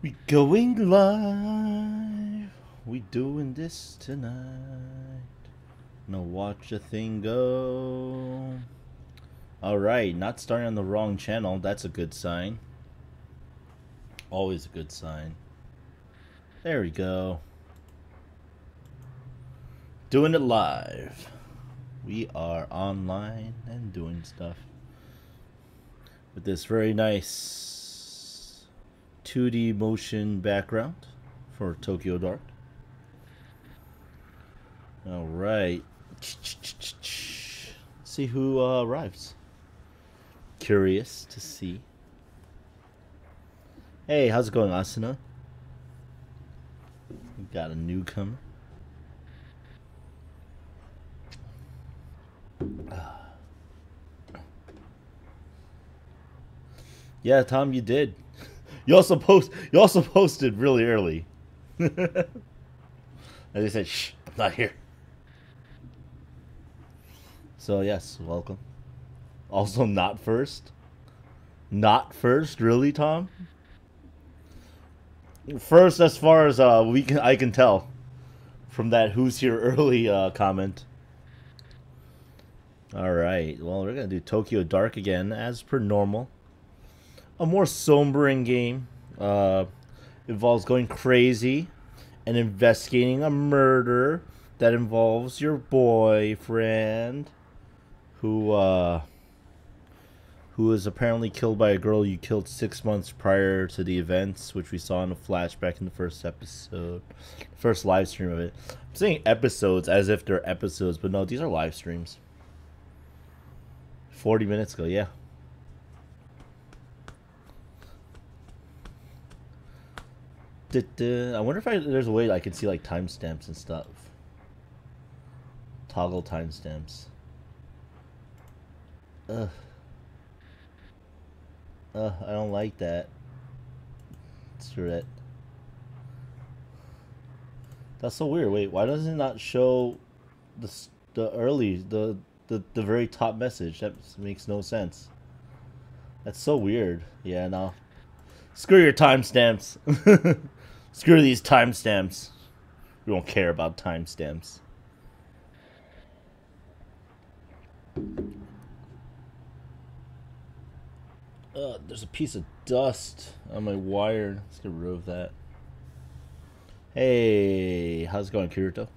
We going live. We doing this tonight. No watch a thing go. Alright, not starting on the wrong channel. That's a good sign. Always a good sign. There we go. Doing it live. We are online and doing stuff. With this very nice 2D motion background for Tokyo Dark. Alright. See who arrives. Curious to see. Hey, how's it going, Asuna? We got a newcomer. Yeah, Tom, you did. You also posted really early. As I said, shh, I'm not here. So yes, welcome. Also not first. Not first, really, Tom? First, as far as I can tell from that "Who's here early" comment. All right, well, we're gonna do Tokyo Dark again, as per normal. A more sombering game. Involves going crazy and investigating a murder that involves your boyfriend, who was apparently killed by a girl you killed 6 months prior to the events, which we saw in a flashback in the first episode, first live stream of it. I'm saying episodes as if they're episodes, but no, these are live streams. 40 minutes ago, yeah. I wonder if there's a way I can see like timestamps and stuff. Toggle timestamps. Ugh. I don't like that. Screw it. That's so weird. Wait, why does it not show the very top message? That makes no sense. That's so weird. Yeah, no. Screw your timestamps. Screw these timestamps. We don't care about timestamps. There's a piece of dust on my wire. Let's get rid of that. Hey, how's it going, Kirito?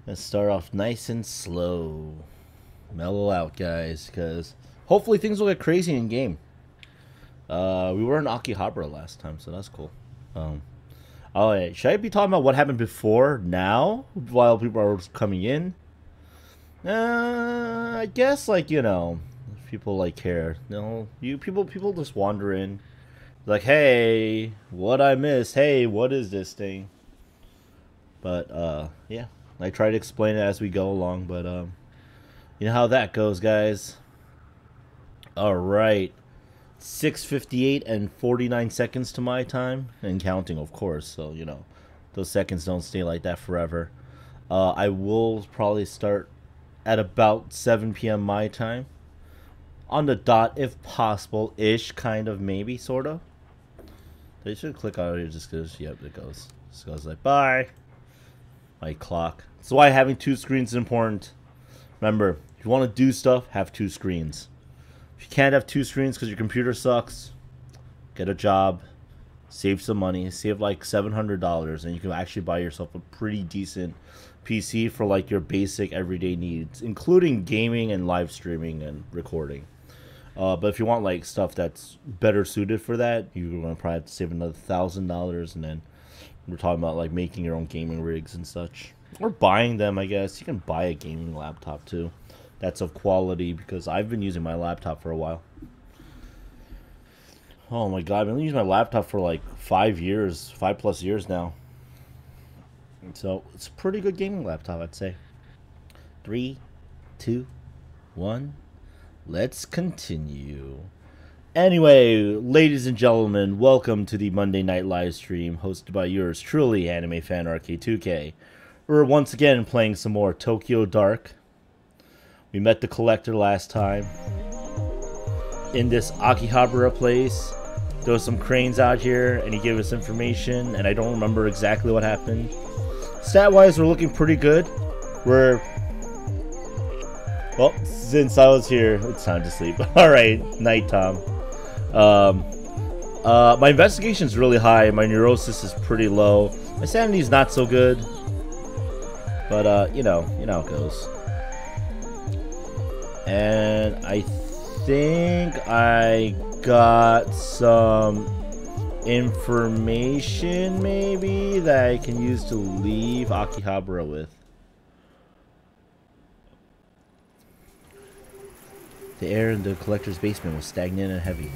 Let's start off nice and slow. Mellow out, guys, because hopefully things will get crazy in game. We were in Akihabara last time, so that's cool. Oh, yeah. Should I be talking about what happened before now, while people are coming in? I guess, like, you know, if people like care. No, people just wander in, like, hey, what I missed? Hey, what is this thing? But yeah, I try to explain it as we go along. But you know how that goes, guys. All right. 6:58 and 49 seconds to my time, and counting, of course. So, you know, those seconds don't stay like that forever. I will probably start at about 7 p.m. my time. On the dot, if possible, ish, kind of, maybe, sort of. They should click on it just because, yep, it goes. Just goes like, bye. My clock. That's why having two screens is important. Remember, if you want to do stuff, have two screens. If you can't have two screens because your computer sucks, get a job, save some money, save like $700, and you can actually buy yourself a pretty decent PC for like your basic everyday needs, including gaming and live streaming and recording. But if you want like stuff that's better suited for that, you're gonna probably have to save another $1,000, and then we're talking about like making your own gaming rigs and such, or buying them. I guess you can buy a gaming laptop too. That's of quality, because I've been using my laptop for a while. Oh my god, I've been using my laptop for like 5 years, 5+ years now. So it's a pretty good gaming laptop, I'd say. 3, 2, 1. Let's continue. Anyway, ladies and gentlemen, welcome to the Monday Night Livestream, hosted by yours truly, animefanrk2k. We're once again playing some more Tokyo Dark. We met the collector last time. in this Akihabara place. There was some cranes out here, and he gave us information, and I don't remember exactly what happened. Stat-wise, we're looking pretty good. Well, since I was here, it's time to sleep. Alright, night, Tom. My investigation's really high. My neurosis is pretty low. My sanity's not so good. But, you know how it goes. And I think I got some information, maybe, that I can use to leave Akihabara with. The air in the collector's basement was stagnant and heavy.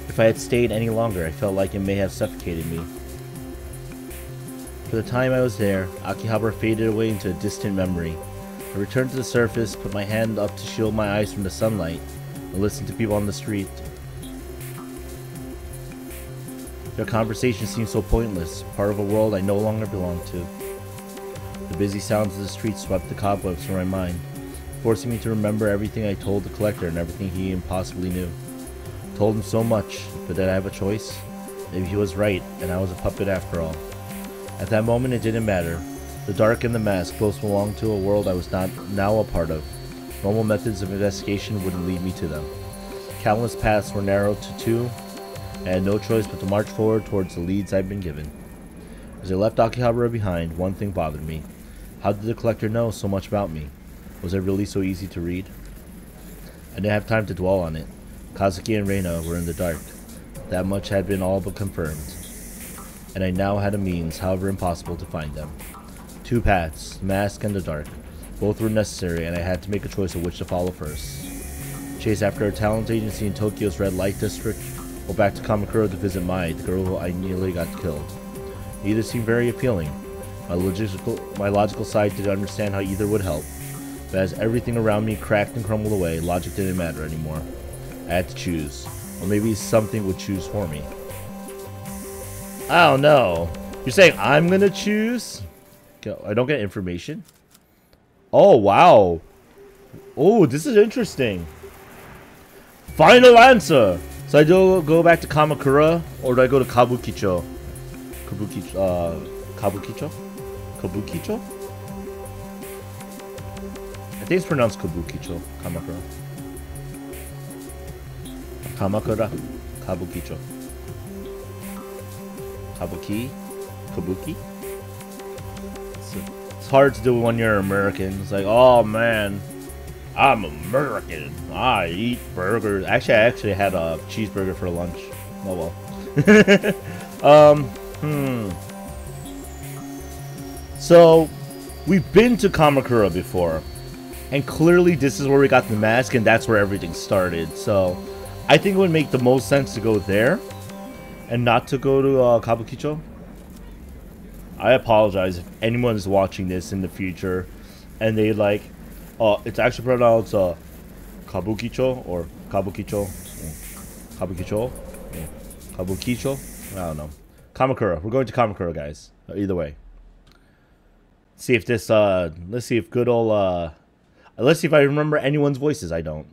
If I had stayed any longer, I felt like it may have suffocated me. For the time I was there, Akihabara faded away into a distant memory. I returned to the surface, put my hand up to shield my eyes from the sunlight, and listened to people on the street. Their conversation seemed so pointless, part of a world I no longer belonged to. The busy sounds of the street swept the cobwebs from my mind, forcing me to remember everything I told the collector and everything he impossibly knew. I told him so much, but did I have a choice? Maybe he was right, and I was a puppet after all. At that moment, it didn't matter. The dark and the mask both belonged to a world I was not now a part of. Normal methods of investigation wouldn't lead me to them. Countless paths were narrowed to two. I had no choice but to march forward towards the leads I'd been given. As I left Akihabara behind, one thing bothered me. How did the collector know so much about me? Was it really so easy to read? I didn't have time to dwell on it. Kazuki and Reina were in the dark. That much had been all but confirmed. And I now had a means, however impossible, to find them. Two paths, the mask and the dark. Both were necessary, and I had to make a choice of which to follow first. Chase after a talent agency in Tokyo's red light district, or back to Kamakura to visit Mai, the girl who I nearly got killed. Neither seemed very appealing. My logical side didn't understand how either would help. But as everything around me cracked and crumbled away, logic didn't matter anymore. I had to choose. Or maybe something would choose for me. I don't know. You're saying I'm gonna choose? I don't get information? Oh, wow. Oh, this is interesting. Final answer! So I do go back to Kamakura, or do I go to Kabukicho? Kabukicho? Kabukicho? I think it's pronounced Kabukicho. Kamakura. Kamakura. Kabukicho. Kabuki? Kabuki? It's hard to do when you're American. It's like, oh man, I'm American. I eat burgers. Actually, I actually had a cheeseburger for lunch. Oh well. So, we've been to Kamakura before. And clearly this is where we got the mask, and that's where everything started. So, I think it would make the most sense to go there. And not to go to Kabukicho. I apologize if anyone is watching this in the future and they like, it's actually pronounced Kabukicho or Kabukicho. Kabukicho? Yeah. Kabukicho? I don't know. Kamakura. We're going to Kamakura, guys. Either way. See if this, let's see if good old, let's see if I remember anyone's voices. I don't.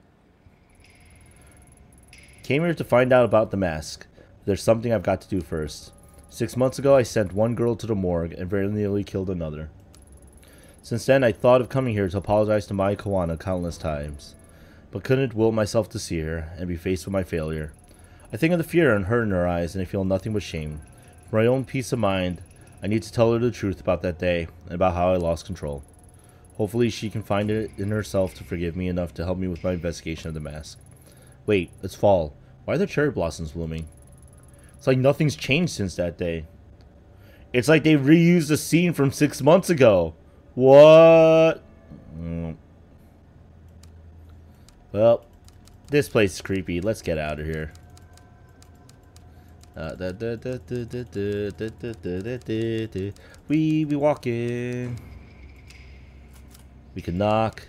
Came here to find out about the mask. There's something I've got to do first. 6 months ago, I sent one girl to the morgue and very nearly killed another. Since then, I thought of coming here to apologize to Mai Kawana countless times, but couldn't will myself to see her and be faced with my failure. I think of the fear and hurt in her eyes, and I feel nothing but shame. For my own peace of mind, I need to tell her the truth about that day and about how I lost control. Hopefully, she can find it in herself to forgive me enough to help me with my investigation of the mask. Wait, it's fall. Why are there cherry blossoms blooming? It's like nothing's changed since that day. It's like they reused the scene from 6 months ago. What? Well, this place is creepy. Let's get out of here. We be walking. We can knock.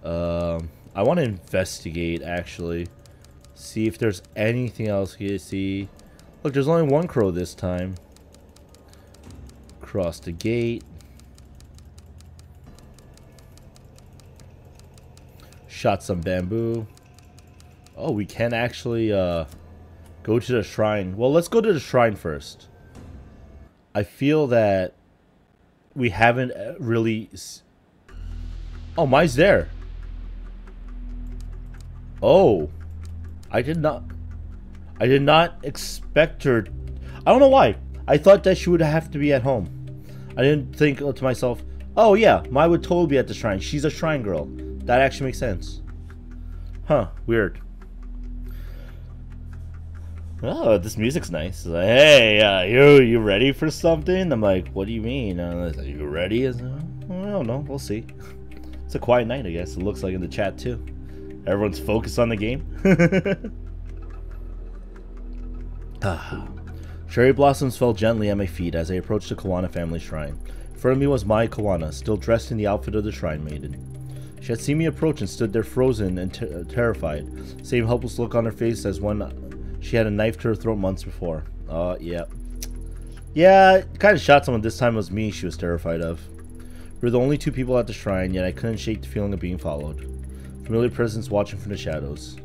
I want to investigate, actually. See if there's anything else we can see. Look, there's only one crow this time. Cross the gate. Shot some bamboo. Oh, we can actually go to the shrine. Well, let's go to the shrine first. I feel that we haven't really... Oh, Mai's there. Oh. I did not expect her... I don't know why. I thought that she would have to be at home. I didn't think to myself, oh yeah, Mai would totally be at the shrine. She's a shrine girl. That actually makes sense. Huh, weird. Oh, this music's nice. It's like, hey, you ready for something? I'm like, what do you mean? Are you ready? I don't know. We'll see. It's a quiet night, I guess. It looks like in the chat too. Everyone's focused on the game. Cherry blossoms fell gently at my feet as I approached the Kawana family shrine. In front of me was Mai Kawana, still dressed in the outfit of the shrine maiden. She had seen me approach and stood there frozen and terrified, same helpless look on her face as when she had a knife to her throat months before. Yeah. Yeah, kind of shot someone. This time it was me she was terrified of. We were the only two people at the shrine, yet I couldn't shake the feeling of being followed. Familiar presence watching from the shadows.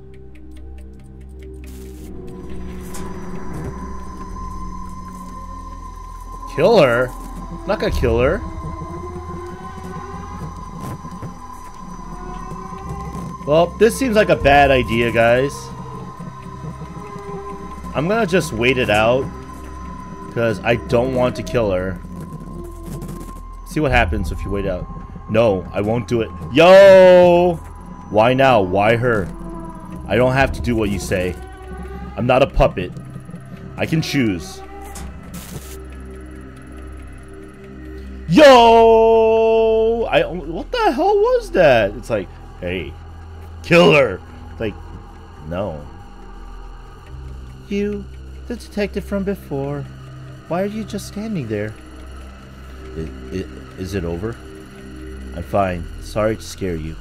Kill her? I'm not gonna kill her. Well, this seems like a bad idea, guys. I'm gonna just wait it out because I don't want to kill her. See what happens if you wait out. No, I won't do it. Yo! Why now? Why her? I don't have to do what you say. I'm not a puppet. I can choose. Yo! What the hell was that? It's like, hey, kill her. Like, no. You, the detective from before. Why are you just standing there? Is it over? I'm fine. Sorry to scare you.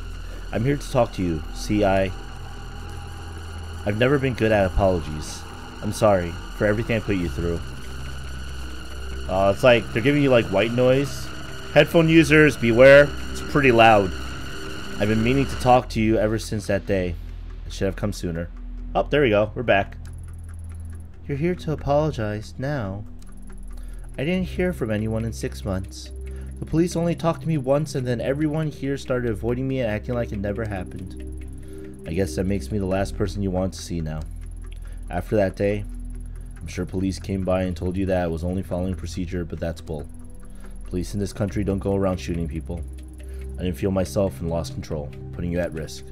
I'm here to talk to you. See, I've never been good at apologies. I'm sorry for everything I put you through. It's like they're giving you like white noise. Headphone users, beware. It's pretty loud. I've been meaning to talk to you ever since that day. It should have come sooner. Oh, there we go. We're back. You're here to apologize now. I didn't hear from anyone in 6 months. The police only talked to me once, and then everyone here started avoiding me and acting like it never happened. I guess that makes me the last person you want to see now. After that day, I'm sure police came by and told you that I was only following procedure, but that's bull. Police in this country don't go around shooting people. I didn't feel myself and lost control, putting you at risk.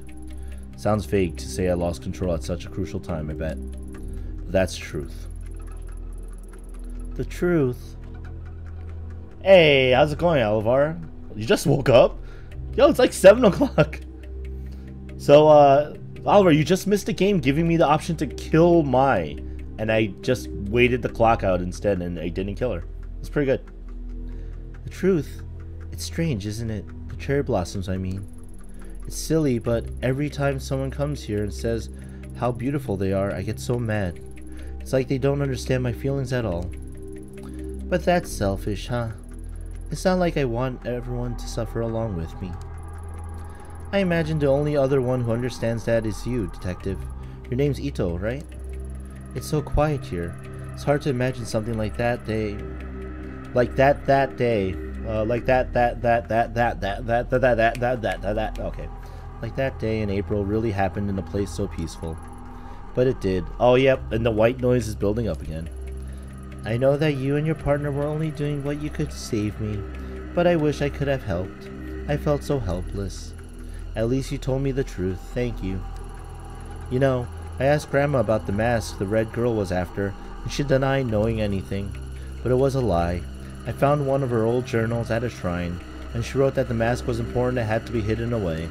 Sounds vague to say I lost control at such a crucial time, I bet. But that's the truth. The truth? Hey, how's it going, Alvar? You just woke up? Yo, it's like 7 o'clock. So, Oliver, you just missed a game giving me the option to kill Mai. And I just waited the clock out instead and I didn't kill her. It's pretty good. The truth? It's strange, isn't it? The cherry blossoms, I mean. It's silly, but every time someone comes here and says how beautiful they are, I get so mad. It's like they don't understand my feelings at all. But that's selfish, huh? It's not like I want everyone to suffer along with me. I imagine the only other one who understands that is you, Detective. Your name's Ito, right? It's so quiet here. It's hard to imagine something like that day. Like that day. Okay. Like that day in April really happened in a place so peaceful. But it did. Oh, yep, and the white noise is building up again. I know that you and your partner were only doing what you could to save me, but I wish I could have helped. I felt so helpless. At least you told me the truth. Thank you. You know, I asked Grandma about the mask the red girl was after, and she denied knowing anything. But it was a lie. I found one of her old journals at a shrine, and she wrote that the mask was important and had to be hidden away.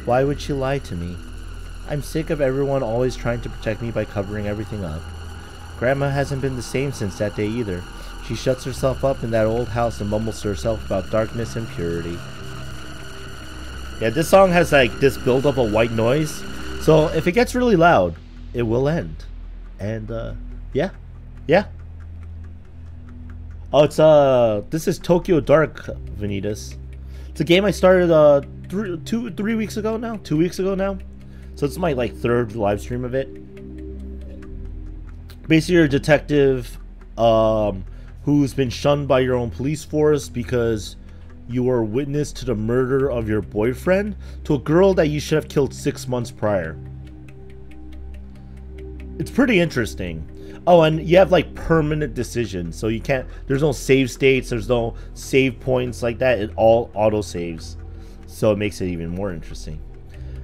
Why would she lie to me? I'm sick of everyone always trying to protect me by covering everything up. Grandma hasn't been the same since that day either. She shuts herself up in that old house and mumbles to herself about darkness and purity. Yeah, this song has like this build-up of white noise. So if it gets really loud, it will end. And yeah. Oh, it's this is Tokyo Dark, Vanitas. It's a game I started 3 weeks ago now. 2 weeks ago now. So it's my like third live stream of it. Basically, you're a detective who's been shunned by your own police force because you were a witness to the murder of your boyfriend to a girl that you should have killed 6 months prior. It's pretty interesting. Oh, and you have like permanent decisions, so you can't, there's no save states, there's no save points like that. It all auto saves, so it makes it even more interesting.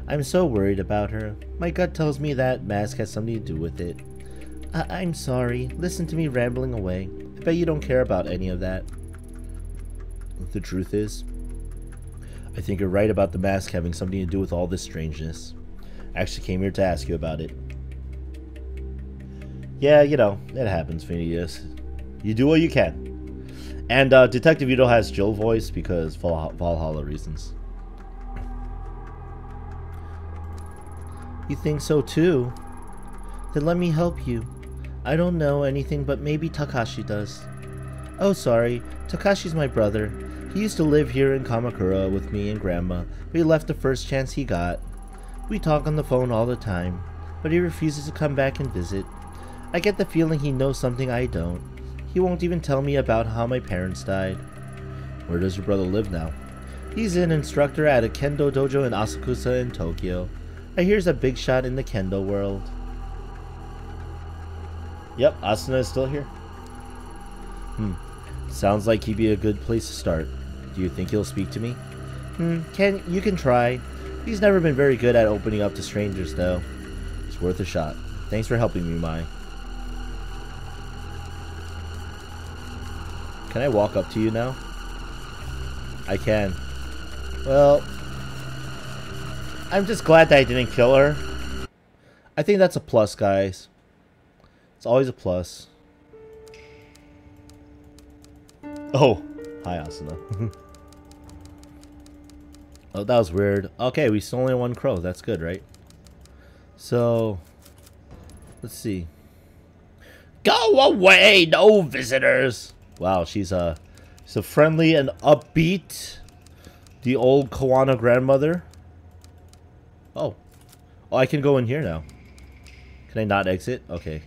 I'm so worried about her. My gut tells me that mask has something to do with it. I'm sorry. Listen to me rambling away. I bet you don't care about any of that. The truth is, I think you're right about the mask having something to do with all this strangeness. I actually came here to ask you about it. Yeah, you know, it happens, Phineas. You do what you can. And Detective Udo has Jill voice because Valhalla reasons. You think so too? Then let me help you. I don't know anything, but maybe Takashi does. Oh, sorry. Takashi's my brother. He used to live here in Kamakura with me and Grandma, but he left the first chance he got. We talk on the phone all the time, but he refuses to come back and visit. I get the feeling he knows something I don't. He won't even tell me about how my parents died. Where does your brother live now? He's an instructor at a kendo dojo in Asakusa in Tokyo. I hear he's a big shot in the kendo world. Yep, Asuna is still here. Sounds like he'd be a good place to start. Do you think he'll speak to me? You can try. He's never been very good at opening up to strangers, though. It's worth a shot. Thanks for helping me, Mai. Can I walk up to you now? I can. Well, I'm just glad that I didn't kill her. I think that's a plus, guys. It's always a plus. Oh, hi, Asuna. Oh, that was weird. Okay, we still only have one crow. That's good, right? So, let's see. Go away, no visitors. Wow, she's so friendly and upbeat. The old Kawana grandmother. Oh, I can go in here now. Can I not exit? Okay.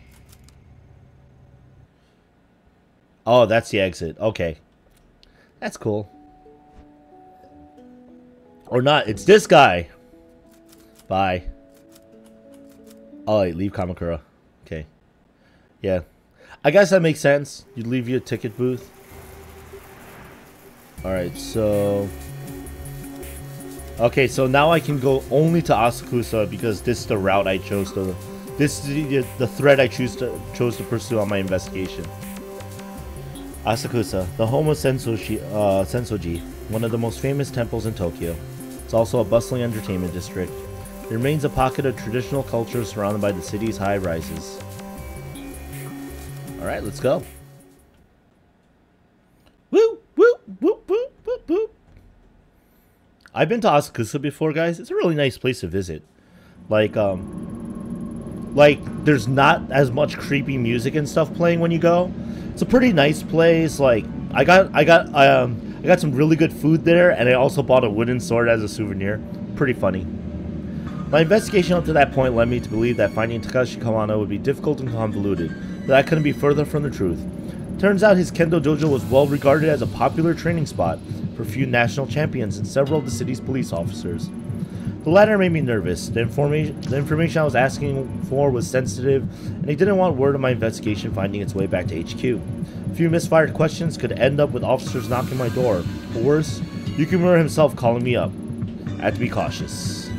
Oh, that's the exit. Okay. That's cool. Or not. It's this guy. Bye. Oh, wait, leave Kamakura. Okay. Yeah. I guess that makes sense. You leave your ticket booth. Alright, so... Okay, so now I can go only to Asakusa because this is the route I chose to... This is the thread I chose to pursue on my investigation. Asakusa, the home of Sensoji, one of the most famous temples in Tokyo. It's also a bustling entertainment district. It remains a pocket of traditional culture surrounded by the city's high rises. Alright, let's go. Woo! Woo! Woo! Woo! Woo! Woo! I've been to Asakusa before, guys. It's a really nice place to visit. Like, there's not as much creepy music and stuff playing when you go. It's a pretty nice place. Like, I got some really good food there, and I also bought a wooden sword as a souvenir. Pretty funny. My investigation up to that point led me to believe that finding Takashi Kawana would be difficult and convoluted, but that couldn't be further from the truth. Turns out his kendo dojo was well regarded as a popular training spot for a few national champions and several of the city's police officers. The latter made me nervous. The information I was asking for was sensitive, and I didn't want word of my investigation finding its way back to HQ. A few misfired questions could end up with officers knocking my door, or worse, Yukimura himself calling me up. I had to be cautious.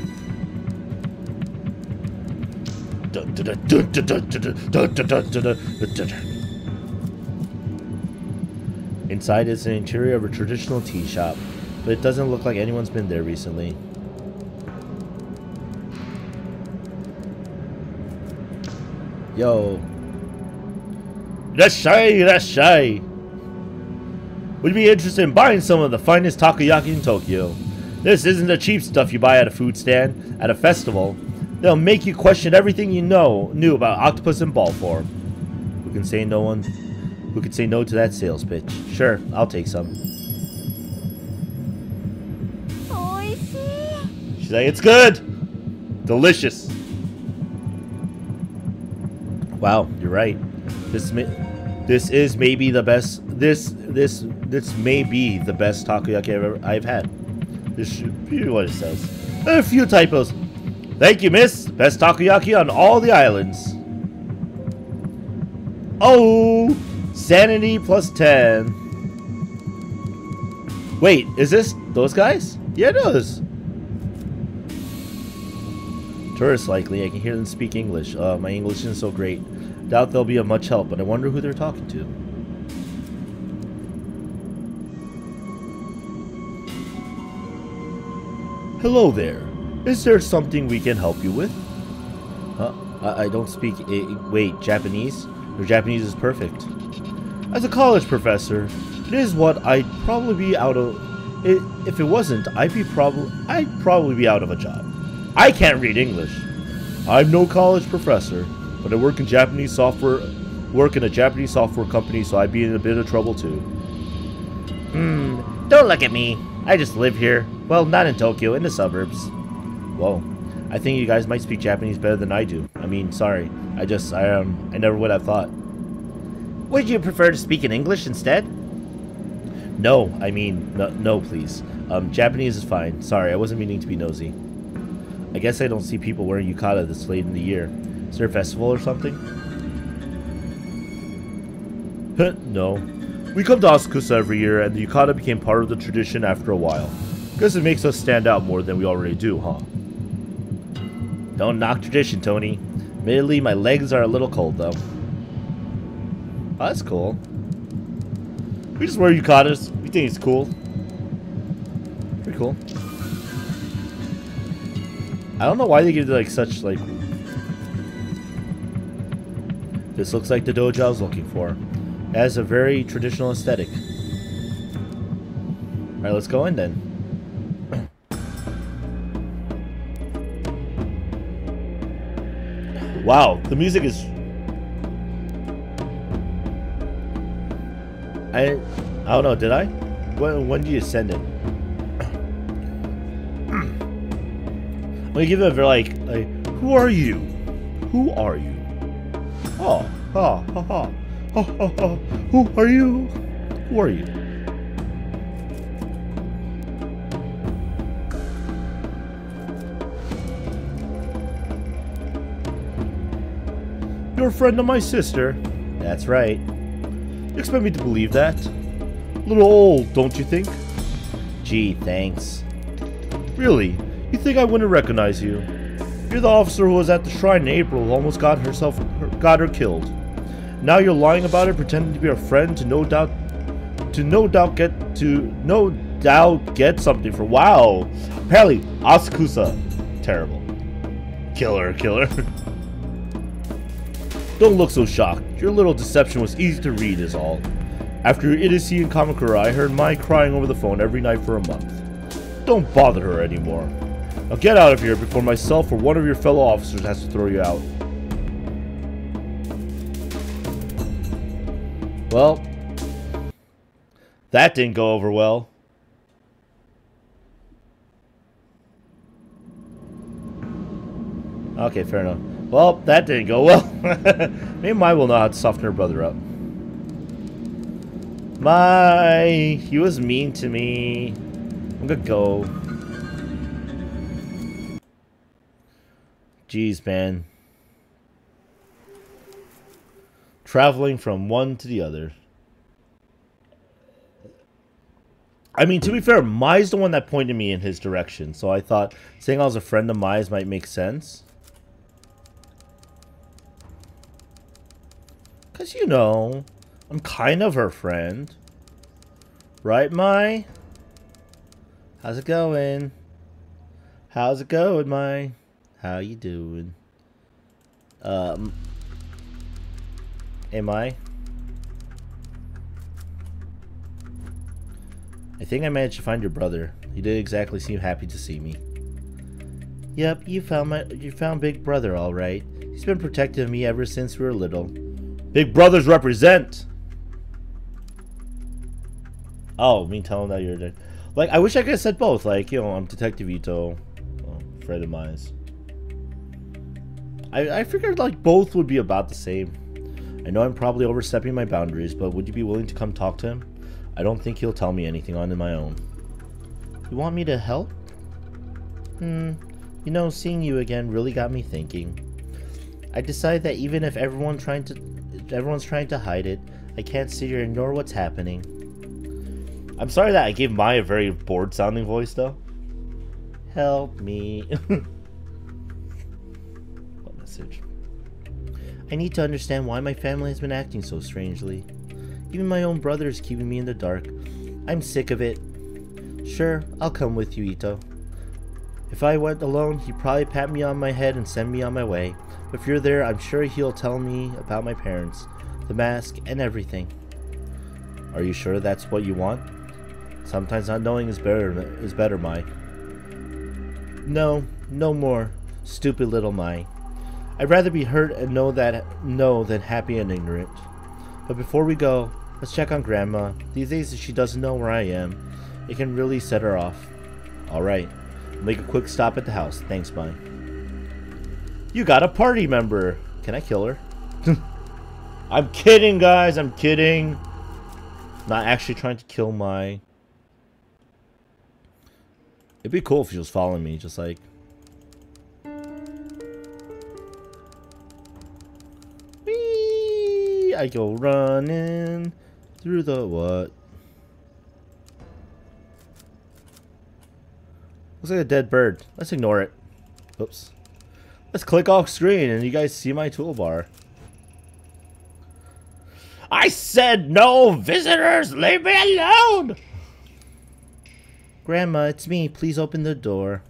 Inside is the interior of a traditional tea shop, but it doesn't look like anyone's been there recently. Yo. Irashai! Would you be interested in buying some of the finest takoyaki in Tokyo? This isn't the cheap stuff you buy at a food stand, at a festival. They'll make you question everything you knew about octopus in ball form. Who can say no to that sales pitch? Sure, I'll take some. She's like, it's good! Delicious. Wow, you're right. This is maybe the best. This may be the best takoyaki I've had. This should be what it says. A few typos. Thank you, miss. Best takoyaki on all the islands. Oh, sanity plus 10. Wait, is this those guys? Yeah, it is. Tourists likely. I can hear them speak English. My English isn't so great. Doubt they'll be of much help, but I wonder who they're talking to. Hello there. Is there something we can help you with? I don't speak... wait, Japanese? Your Japanese is perfect. As a college professor, it is what I'd probably be out of... if it wasn't, I'd probably be out of a job. I can't read English. I'm no college professor, but I work in a Japanese software company, so I'd be in a bit of trouble too. Don't look at me. I just live here. Well, not in Tokyo, in the suburbs. Whoa. I think you guys might speak Japanese better than I do. I mean, sorry. I never would have thought. Would you prefer to speak in English instead? No, I mean, no, please. Japanese is fine. Sorry, I wasn't meaning to be nosy. I guess I don't see people wearing yukata this late in the year. Is there a festival or something? No. We come to Asakusa every year, and the yukata became part of the tradition after a while. Guess it makes us stand out more than we already do, huh? Don't knock tradition, Tony. Admittedly, my legs are a little cold, though. Oh, that's cool. We just wear yukatas. We think it's cool. Pretty cool. I don't know why they give it like such like... This looks like the dojo I was looking for. It has a very traditional aesthetic. Alright, let's go in then. Wow, the music is... I don't know, did I? When do you send it? I'm gonna give it a very like, who are you? Who are you? Oh, ha, ha, ha, ha, ha, ha. Who are you? Who are you? You're a friend of my sister. That's right. You expect me to believe that? A little old, don't you think? Gee, thanks. Really? You think I wouldn't recognize you? You're the officer who was at the shrine in April who almost got her killed. Now you're lying about it, pretending to be our friend to no doubt get something for... Wow. Apparently, Asakusa. Terrible. Killer. Don't look so shocked. Your little deception was easy to read is all. After Idisi and Kamakura, I heard Mai crying over the phone every night for a month. Don't bother her anymore. Now get out of here before myself or one of your fellow officers has to throw you out. Well, that didn't go over well. Okay, fair enough. Well, that didn't go well. Maybe Mai will know how to soften her brother up. Mai, he was mean to me. I'm gonna go. Jeez, man. Traveling from one to the other. I mean, to be fair, Mai's the one that pointed me in his direction. So I thought saying I was a friend of Mai's might make sense. Because, you know, I'm kind of her friend. Right, Mai? How's it going? How's it going, Mai? How you doing? Am I? I think I managed to find your brother. He didn't exactly seem happy to see me. Yep, you found Big Brother, all right. He's been protecting me ever since we were little. Big Brothers represent! Oh, me tell him that you're dead. Like, I wish I could have said both. Like, you know, I'm Detective Ito. Oh, Fred and Mize. I figured like both would be about the same. I know I'm probably overstepping my boundaries, but would you be willing to come talk to him? I don't think he'll tell me anything on my own. You want me to help? You know, seeing you again really got me thinking. I decided that even if everyone's trying to hide it, I can't sit here and ignore what's happening. I'm sorry that I gave Mai a very bored sounding voice though. Help me. What message? I need to understand why my family has been acting so strangely. Even my own brother is keeping me in the dark. I'm sick of it. Sure, I'll come with you, Ito. If I went alone, he'd probably pat me on my head and send me on my way. But if you're there, I'm sure he'll tell me about my parents, the mask, and everything. Are you sure that's what you want? Sometimes not knowing is better, Mai. No, no more. Stupid little Mai. I'd rather be hurt and know than happy and ignorant. But before we go, let's check on Grandma. These days, if she doesn't know where I am, it can really set her off. Alright, make a quick stop at the house. Thanks, Mai. You got a party member. Can I kill her? I'm kidding, guys. I'm kidding. Not actually trying to kill Mai. It'd be cool if she was following me, just like... Whee! I go running through the what? Looks like a dead bird. Let's ignore it. Oops. Let's click off screen and you guys see my toolbar. I said no visitors! Leave me alone! Grandma, it's me. Please open the door.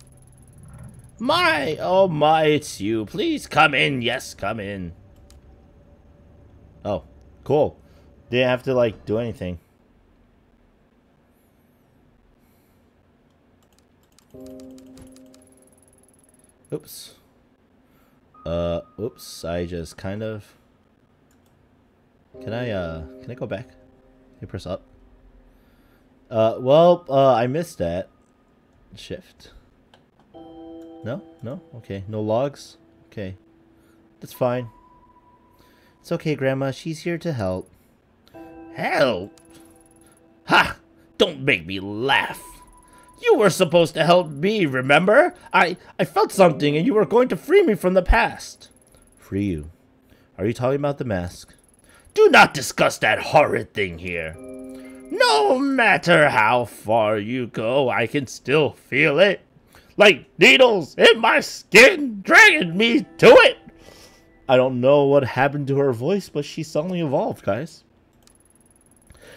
Mai! Oh, Mai, it's you. Please come in. Yes, come in. Oh, cool. Didn't have to, like, do anything. Oops. Oops. I just kind of... Can I go back? Can you press up? I missed that. Shift. No? No? Okay. No logs? Okay. That's fine. It's okay, Grandma. She's here to help. Help? Ha! Don't make me laugh. You were supposed to help me, remember? I felt something and you were going to free me from the past. Free you? Are you talking about the mask? Do not discuss that horrid thing here. No matter how far you go, I can still feel it. Like needles in my skin, dragging me to it. I don't know what happened to her voice, but she suddenly evolved, guys.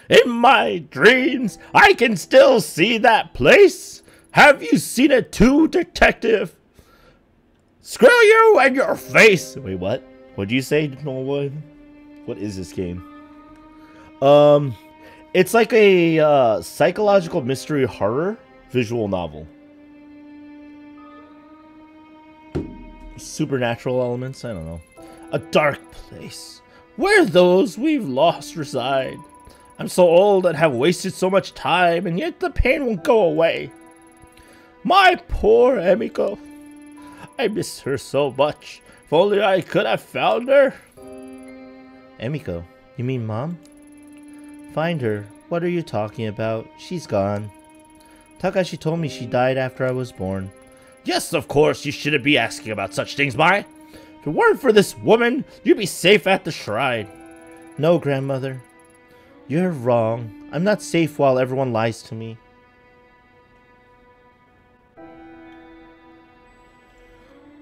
In my dreams, I can still see that place. Have you seen it too, detective? Screw you and your face. Wait, what? What'd you say, Norwood? What is this game? It's like a psychological mystery horror visual novel. Supernatural elements? I don't know. A dark place where those we've lost reside. I'm so old and have wasted so much time, and yet the pain won't go away. My poor Emiko. I miss her so much. If only I could have found her. Emiko? You mean Mom? Find her. What are you talking about? She's gone. Takashi told me she died after I was born. Yes, of course. You shouldn't be asking about such things, Mai. If it weren't for this woman, you'd be safe at the shrine. No, Grandmother. You're wrong. I'm not safe while everyone lies to me.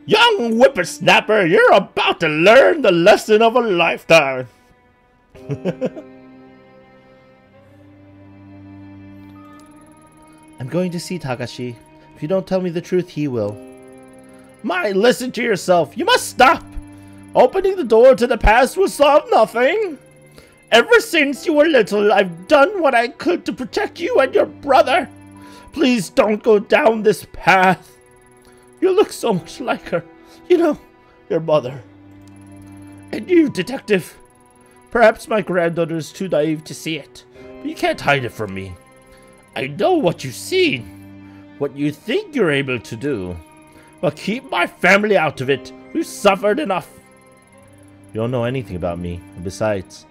Young whippersnapper, you're about to learn the lesson of a lifetime. I'm going to see Takashi. If you don't tell me the truth, he will. Mai, listen to yourself. You must stop. Opening the door to the past will solve nothing. Ever since you were little, I've done what I could to protect you and your brother. Please don't go down this path. You look so much like her. You know, your mother. And you, detective. Perhaps my granddaughter is too naive to see it, but you can't hide it from me. I know what you've seen, what you think you're able to do. But keep my family out of it, We've suffered enough. You don't know anything about me. And besides,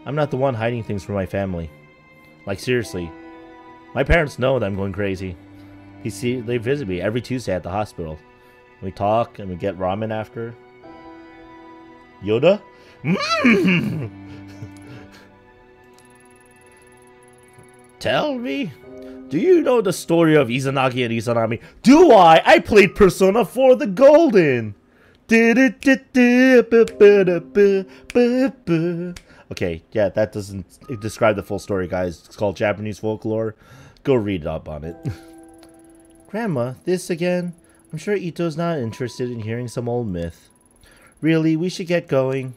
I'm not the one hiding things from my family. Like, seriously. My parents know that I'm going crazy. They visit me every Tuesday at the hospital. We talk and we get ramen after. Yoda? Tell me, do you know the story of Izanagi and Izanami? Do I? I played Persona 4 the Golden. Okay, yeah, that doesn't describe the full story, guys. It's called Japanese folklore. Go read up on it. Grandma, this again? I'm sure Ito's not interested in hearing some old myth. Really, we should get going.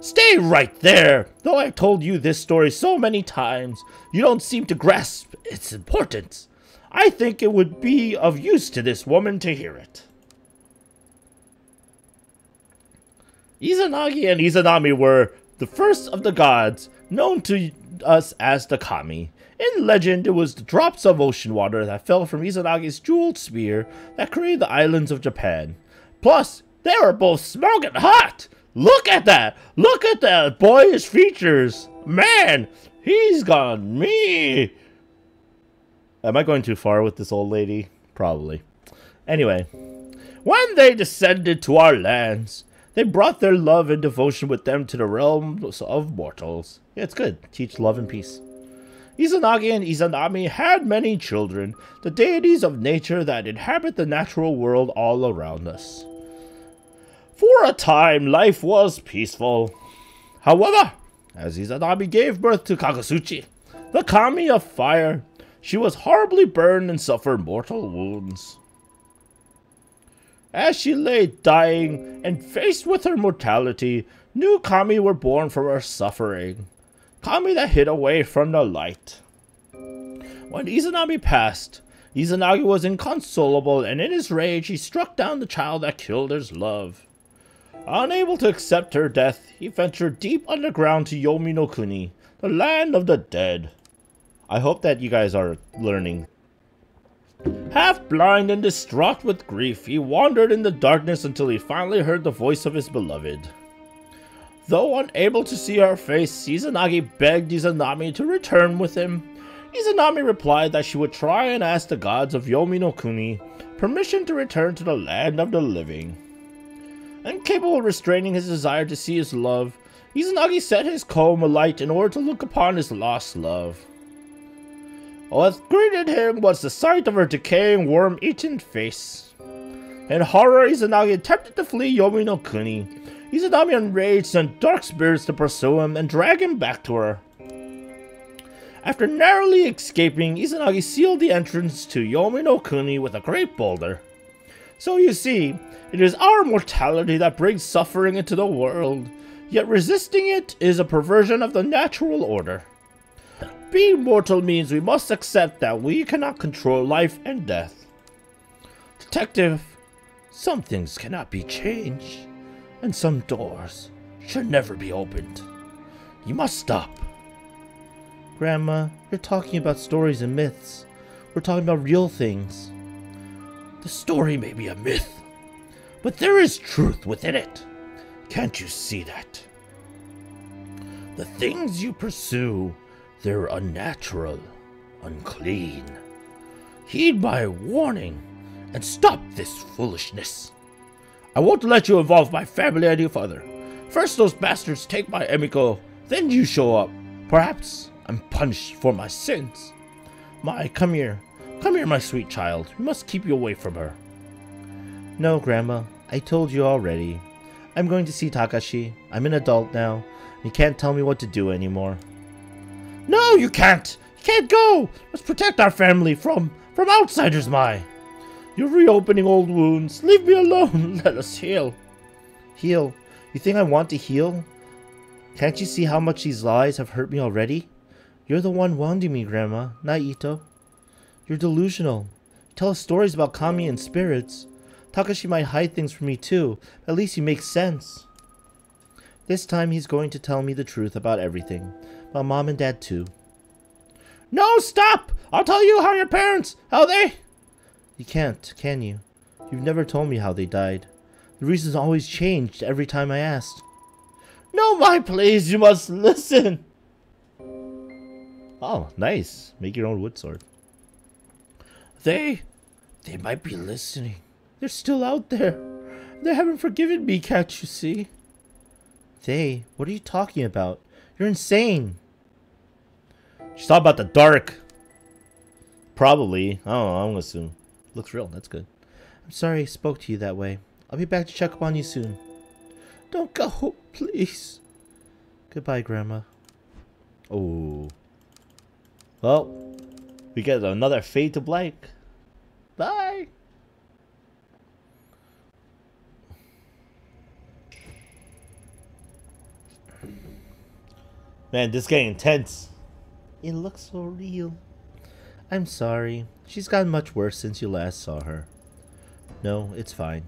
Stay right there! Though I've told you this story so many times, you don't seem to grasp its importance. I think it would be of use to this woman to hear it. Izanagi and Izanami were the first of the gods, known to us as the kami. In legend, it was the drops of ocean water that fell from Izanagi's jeweled spear that created the islands of Japan. Plus, they were both smoking hot! Look at that! Look at that boyish features! Man, he's got me! Am I going too far with this old lady? Probably. Anyway, when they descended to our lands, they brought their love and devotion with them to the realms of mortals. Yeah, it's good. Teach love and peace. Izanagi and Izanami had many children, the deities of nature that inhabit the natural world all around us. For a time, life was peaceful. However, as Izanami gave birth to Kagasuchi, the kami of fire, she was horribly burned and suffered mortal wounds. As she lay dying and faced with her mortality, new kami were born from her suffering. Kami that hid away from the light. When Izanami passed, Izanagi was inconsolable, and in his rage he struck down the child that killed his love. Unable to accept her death, he ventured deep underground to Yomi no Kuni, the land of the dead. I hope that you guys are learning. Half blind and distraught with grief, he wandered in the darkness until he finally heard the voice of his beloved. Though unable to see her face, Izanagi begged Izanami to return with him. Izanami replied that she would try and ask the gods of Yomi no Kuni permission to return to the land of the living. Incapable of restraining his desire to see his love, Izanagi set his comb alight in order to look upon his lost love. What greeted him was the sight of her decaying, worm-eaten face. In horror, Izanagi attempted to flee Yomi no Kuni. Izanami enraged sent dark spirits to pursue him and drag him back to her. After narrowly escaping, Izanagi sealed the entrance to Yomi no Kuni with a great boulder. So you see, it is our mortality that brings suffering into the world, yet resisting it is a perversion of the natural order. Being mortal means we must accept that we cannot control life and death. Detective, some things cannot be changed, and some doors should never be opened. You must stop. Grandma, you're talking about stories and myths. We're talking about real things. The story may be a myth, but there is truth within it. Can't you see that? The things you pursue, they're unnatural, unclean. Heed my warning and stop this foolishness. I won't let you involve my family any further. First those bastards take my Emiko, then you show up. Perhaps I'm punished for my sins. Come here, my sweet child. We must keep you away from her. No, Grandma, I told you already. I'm going to see Takashi. I'm an adult now. You can't tell me what to do anymore. No, you can't! You can't go! Let's protect our family from outsiders, Mai. You're reopening old wounds. Leave me alone. Let us heal. Heal? You think I want to heal? Can't you see how much these lies have hurt me already? You're the one wounding me, Grandma, not Ito. You're delusional. You tell us stories about kami and spirits. Takashi might hide things from me too. At least he makes sense. This time he's going to tell me the truth about everything. About Mom and Dad too. No, stop! I'll tell you how You can't, can you? You've never told me how they died. The reasons always changed every time I asked. No, my please, you must listen. Oh, nice. Make your own wood sword. They might be listening. They're still out there. They haven't forgiven me, can't you see? What are you talking about? You're insane. She's talking about the dark. Probably. I don't know, I'm gonna assume. Looks real, that's good. I'm sorry I spoke to you that way. I'll be back to check up on you soon. Don't go, please. Goodbye, Grandma. Oh. Well, we get another fade to black. Bye. Man, this is getting intense. It looks so real. I'm sorry. She's gotten much worse since you last saw her. No, it's fine.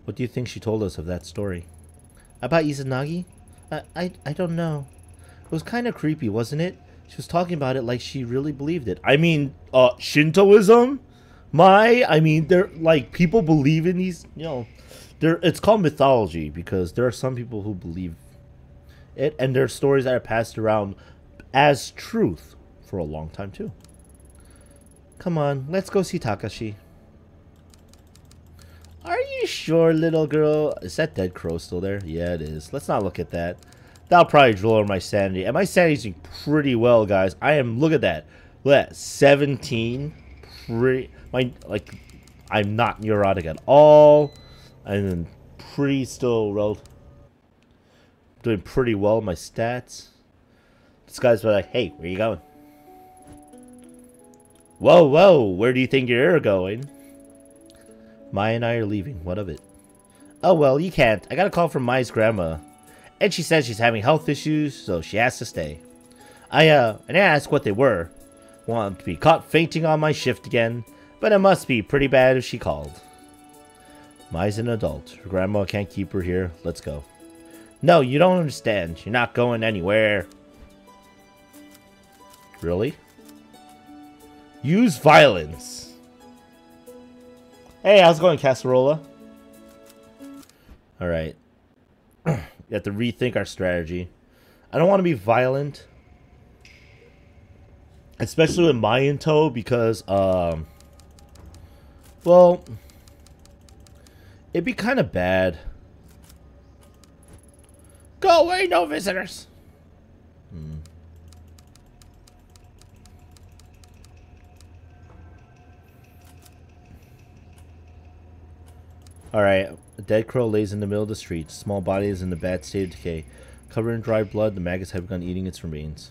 What do you think she told us of that story? About Izanagi? I don't know. It was kind of creepy, wasn't it? She was talking about it like she really believed it. I mean, Shintoism? I mean, they're like, people believe in these, you know, it's called mythology because there are some people who believe it, and there are stories that are passed around as truth for a long time too. Come on, let's go see Takashi. Are you sure, little girl? Is that dead crow still there? Yeah, it is. Let's not look at that. That'll probably lower my sanity. And my sanity's doing pretty well, guys. I am, look at that. Look at that, 17. I'm not neurotic at all. I'm pretty still doing pretty well in my stats. This guy's like, hey, where you going? Whoa, where do you think you're going? Maya and I are leaving. What of it? Oh, well, you can't. I got a call from Maya's grandma. And she says she's having health issues, so she has to stay. I asked what they were. Want to be caught fainting on my shift again, but it must be pretty bad if she called. Maya's an adult. Her grandma can't keep her here. Let's go. No, you don't understand. You're not going anywhere. Really? Use violence. Hey, how's it going, Casserola? Alright. We have to rethink our strategy. I don't want to be violent. Especially with Mayanto because, well, it'd be kind of bad. Go away, no visitors! Alright, a dead crow lays in the middle of the street. Small body is in a bad state of decay. Covered in dry blood, the maggots have begun eating its remains.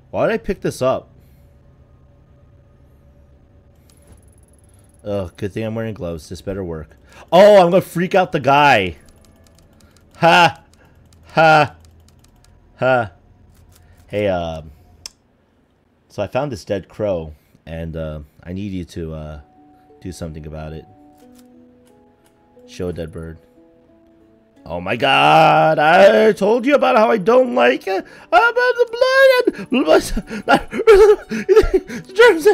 Why did I pick this up? Ugh, good thing I'm wearing gloves. This better work. Oh, I'm gonna freak out the guy. Ha! Ha! Ha! Hey, so I found this dead crow, and, I need you to, do something about it. Show a dead bird. Oh my god! I told you about how I don't like it. About the blood and germs.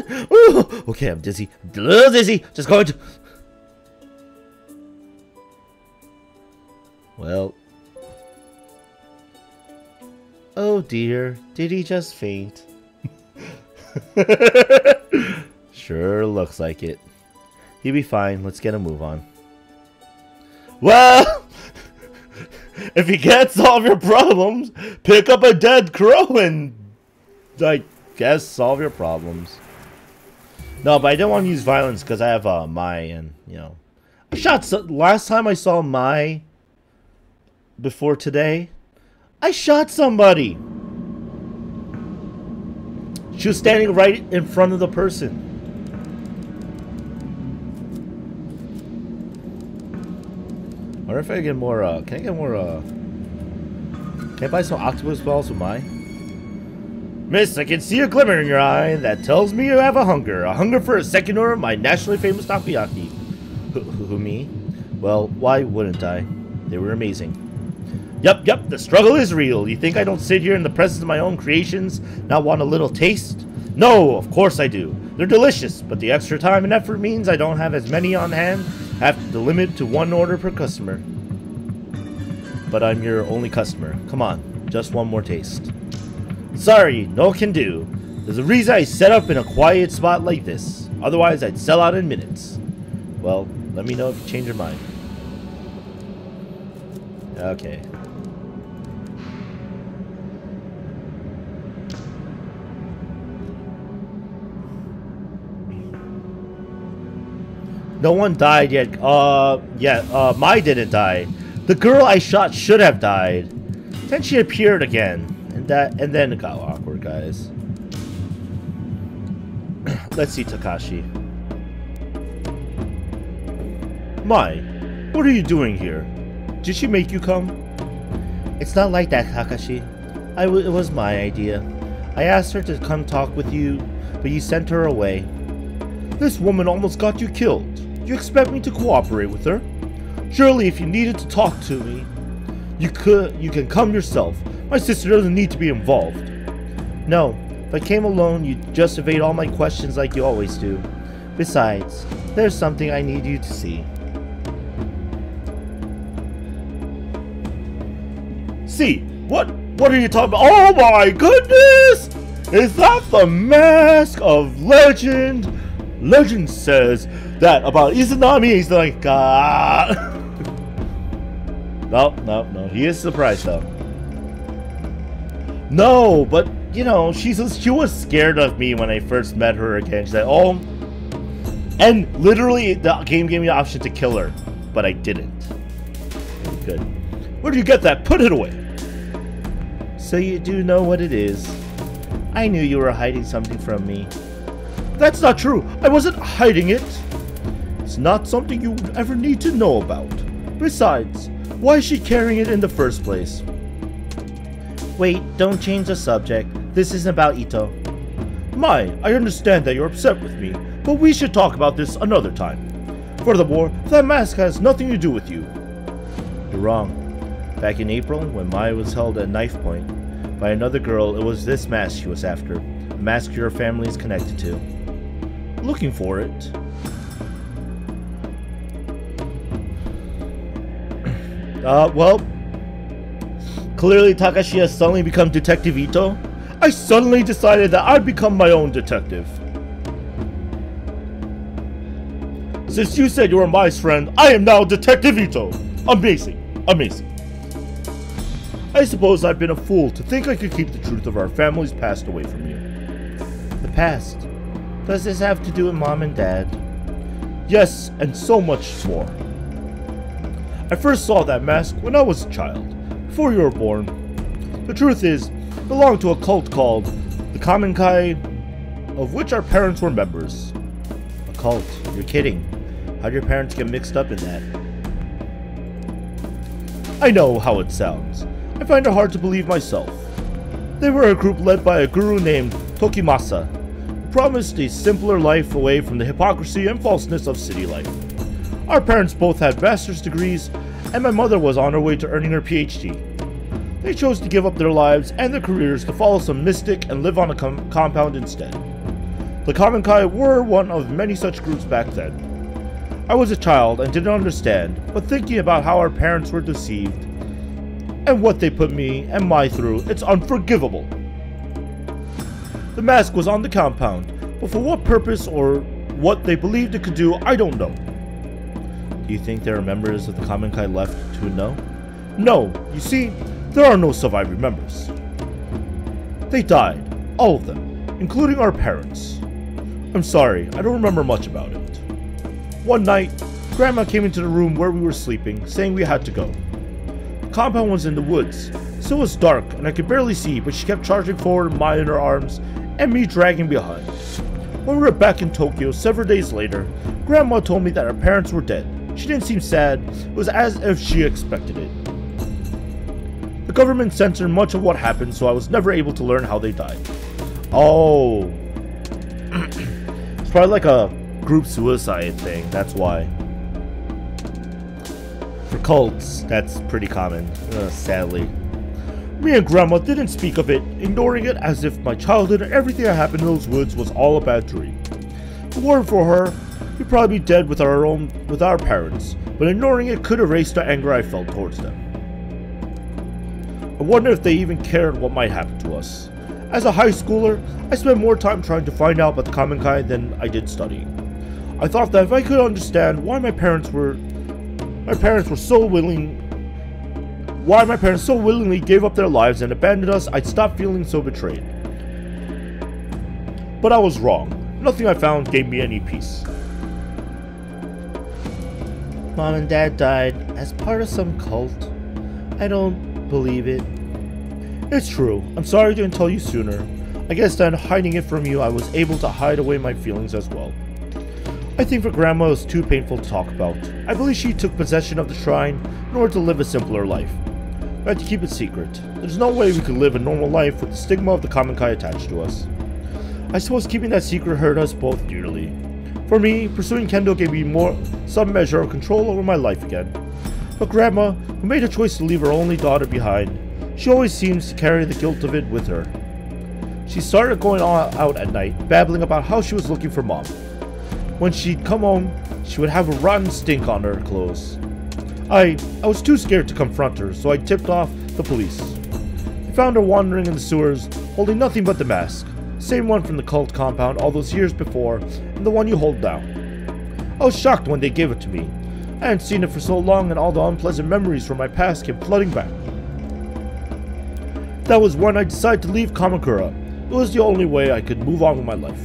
Okay, I'm dizzy. I'm a little dizzy. Just going to. Well. Oh dear. Did he just faint? Sure looks like it. He'll be fine. Let's get a move on. Well, if you can't solve your problems, pick up a dead crow and, I guess, solve your problems. No, but I don't want to use violence because I have Mai, and, you know, I shot last time I saw Mai before today, I shot somebody. She was standing right in front of the person. I wonder if I get more, can I get more, can I buy some octopus balls with my? Miss, I can see a glimmer in your eye that tells me you have a hunger for a second order of my nationally famous takoyaki. Who, me? Well, why wouldn't I? They were amazing. Yup, the struggle is real. You think I don't sit here in the presence of my own creations, not want a little taste? No, of course I do. They're delicious, but the extra time and effort means I don't have as many on hand Have to limit to 1 order per customer. But I'm your only customer. Come on, just one more taste. Sorry, no can do. There's a reason I set up in a quiet spot like this. Otherwise, I'd sell out in minutes. Well, let me know if you change your mind. Okay. No one died yet. Mai didn't die. The girl I shot should have died. Then she appeared again. And then it got awkward, guys. Let's see Takashi. Mai, what are you doing here? Did she make you come? It's not like that, Takashi. It was my idea. I asked her to come talk with you, but you sent her away. This woman almost got you killed. You expect me to cooperate with her? Surely if you needed to talk to me, you can come yourself. My sister doesn't need to be involved. No, if I came alone, you'd just evade all my questions like you always do. Besides, there's something I need you to see. See? What are you talking about? Oh my goodness! Is that the mask of legend? Legend says that about Izanami. He's like, No. He is surprised though. No, but you know, she was scared of me when I first met her again. She said, "Oh," and literally the game gave me the option to kill her, but I didn't. Good. Where do you get that? Put it away. So you do know what it is. I knew you were hiding something from me. That's not true. I wasn't hiding it. It's not something you would ever need to know about. Besides, why is she carrying it in the first place? Wait, don't change the subject. This isn't about Ito. Mai, I understand that you're upset with me, but we should talk about this another time. Furthermore, that mask has nothing to do with you. You're wrong. Back in April, when Mai was held at knife point by another girl, it was this mask she was after. A mask your family is connected to. Looking for it. Well, clearly Takashi has suddenly become Detective Ito. I suddenly decided that I'd become my own detective. Since you said you were Mai's friend, I am now Detective Ito. Amazing. Amazing. I suppose I've been a fool to think I could keep the truth of our family's past away from you. The past? Does this have to do with Mom and Dad? Yes, and so much more. I first saw that mask when I was a child, before you were born. The truth is, it belonged to a cult called the Kamenkai, of which our parents were members. A cult? You're kidding. How'd your parents get mixed up in that? I know how it sounds. I find it hard to believe myself. They were a group led by a guru named Tokimasa, who promised a simpler life away from the hypocrisy and falseness of city life. Our parents both had master's degrees, and my mother was on her way to earning her PhD. They chose to give up their lives and their careers to follow some mystic and live on a compound instead. The Kamenkai were one of many such groups back then. I was a child and didn't understand, but thinking about how our parents were deceived and what they put me and Mai through, it's unforgivable. The mask was on the compound, but for what purpose or what they believed it could do, I don't know. Do you think there are members of the Kamenkai left to know? No, you see, there are no surviving members. They died, all of them, including our parents. I'm sorry, I don't remember much about it. One night, Grandma came into the room where we were sleeping, saying we had to go. The compound was in the woods, so it was dark and I could barely see, but she kept charging forward, Mai in her arms, and me dragging behind. When we were back in Tokyo several days later, Grandma told me that our parents were dead. She didn't seem sad, it was as if she expected it. The government censored much of what happened, so I was never able to learn how they died. Oh. It's probably like a group suicide thing, that's why. For cults, that's pretty common, sadly. Me and Grandma didn't speak of it, ignoring it as if my childhood and everything that happened in those woods was all a bad dream. The word for her We'd probably be dead with our parents, but ignoring it could erase the anger I felt towards them. I wonder if they even cared what might happen to us. As a high schooler, I spent more time trying to find out about the Kamenkai than I did studying. I thought that if I could understand why my parents so willingly gave up their lives and abandoned us, I'd stop feeling so betrayed. But I was wrong. Nothing I found gave me any peace. Mom and Dad died as part of some cult. I don't believe it. It's true. I'm sorry I didn't tell you sooner. I guess that hiding it from you, I was able to hide away my feelings as well. I think for Grandma it was too painful to talk about. I believe she took possession of the shrine in order to live a simpler life. We had to keep it secret. There's no way we could live a normal life with the stigma of the Kamenkai attached to us. I suppose keeping that secret hurt us both dearly. For me, pursuing Kendo gave me some measure of control over my life again. But Grandma, who made a choice to leave her only daughter behind, she always seems to carry the guilt of it with her. She started going out at night, babbling about how she was looking for Mom. When she'd come home, she would have a rotten stink on her clothes. I was too scared to confront her, so I tipped off the police. I found her wandering in the sewers, holding nothing but the mask. Same one from the cult compound all those years before, and the one you hold now. I was shocked when they gave it to me. I hadn't seen it for so long, and all the unpleasant memories from my past came flooding back. That was when I decided to leave Kamakura. It was the only way I could move on with my life.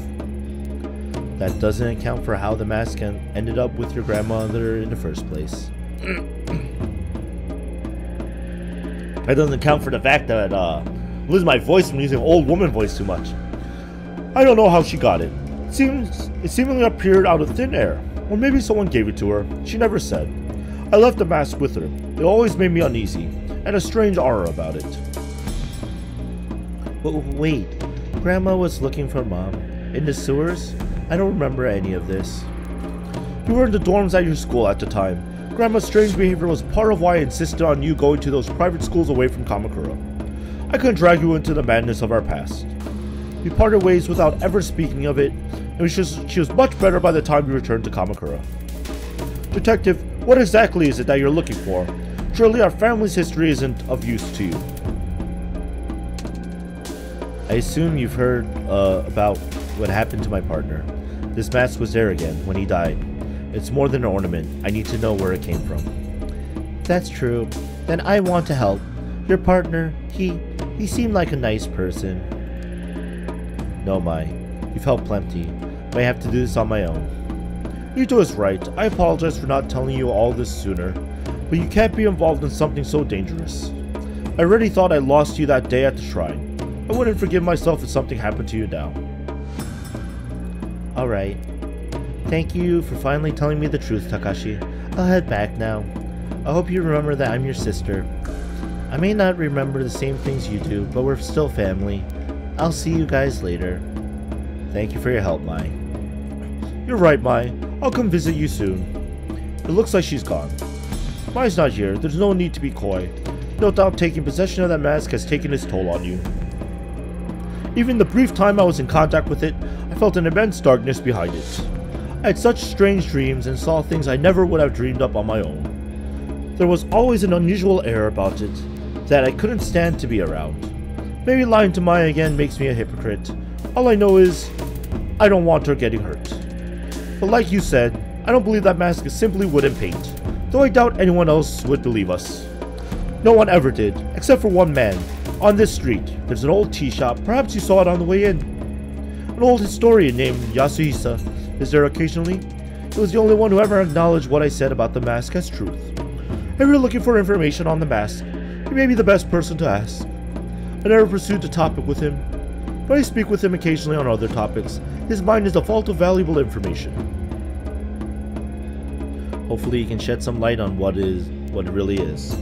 That doesn't account for how the mask ended up with your grandmother in the first place. That doesn't account for the fact that I lose my voice from using old woman voice too much. I don't know how she got it. It seemingly appeared out of thin air, or maybe someone gave it to her. She never said. I left the mask with her. It always made me uneasy, and a strange aura about it. But wait, Grandma was looking for Mom in the sewers? I don't remember any of this. You were in the dorms at your school at the time. Grandma's strange behavior was part of why I insisted on you going to those private schools away from Kamakura. I couldn't drag you into the madness of our past. We parted ways without ever speaking of it, and she was much better by the time we returned to Kamakura. Detective, what exactly is it that you're looking for? Surely our family's history isn't of use to you. I assume you've heard about what happened to my partner. This mask was there again when he died. It's more than an ornament. I need to know where it came from. That's true. Then I want to help. Your partner, he seemed like a nice person. No, Mai. You've helped plenty. But I have to do this on my own. You do us right. I apologize for not telling you all this sooner. But you can't be involved in something so dangerous. I already thought I lost you that day at the shrine. I wouldn't forgive myself if something happened to you now. Alright. Thank you for finally telling me the truth, Takashi. I'll head back now. I hope you remember that I'm your sister. I may not remember the same things you do, but we're still family. I'll see you guys later. Thank you for your help, Mai. You're right, Mai. I'll come visit you soon. It looks like she's gone. Mai's not here. There's no need to be coy. No doubt taking possession of that mask has taken its toll on you. Even the brief time I was in contact with it, I felt an immense darkness behind it. I had such strange dreams and saw things I never would have dreamed up on my own. There was always an unusual air about it that I couldn't stand to be around. Maybe lying to Maya again makes me a hypocrite. All I know is, I don't want her getting hurt. But like you said, I don't believe that mask is simply wood and paint, though I doubt anyone else would believe us. No one ever did, except for one man. On this street, there's an old tea shop. Perhaps you saw it on the way in. An old historian named Yasuhisa is there occasionally. He was the only one who ever acknowledged what I said about the mask as truth. If you're looking for information on the mask, he may be the best person to ask. I never pursued the topic with him, but I speak with him occasionally on other topics. His mind is the vault of valuable information. Hopefully he can shed some light on what it really is.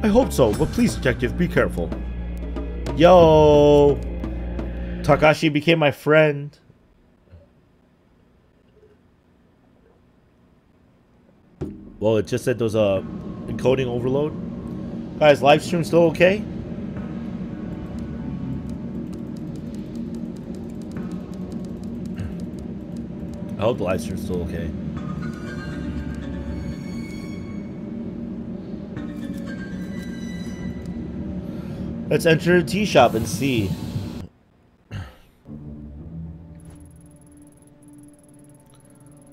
I hope so, but please, detective, be careful. Yo! Takashi became my friend. Well, it just said there was a encoding overload. Guys, live stream still okay? I hope the live stream's still okay. Let's enter a tea shop and see.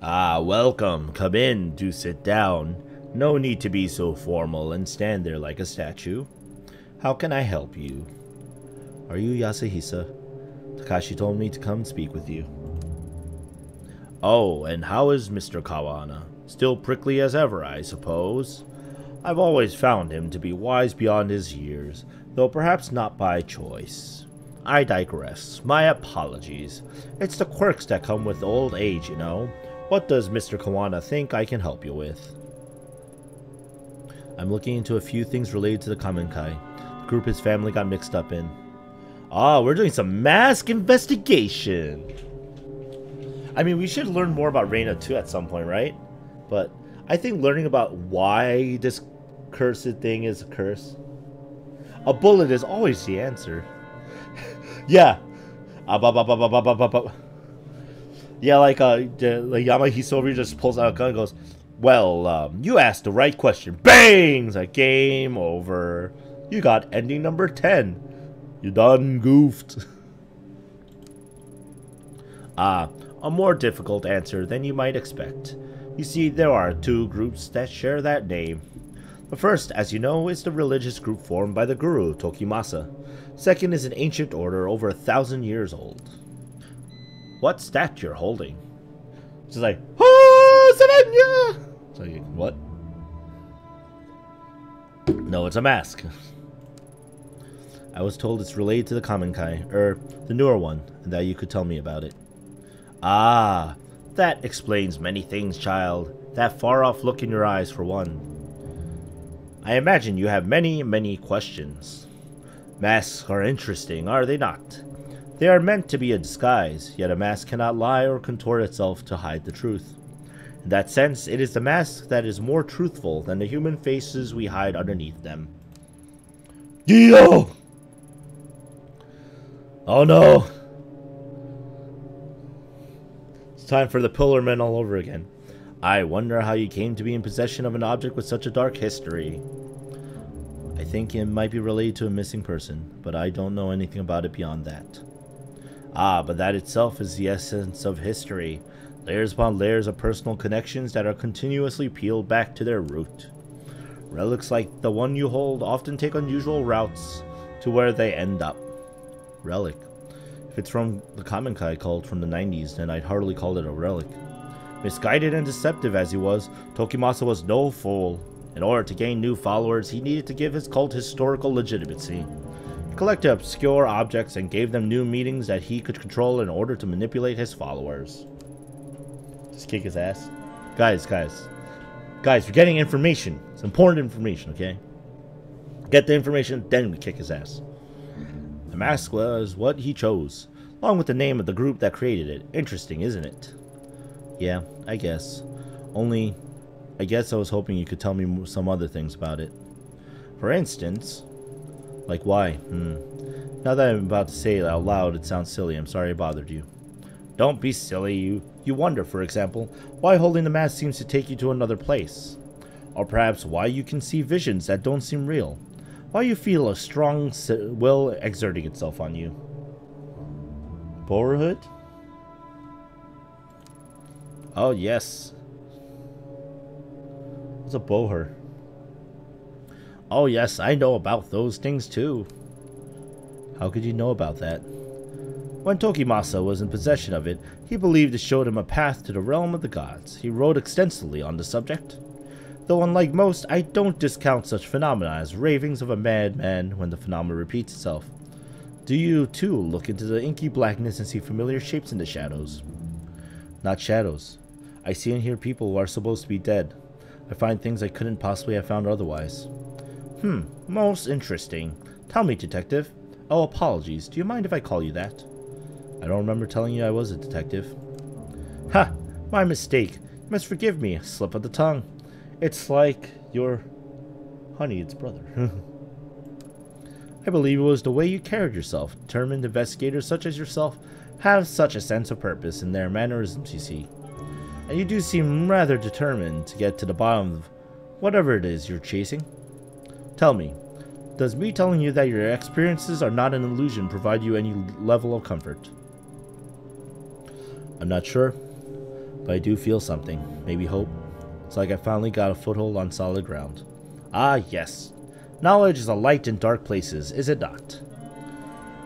Ah, welcome. Come in. Do sit down. No need to be so formal and stand there like a statue. How can I help you? Are you Yasuhisa? Takashi told me to come speak with you. Oh, and how is Mr. Kawana? Still prickly as ever, I suppose. I've always found him to be wise beyond his years, though perhaps not by choice. I digress. My apologies. It's the quirks that come with old age, you know. What does Mr. Kawana think I can help you with? I'm looking into a few things related to the Kamenkai. The group his family got mixed up in. Ah, we're doing some mask investigation. I mean, we should learn more about Reina too at some point, right? But I think learning about why this cursed thing is a curse. A bullet is always the answer. Yeah. Yeah, like Yamahiso over here just pulls out a gun and goes, well, you asked the right question. Bang! It's like, game over. You got ending number 10. You done goofed. Ah, a more difficult answer than you might expect. You see, there are two groups that share that name. The first, as you know, is the religious group formed by the guru, Tokimasa. Second is an ancient order over 1,000 years old. What stat you're holding? It's like, oh, Savannah! It's like, what? No, it's a mask. I was told it's related to the Kamenkai, the newer one, and that you could tell me about it. Ah, that explains many things, child. That far-off look in your eyes, for one. I imagine you have many, many questions. Masks are interesting, are they not? They are meant to be a disguise, yet a mask cannot lie or contort itself to hide the truth. In that sense, it is the mask that is more truthful than the human faces we hide underneath them. Dio! Oh no! It's time for the Pillarmen all over again. I wonder how you came to be in possession of an object with such a dark history. I think it might be related to a missing person, but I don't know anything about it beyond that. Ah, but that itself is the essence of history. Layers upon layers of personal connections that are continuously peeled back to their root. Relics like the one you hold often take unusual routes to where they end up. Relic. If it's from the Kamenkai cult from the 90s, then I'd hardly call it a relic. Misguided and deceptive as he was, Tokimasa was no fool. In order to gain new followers, he needed to give his cult historical legitimacy. He collected obscure objects and gave them new meanings that he could control in order to manipulate his followers. Just kick his ass. Guys, we're getting information. It's important information, okay? Get the information, then we kick his ass. The mask was what he chose, along with the name of the group that created it. Interesting, isn't it? Yeah, I guess. Only, I guess I was hoping you could tell me some other things about it. For instance, like why? Now that I'm about to say it out loud, it sounds silly. I'm sorry I bothered you. Don't be silly. You wonder, for example, why holding the mask seems to take you to another place. Or perhaps why you can see visions that don't seem real. Why you feel a strong will exerting itself on you. Bowerhood? Oh, yes. What's a boher? Oh, yes, I know about those things, too. How could you know about that? When Tokimasa was in possession of it, he believed it showed him a path to the realm of the gods. He wrote extensively on the subject. Though unlike most, I don't discount such phenomena as ravings of a madman when the phenomenon repeats itself. Do you, too, look into the inky blackness and see familiar shapes in the shadows? Not shadows. I see and hear people who are supposed to be dead. I find things I couldn't possibly have found otherwise. Most interesting. Tell me, detective. Oh, apologies. Do you mind if I call you that? I don't remember telling you I was a detective. Ha! My mistake. You must forgive me. A slip of the tongue. It's like your Honey's brother. I believe it was the way you carried yourself. Determined investigators such as yourself have such a sense of purpose in their mannerisms, you see. and you do seem rather determined to get to the bottom of whatever it is you're chasing. Tell me, does me telling you that your experiences are not an illusion provide you any level of comfort? I'm not sure, but I do feel something, maybe hope. It's like I finally got a foothold on solid ground. Ah, yes. Knowledge is a light in dark places, is it not?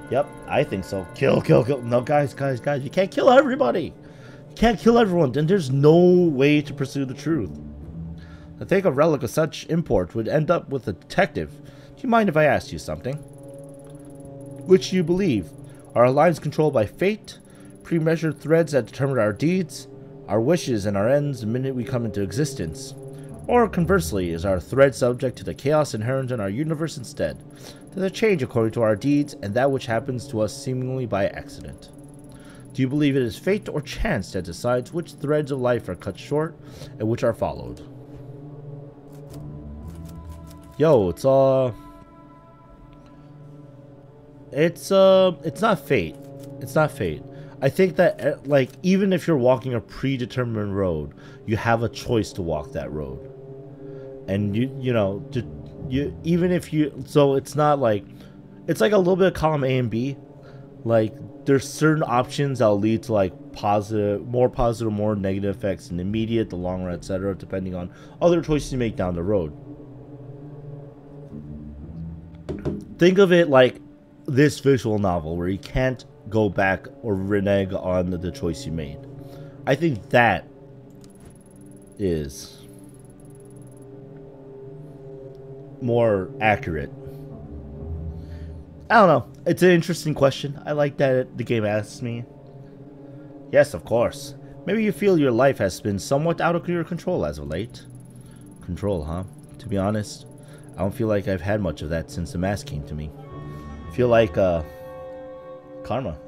Yep, I think so. Kill, kill, kill. No, guys, you can't kill everybody. You can't kill everyone, then there's no way to pursue the truth. I think a relic of such import would end up with a detective. Do you mind if I asked you something? Which do you believe? Are our lives controlled by fate? Pre-measured threads that determine our deeds? Our wishes and our ends the minute we come into existence? Or conversely, is our thread subject to the chaos inherent in our universe instead? Does it change according to our deeds and that which happens to us seemingly by accident? Do you believe it is fate or chance that decides which threads of life are cut short and which are followed? Yo, it's not fate. It's not fate. I think that, like, even if you're walking a predetermined road, you have a choice to walk that road. And even if you, so it's not like, it's like a little bit of column A and B. Like, there's certain options that'll lead to, like, more positive, more negative effects in the immediate, the long run, etc., depending on other choices you make down the road. Think of it like this visual novel where you can't go back or renege on the choice you made. I think that is more accurate. I don't know. It's an interesting question. I like that the game asks me. Yes, of course. Maybe you feel your life has been somewhat out of your control as of late. Control, huh? To be honest, I don't feel like I've had much of that since the mask came to me. I feel like, karma.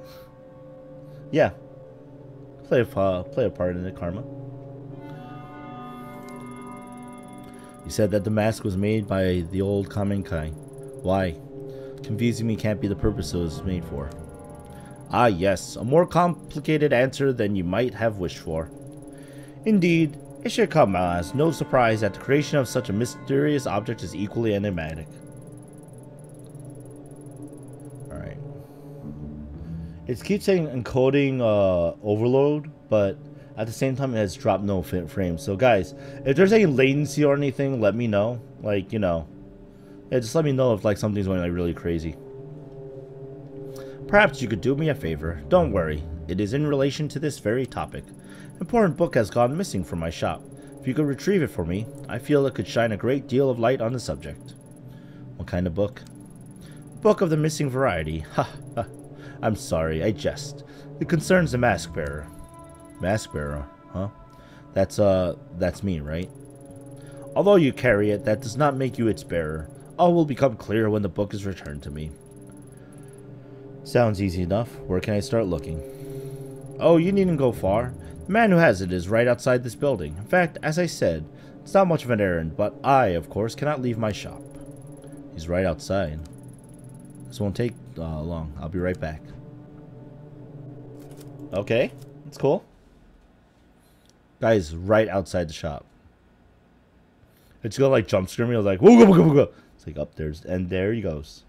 Yeah. Play a part in the karma. You said that the mask was made by the old common kind. Why? Confusing me can't be the purpose it was made for. Ah, yes. A more complicated answer than you might have wished for. Indeed. It should come as no surprise that the creation of such a mysterious object is equally enigmatic. Alright. It keeps saying encoding overload, but at the same time it has dropped no frames. So guys, if there's any latency or anything, let me know. Like, yeah, just let me know if like something's going like really crazy. Perhaps you could do me a favor. Don't worry. It is in relation to this very topic. An important book has gone missing from my shop. If you could retrieve it for me, I feel it could shine a great deal of light on the subject. What kind of book? Book of the missing variety. Ha ha. I'm sorry, I jest. It concerns the mask bearer. Mask bearer, huh? That's me, right? Although you carry it, that does not make you its bearer. All will become clear when the book is returned to me. Sounds easy enough. Where can I start looking? Oh, you needn't go far. The man who has it is right outside this building. In fact, as I said, it's not much of an errand, but I, of course, cannot leave my shop. He's right outside. This won't take long. I'll be right back. Okay, that's cool. Guy's right outside the shop. It's gonna like jump scare me. I was like, whoa, whoa, whoa, whoa. It's like up there, and there he goes.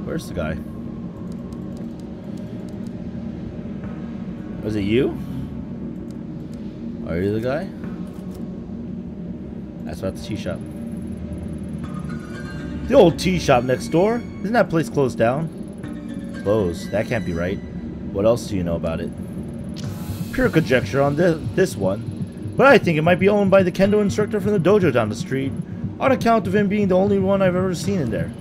Where's the guy? Was it you? Are you the guy? That's about the tea shop. The old tea shop next door. Isn't that place closed down? Closed. That can't be right. What else do you know about it? Pure conjecture on this one. But I think it might be owned by the kendo instructor from the dojo down the street, on account of him being the only one I've ever seen in there.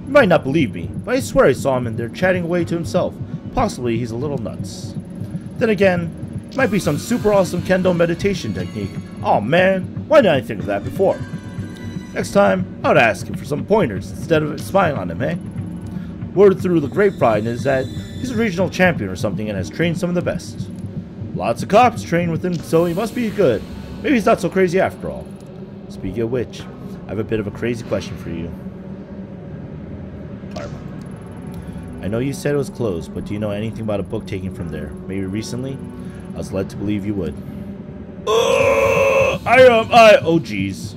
You might not believe me, but I swear I saw him in there chatting away to himself. Possibly he's a little nuts. Then again, it might be some super awesome kendo meditation technique. Oh man, why didn't I think of that before? Next time, I would ask him for some pointers instead of spying on him, eh? Word through the grapevine is that he's a regional champion or something and has trained some of the best. Lots of cops train with him, so he must be good. Maybe he's not so crazy after all. Speaking of which, I have a bit of a crazy question for you. Karma. I know you said it was closed, but do you know anything about a book taken from there? Maybe recently? I was led to believe you would. Oh geez.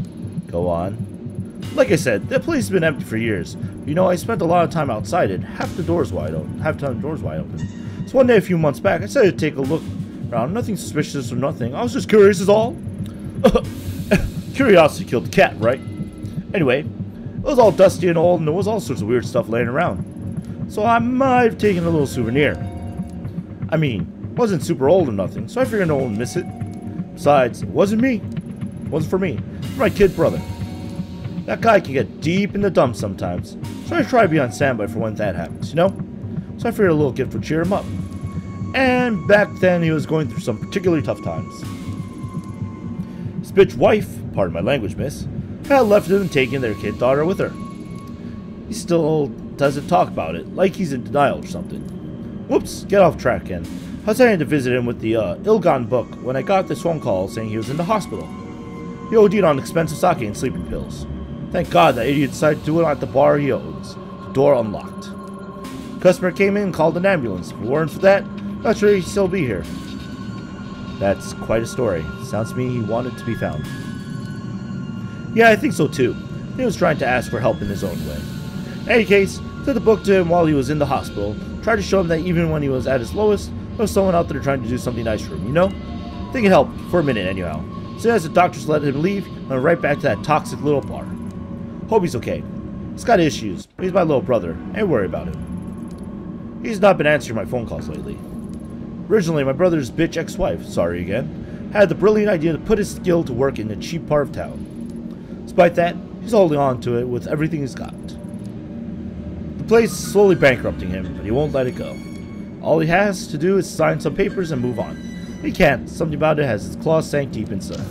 Go on. Like I said, that place has been empty for years. You know, I spent a lot of time outside it. Half the doors wide open. So one day a few months back, I decided to take a look around. Nothing suspicious or nothing. I was just curious is all. Curiosity killed the cat, right? Anyway, it was all dusty and old, and there was all sorts of weird stuff laying around. So I might have taken a little souvenir. I mean, it wasn't super old or nothing, so I figured no one would miss it. Besides, it wasn't me. It wasn't for me. It's for my kid brother. That guy can get deep in the dumps sometimes, so I try to be on standby for when that happens, you know? So I figured a little gift would cheer him up. And back then, he was going through some particularly tough times. His bitch wife, pardon my language, miss, had left him and taken their kid daughter with her. He still doesn't talk about it, like he's in denial or something. Whoops, get off track again. I was heading to visit him with the Ilgon book when I got this phone call saying he was in the hospital. He OD'd on expensive sake and sleeping pills. Thank God that idiot decided to do it at the bar he owns. The door unlocked. Customer came in and called an ambulance. If it weren't for that, not sure he'd still be here. That's quite a story. Sounds to me he wanted to be found. Yeah, I think so too. He was trying to ask for help in his own way. In any case, took the book to him while he was in the hospital. Tried to show him that even when he was at his lowest, there was someone out there trying to do something nice for him, you know? Think it helped, for a minute anyhow. Soon as the doctors let him leave, I went right back to that toxic little bar. Hope he's okay. He's got issues, but he's my little brother. Ain't worry about him. He's not been answering my phone calls lately. Originally, my brother's bitch ex-wife, sorry again, had the brilliant idea to put his skill to work in the cheap part of town. Despite that, he's holding on to it with everything he's got. The place is slowly bankrupting him, but he won't let it go. All he has to do is sign some papers and move on. He can't. Something about it has his claws sank deep inside.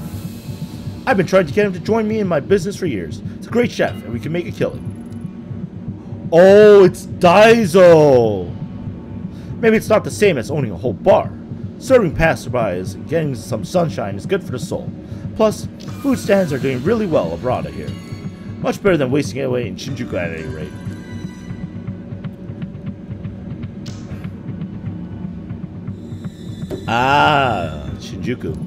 I've been trying to get him to join me in my business for years. He's a great chef, and we can make a killing. Oh, it's Daiso! Maybe it's not the same as owning a whole bar. Serving passerbys and getting some sunshine is good for the soul. Plus, food stands are doing really well abroad here. Much better than wasting it away in Shinjuku at any rate. Ah, Shinjuku.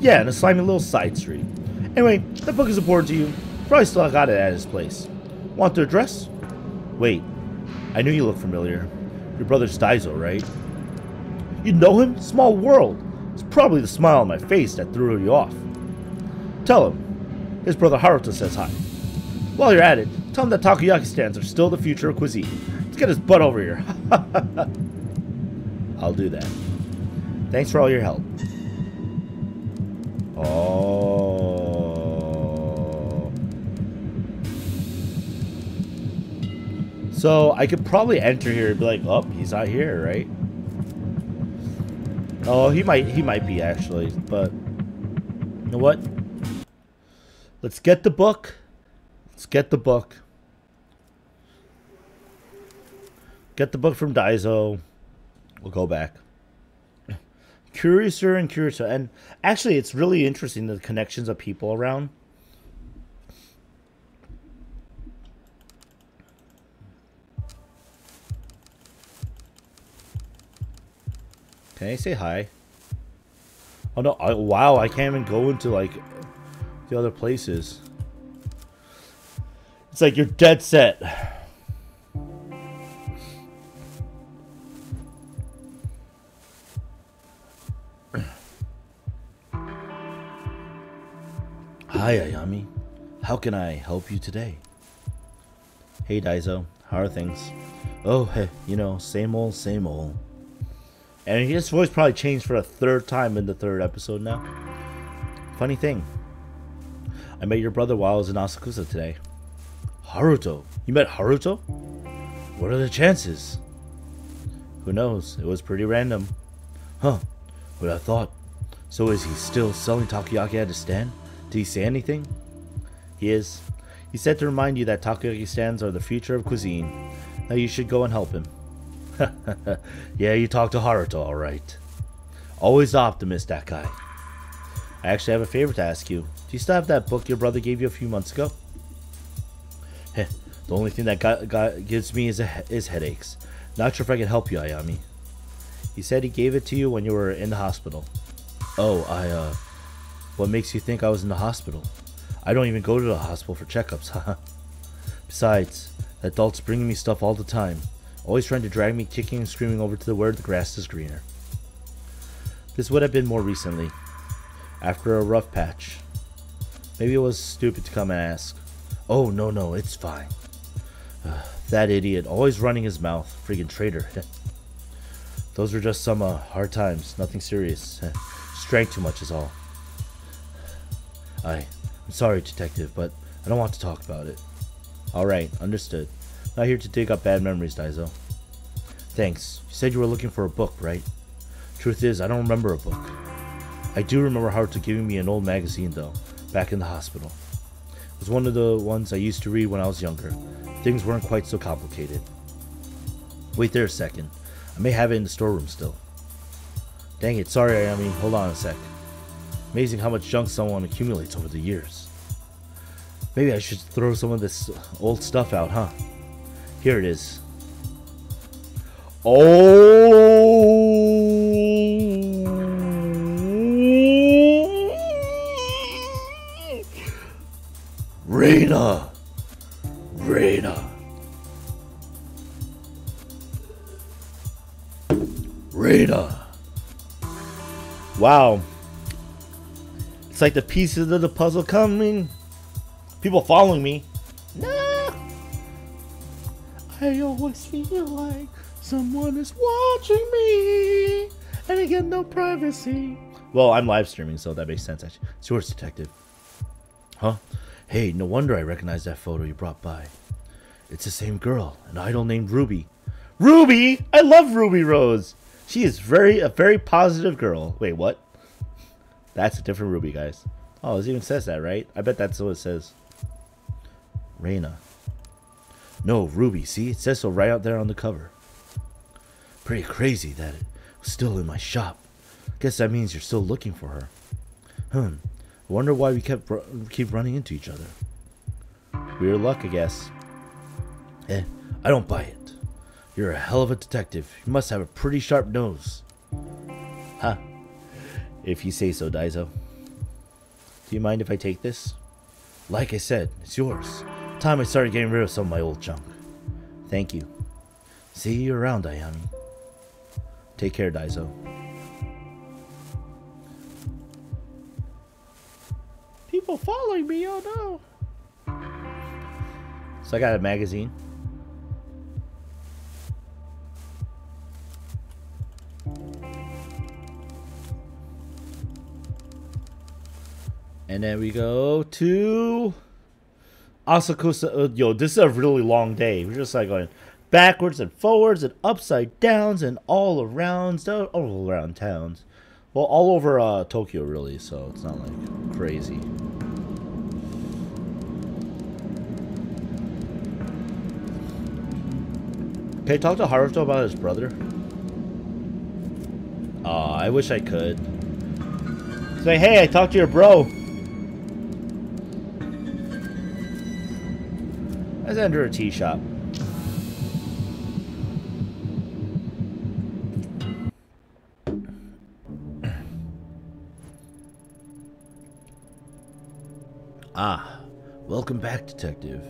Yeah, and a slimy little side street. Anyway, that book is important to you. Probably still got it at his place. Want the address? Wait, I knew you looked familiar. Your brother's Daiso, right? You know him? Small world. It's probably the smile on my face that threw you off. Tell him. His brother Haruto says hi. While you're at it, tell him that takoyaki stands are still the future of cuisine. Let's get his butt over here. I'll do that. Thanks for all your help. Oh. So I could probably enter here and be like, oh, he's not here, right? Oh, he might be actually, but you know what? Let's get the book. Let's get the book. Get the book from Daiso. We'll go back. Curiouser and curiouser. And actually, it's really interesting, the connections of people around. Can I say hi? Oh no, wow, I can't even go into like the other places. It's like you're dead set. Hi, Ayami. How can I help you today? Hey, Daiso. How are things? Oh, hey, you know, same old, same old. And his voice probably changed for a third time in the third episode now. Funny thing. I met your brother while I was in Asakusa today. Haruto? You met Haruto? What are the chances? Who knows? It was pretty random. Huh. What I thought. So is he still selling takoyaki at his stand? Did he say anything? He is. He said to remind you that takoyaki stands are the future of cuisine. Now you should go and help him. Yeah, you talked to Haruto, alright. Always the optimist, that guy. I actually have a favor to ask you. Do you still have that book your brother gave you a few months ago? Heh, the only thing that gives me is headaches. Not sure if I can help you, Ayami. He said he gave it to you when you were in the hospital. Oh, what makes you think I was in the hospital? I don't even go to the hospital for checkups, haha. Besides, the adult's bringing me stuff all the time. Always trying to drag me kicking and screaming over to where the grass is greener. This would have been more recently. After a rough patch. Maybe it was stupid to come and ask. Oh, no, it's fine. That idiot, always running his mouth. Friggin' traitor. Those were just some hard times. Nothing serious. Just drank too much is all. I'm sorry, Detective, but I don't want to talk about it. Alright, understood. Not here to dig up bad memories, Daizo. Thanks. You said you were looking for a book, right? Truth is, I don't remember a book. I do remember Haruto giving me an old magazine, though, back in the hospital. It was one of the ones I used to read when I was younger. Things weren't quite so complicated. Wait there a second. I may have it in the storeroom still. Dang it, sorry Ayami, hold on a sec. Amazing how much junk someone accumulates over the years. Maybe I should throw some of this old stuff out, huh? Here it is. Oh! Reina! Wow. It's like the pieces of the puzzle coming. People following me. Nah. I always feel like someone is watching me. And I get no privacy. Well, I'm live streaming, so that makes sense actually. It's yours, Detective. Huh? Hey, no wonder I recognize that photo you brought by. It's the same girl, an idol named Ruby. Ruby! I love Ruby Rose! She is a very positive girl. Wait, what? That's a different Ruby, guys. Oh, it even says that, right? I bet that's what it says. Reina. No, Ruby, see? It says so right out there on the cover. Pretty crazy that it was still in my shop. Guess that means you're still looking for her. I wonder why we keep running into each other. Weird luck, I guess. I don't buy it. You're a hell of a detective. You must have a pretty sharp nose. Huh. If you say so, Daizo. Do you mind if I take this? Like I said, it's yours. Time I started getting rid of some of my old junk. Thank you. See you around, Ayami. Take care, Daizo. People following me, oh no. So I got a magazine. And then we go to Asakusa. Yo, this is a really long day. We're just like going backwards and forwards and upside downs and all around towns. Well, all over Tokyo, really, so it's not like crazy. Can I talk to Haruto about his brother? Aw, I wish I could. Say, hey, I talked to your bro. Let's enter a tea shop. Ah, welcome back, Detective.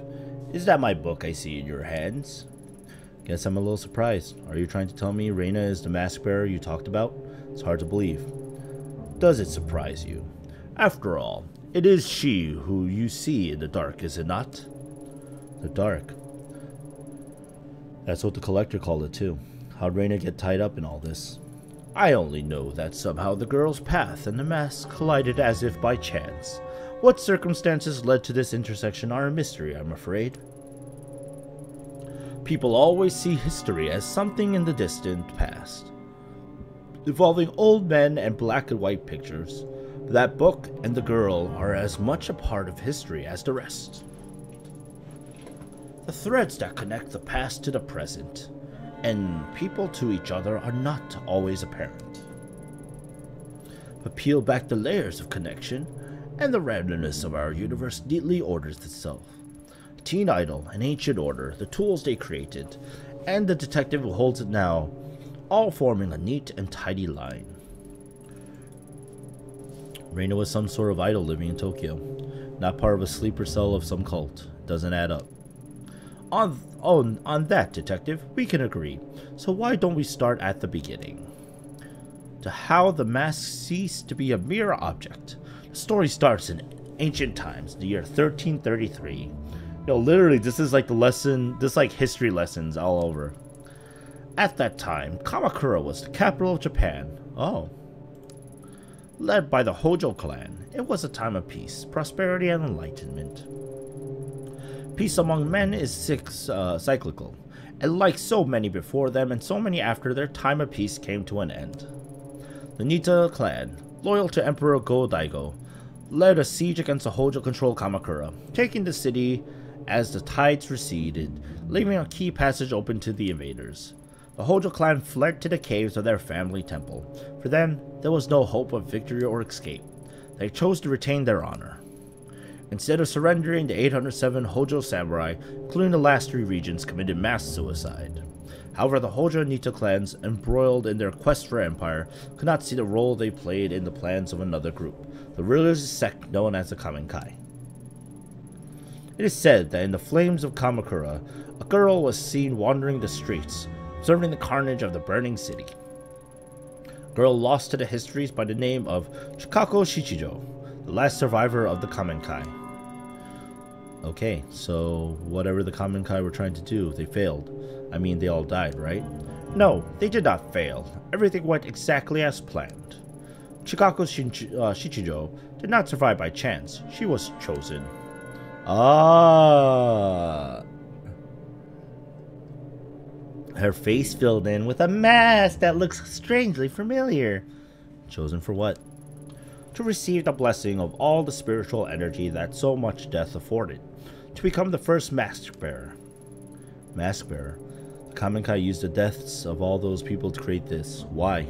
Is that my book I see in your hands? Guess I'm a little surprised. Are you trying to tell me Reina is the mask bearer you talked about? It's hard to believe. Does it surprise you? After all, it is she who you see in the dark, is it not? The dark. That's what the collector called it too. How'd Reina get tied up in all this? I only know that somehow the girl's path and the mask collided as if by chance. What circumstances led to this intersection are a mystery, I'm afraid. People always see history as something in the distant past, involving old men and black and white pictures. That book and the girl are as much a part of history as the rest. The threads that connect the past to the present, and people to each other, are not always apparent. But peel back the layers of connection, and the randomness of our universe neatly orders itself. Teen Idol, an ancient order, the tools they created, and the detective who holds it now, all forming a neat and tidy line. Reina was some sort of idol living in Tokyo, not part of a sleeper cell of some cult. Doesn't add up. On that, detective, we can agree. So why don't we start at the beginning? To how the mask ceased to be a mere object. The story starts in ancient times, the year 1333. No, literally, this is like the lesson, this is like history lessons all over. At that time, Kamakura was the capital of Japan. Oh. Led by the Hojo clan, it was a time of peace, prosperity, and enlightenment. Peace among men is cyclical, and like so many before them and so many after, their time of peace came to an end. The Nita clan, loyal to Emperor Go-Daigo, led a siege against the Hojo-controlled Kamakura, taking the city as the tides receded, leaving a key passage open to the invaders. The Hojo clan fled to the caves of their family temple. For them, there was no hope of victory or escape. They chose to retain their honor. Instead of surrendering, the 807 Hojo samurai, including the last 3 regions, committed mass suicide. However, the Hojo and Nita clans, embroiled in their quest for empire, could not see the role they played in the plans of another group, the religious sect known as the Kamenkai. It is said that in the flames of Kamakura, a girl was seen wandering the streets, observing the carnage of the burning city. A girl lost to the histories by the name of Chikako Shichijo, the last survivor of the Kamenkai. Okay, so whatever the Kamenkai were trying to do, they failed. I mean, they all died, right? No, they did not fail. Everything went exactly as planned. Chikako Shichijo did not survive by chance. She was chosen. Ah. Her face filled in with a mask that looks strangely familiar. Chosen for what? To receive the blessing of all the spiritual energy that so much death afforded. To become the first mask bearer. Mask bearer. The Kamenkai used the deaths of all those people to create this. Why?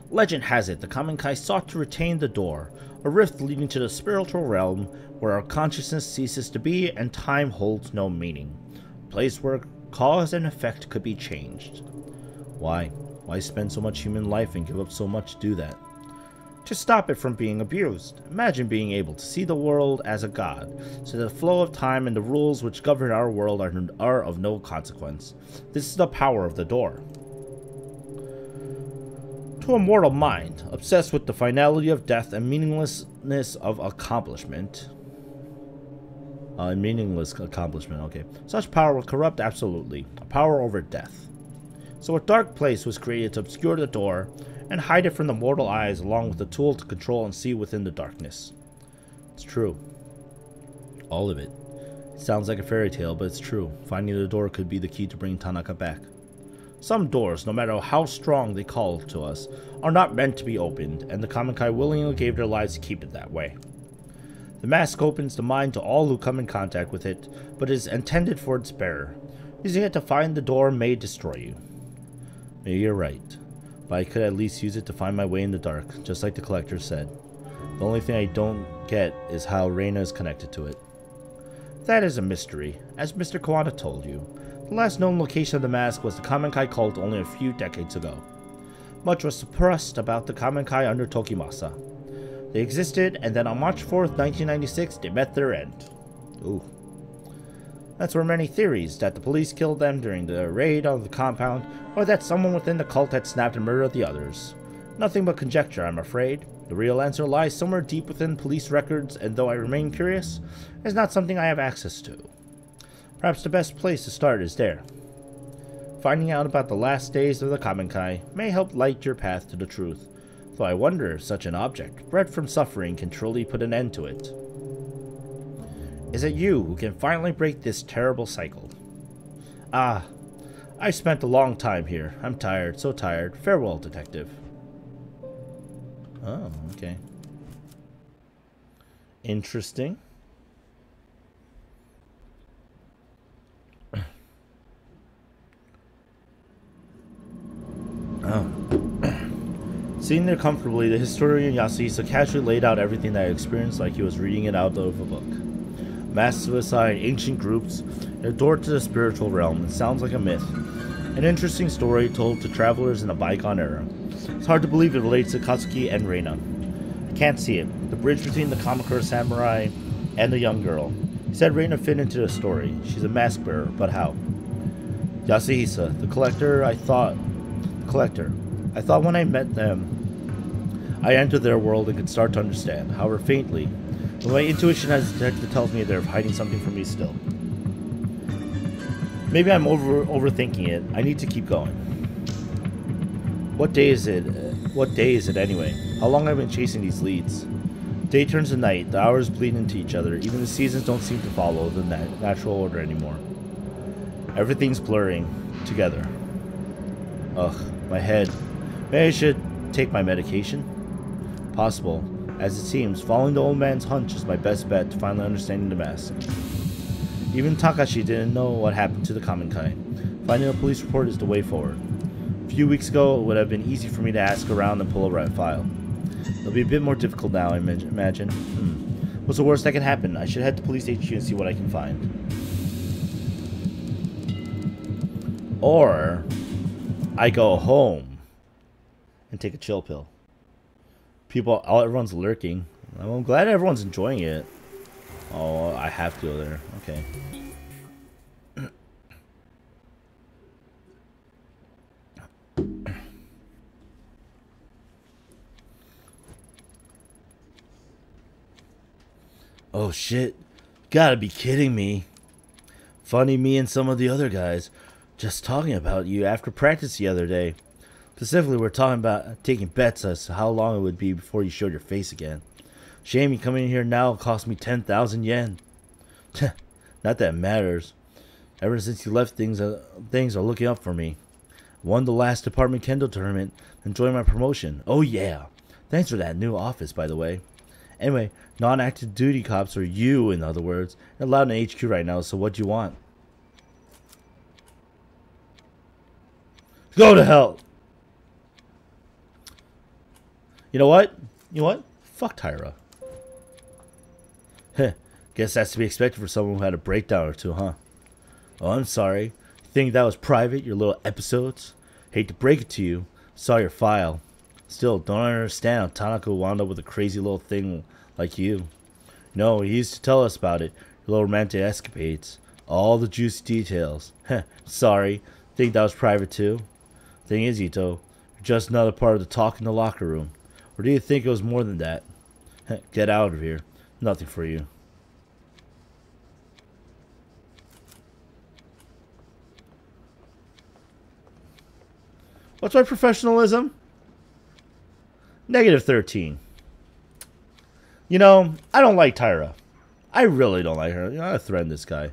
Legend has it the Kamenkai sought to retain the door, a rift leading to the spiritual realm where our consciousness ceases to be and time holds no meaning. A place where cause and effect could be changed. Why? Why spend so much human life and give up so much to do that? To stop it from being abused. Imagine being able to see the world as a god, so that the flow of time and the rules which govern our world are of no consequence. This is the power of the door. To a mortal mind, obsessed with the finality of death and meaninglessness of accomplishment, okay. Such power will corrupt absolutely, a power over death. So a dark place was created to obscure the door and hide it from the mortal eyes, along with a tool to control and see within the darkness. It's true. All of it. It sounds like a fairy tale, but it's true. Finding the door could be the key to bring Tanaka back. Some doors, no matter how strong they call to us, are not meant to be opened, and the Kamenkai willingly gave their lives to keep it that way. The mask opens the mind to all who come in contact with it, but is intended for its bearer. Using it to find the door may destroy you. Maybe you're right, but I could at least use it to find my way in the dark, just like the collector said. The only thing I don't get is how Reina is connected to it. That is a mystery, as Mr. Kawada told you. The last known location of the mask was the Kamenkai cult only a few decades ago. Much was suppressed about the Kamenkai under Tokimasa. They existed, and then on March 4th, 1996, they met their end. Ooh. That's where many theories that the police killed them during the raid on the compound, or that someone within the cult had snapped and murdered the others. Nothing but conjecture, I'm afraid. The real answer lies somewhere deep within police records, and though I remain curious, it's not something I have access to. Perhaps the best place to start is there. Finding out about the last days of the Kamenkai may help light your path to the truth, though I wonder if such an object, bred from suffering, can truly put an end to it. Is it you who can finally break this terrible cycle? Ah, I spent a long time here. I'm tired, so tired. Farewell, detective. Oh, okay. Interesting. Oh. Sitting there comfortably, the historian Yasuhisa casually laid out everything that I experienced like he was reading it out of a book. Mass suicide, ancient groups, a door to the spiritual realm. It sounds like a myth. An interesting story told to travelers in a bygone era. It's hard to believe it relates to Katsuki and Reina. I can't see it. The bridge between the Kamakura samurai and the young girl. He said Reina fit into the story. She's a mask bearer, but how? Yasuhisa, the collector, I thought when I met them, I entered their world and could start to understand, however faintly. But my intuition as a detective tells me they're hiding something from me still. Maybe I'm overthinking it. I need to keep going. What day is it? What day is it anyway? How long have I been chasing these leads? Day turns to night. The hours bleed into each other. Even the seasons don't seem to follow the natural order anymore. Everything's blurring together. Ugh, my head. Maybe I should take my medication? Possible. As it seems, following the old man's hunch is my best bet to finally understanding the mask. Even Takashi didn't know what happened to the common kind. Finding a police report is the way forward. A few weeks ago, it would have been easy for me to ask around and pull a right file. It'll be a bit more difficult now, I imagine. What's the worst that can happen? I should head to police HQ and see what I can find. Or I go home and take a chill pill. Everyone's lurking. I'm glad everyone's enjoying it. Oh, I have to go there. Okay. Oh shit. Gotta be kidding me. Funny, me and some of the other guys just talking about you after practice the other day. Specifically, we're talking about taking bets as to how long it would be before you showed your face again. Shame you coming in here now cost me 10,000 yen. Not that it matters. Ever since you left, things are looking up for me. Won the last department kendo tournament, enjoying my promotion. Oh yeah. Thanks for that new office, by the way. Anyway, non-active duty cops, or you, in other words, are allowed in HQ right now, so what do you want? Go to hell! You know what? Fuck Tyra. Heh. Guess that's to be expected for someone who had a breakdown or two, huh? Oh, I'm sorry. You think that was private, your little episodes? Hate to break it to you. Saw your file. Still, don't understand how Tanaka wound up with a crazy little thing like you. No, he used to tell us about it. Your little romantic escapades. All the juicy details. Heh. Sorry. Think that was private too? Thing is, Ito, you're just another part of the talk in the locker room. Or do you think it was more than that? Get out of here. Nothing for you. What's my professionalism? -13. You know, I don't like Tyra. I really don't like her. I gotta threaten this guy.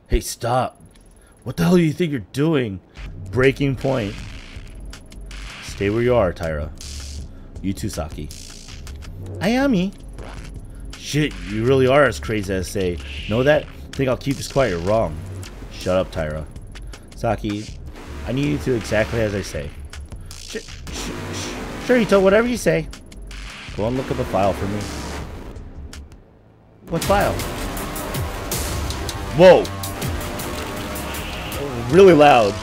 Hey, stop. What the hell do you think you're doing? Breaking point. Stay where you are, Tyra. You too, Saki. Ayami. Shit, you really are as crazy as say. Know that? Think I'll keep this quiet? You're wrong. Shut up, Tyra. Saki, I need you to do exactly as I say. Sure, Ito, whatever you say. Go and look up a file for me. What file? Whoa! Really loud.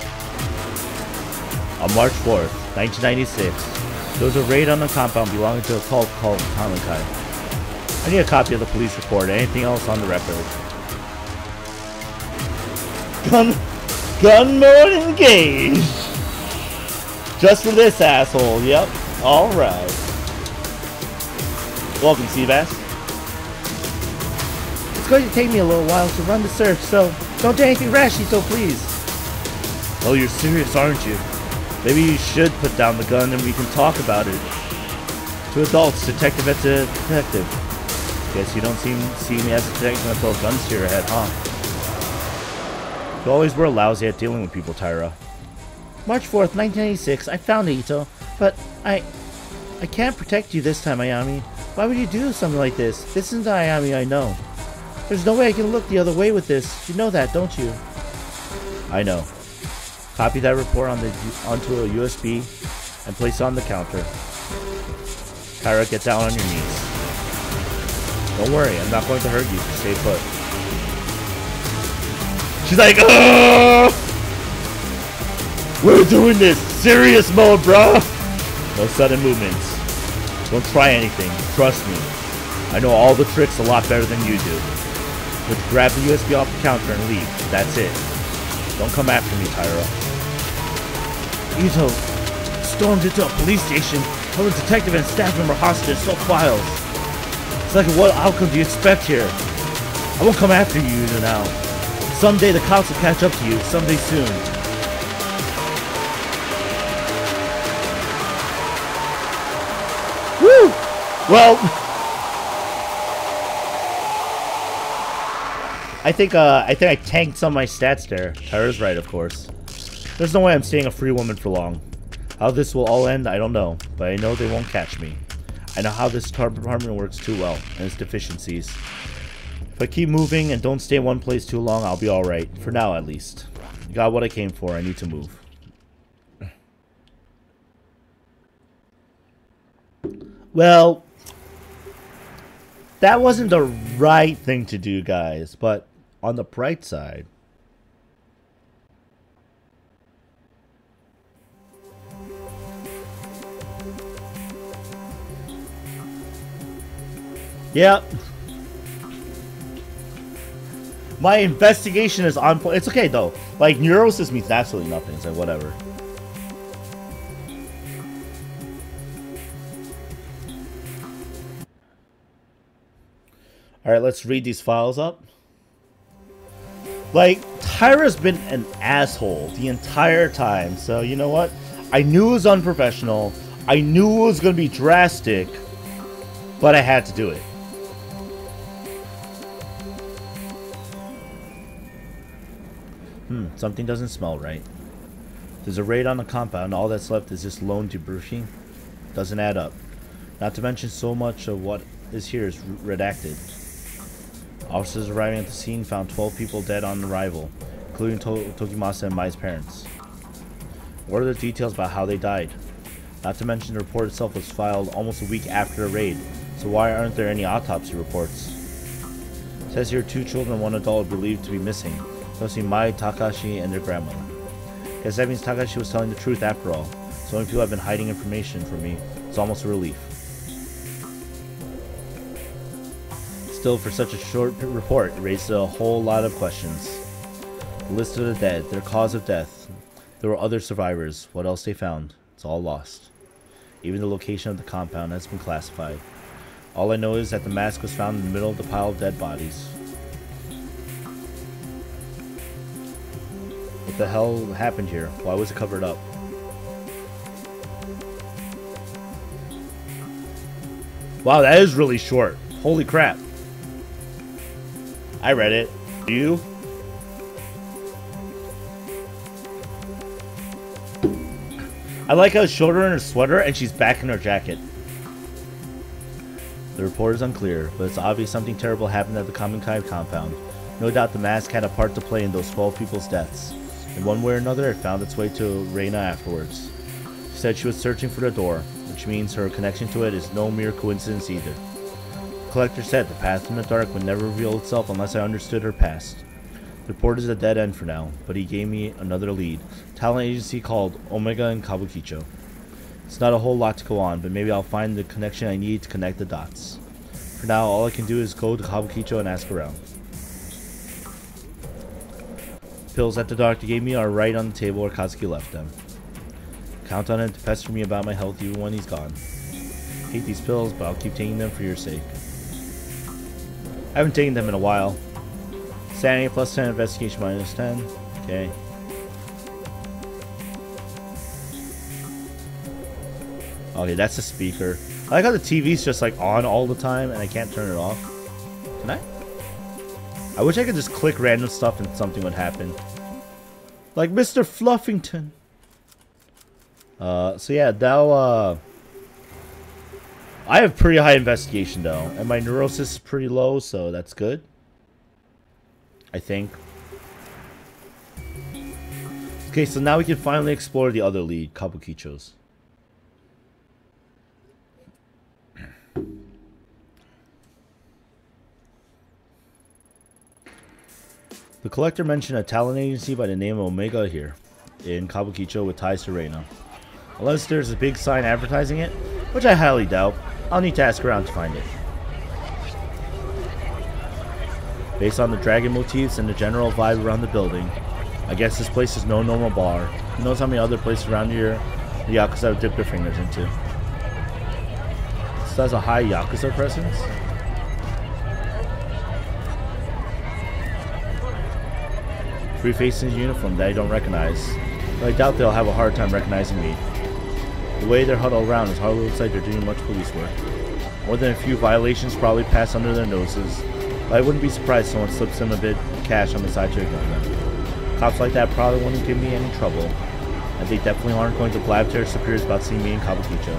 On March 4th, 1996, there was a raid on the compound belonging to a cult called Kamankai. I need a copy of the police report and anything else on the record. Gun mode engaged! Just for this asshole, yep. Alright. Welcome, Seabass. It's going to take me a little while to run the search, so don't do anything rash, Ito, please. Oh, you're serious, aren't you? Maybe you should put down the gun and we can talk about it. To adults, detective at detective. Guess you don't see me as a detective and throw guns to your head, huh? You always were lousy at dealing with people, Tyra. March 4th, 1986, I found it, Ito. But I can't protect you this time, Ayami. Why would you do something like this? This isn't the Ayami I know. There's no way I can look the other way with this. You know that, don't you? I know. Copy that report onto a USB and place it on the counter. Tyra, get down on your knees. Don't worry, I'm not going to hurt you. Stay put. She's like, ugh! We're doing this! Serious mode, bruh! No sudden movements. Don't try anything. Trust me. I know all the tricks a lot better than you do. But grab the USB off the counter and leave. That's it. Don't come after me, Tyra. Ito stormed into a police station, held a detective and staff member hostage, stole files. It's like, what outcome do you expect here? I won't come after you now. Someday the cops will catch up to you. Someday soon. Woo! Well, I think I tanked some of my stats there. Tyra's right, of course. There's no way I'm staying a free woman for long. How this will all end, I don't know, but I know they won't catch me. I know how this department works too well, and its deficiencies. If I keep moving and don't stay in one place too long, I'll be alright. For now, at least. Got what I came for, I need to move. Well, that wasn't the right thing to do, guys, but on the bright side, yeah. My investigation is on point. It's okay, though. Like, neurosis means absolutely nothing. It's like, whatever. Alright, let's read these files up. Like, Tyra's been an asshole the entire time. So, you know what? I knew it was unprofessional. I knew it was going to be drastic. But I had to do it. Something doesn't smell right. There's a raid on the compound. All that's left is this lone debris. Doesn't add up. Not to mention so much of what is here is redacted. Officers arriving at the scene found 12 people dead on arrival, including Tokimasa and Mai's parents. What are the details about how they died? Not to mention the report itself was filed almost a week after the raid, so why aren't there any autopsy reports? It says here 2 children and 1 adult are believed to be missing. Mostly Mai, Takashi, and their grandmother. Guess that means Takashi was telling the truth after all. So many people have been hiding information from me. It's almost a relief. Still, for such a short report, it raises a whole lot of questions. The list of the dead, their cause of death. There were other survivors. What else they found? It's all lost. Even the location of the compound has been classified. All I know is that the mask was found in the middle of the pile of dead bodies. What the hell happened here? Why was it covered up? Wow, that is really short. Holy crap. I read it. Do you? I like how it's shorter in her sweater and she's back in her jacket. The report is unclear, but it's obvious something terrible happened at the Kamenkai compound. No doubt the mask had a part to play in those 12 people's deaths. In one way or another, it found its way to Reina afterwards. She said she was searching for the door, which means her connection to it is no mere coincidence either. The collector said the path in the dark would never reveal itself unless I understood her past. The report is a dead end for now, but he gave me another lead. A talent agency called Omega and Kabukicho. It's not a whole lot to go on, but maybe I'll find the connection I need to connect the dots. For now, all I can do is go to Kabukicho and ask around. Pills that the doctor gave me are right on the table where Kazuki left them. Count on him to pester me about my health even when he's gone. I hate these pills, but I'll keep taking them for your sake. I haven't taken them in a while. Sanity plus 10, investigation minus 10. Okay. Okay, that's the speaker. I like how the TV's just like on all the time and I can't turn it off. Can I? I wish I could just click random stuff and something would happen. Like Mr. Fluffington. So yeah, now, I have pretty high investigation though. And my neurosis is pretty low, so that's good. I think. Okay, so now we can finally explore the other lead, Kabukicho's. The collector mentioned a talent agency by the name of Omega here in Kabukicho with ties to Reina. Unless there's a big sign advertising it, which I highly doubt, I'll need to ask around to find it. Based on the dragon motifs and the general vibe around the building, I guess this place is no normal bar. Who knows how many other places around here the Yakuza have dipped their fingers into. This has a high Yakuza presence. Three faces in his uniform that I don't recognize, but I doubt they'll have a hard time recognizing me. The way they're huddled around is hardly looks like they're doing much police work. More than a few violations probably pass under their noses, but I wouldn't be surprised if someone slips them a bit of cash on the side to ignore them. Cops like that probably wouldn't give me any trouble, and they definitely aren't going to blab to their superiors about seeing me in Kabukicho.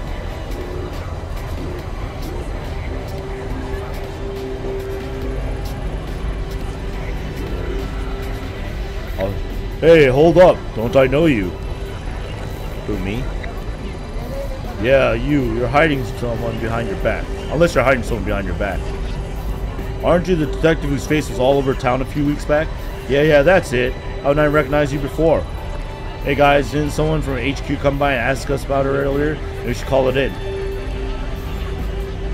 Hey, hold up! Don't I know you? Who, me? Yeah, you. You're hiding someone behind your back. Unless you're hiding someone behind your back. Aren't you the detective whose face was all over town a few weeks back? Yeah, that's it. How did I recognize you before? Hey guys, didn't someone from HQ come by and ask us about her earlier? We should call it in.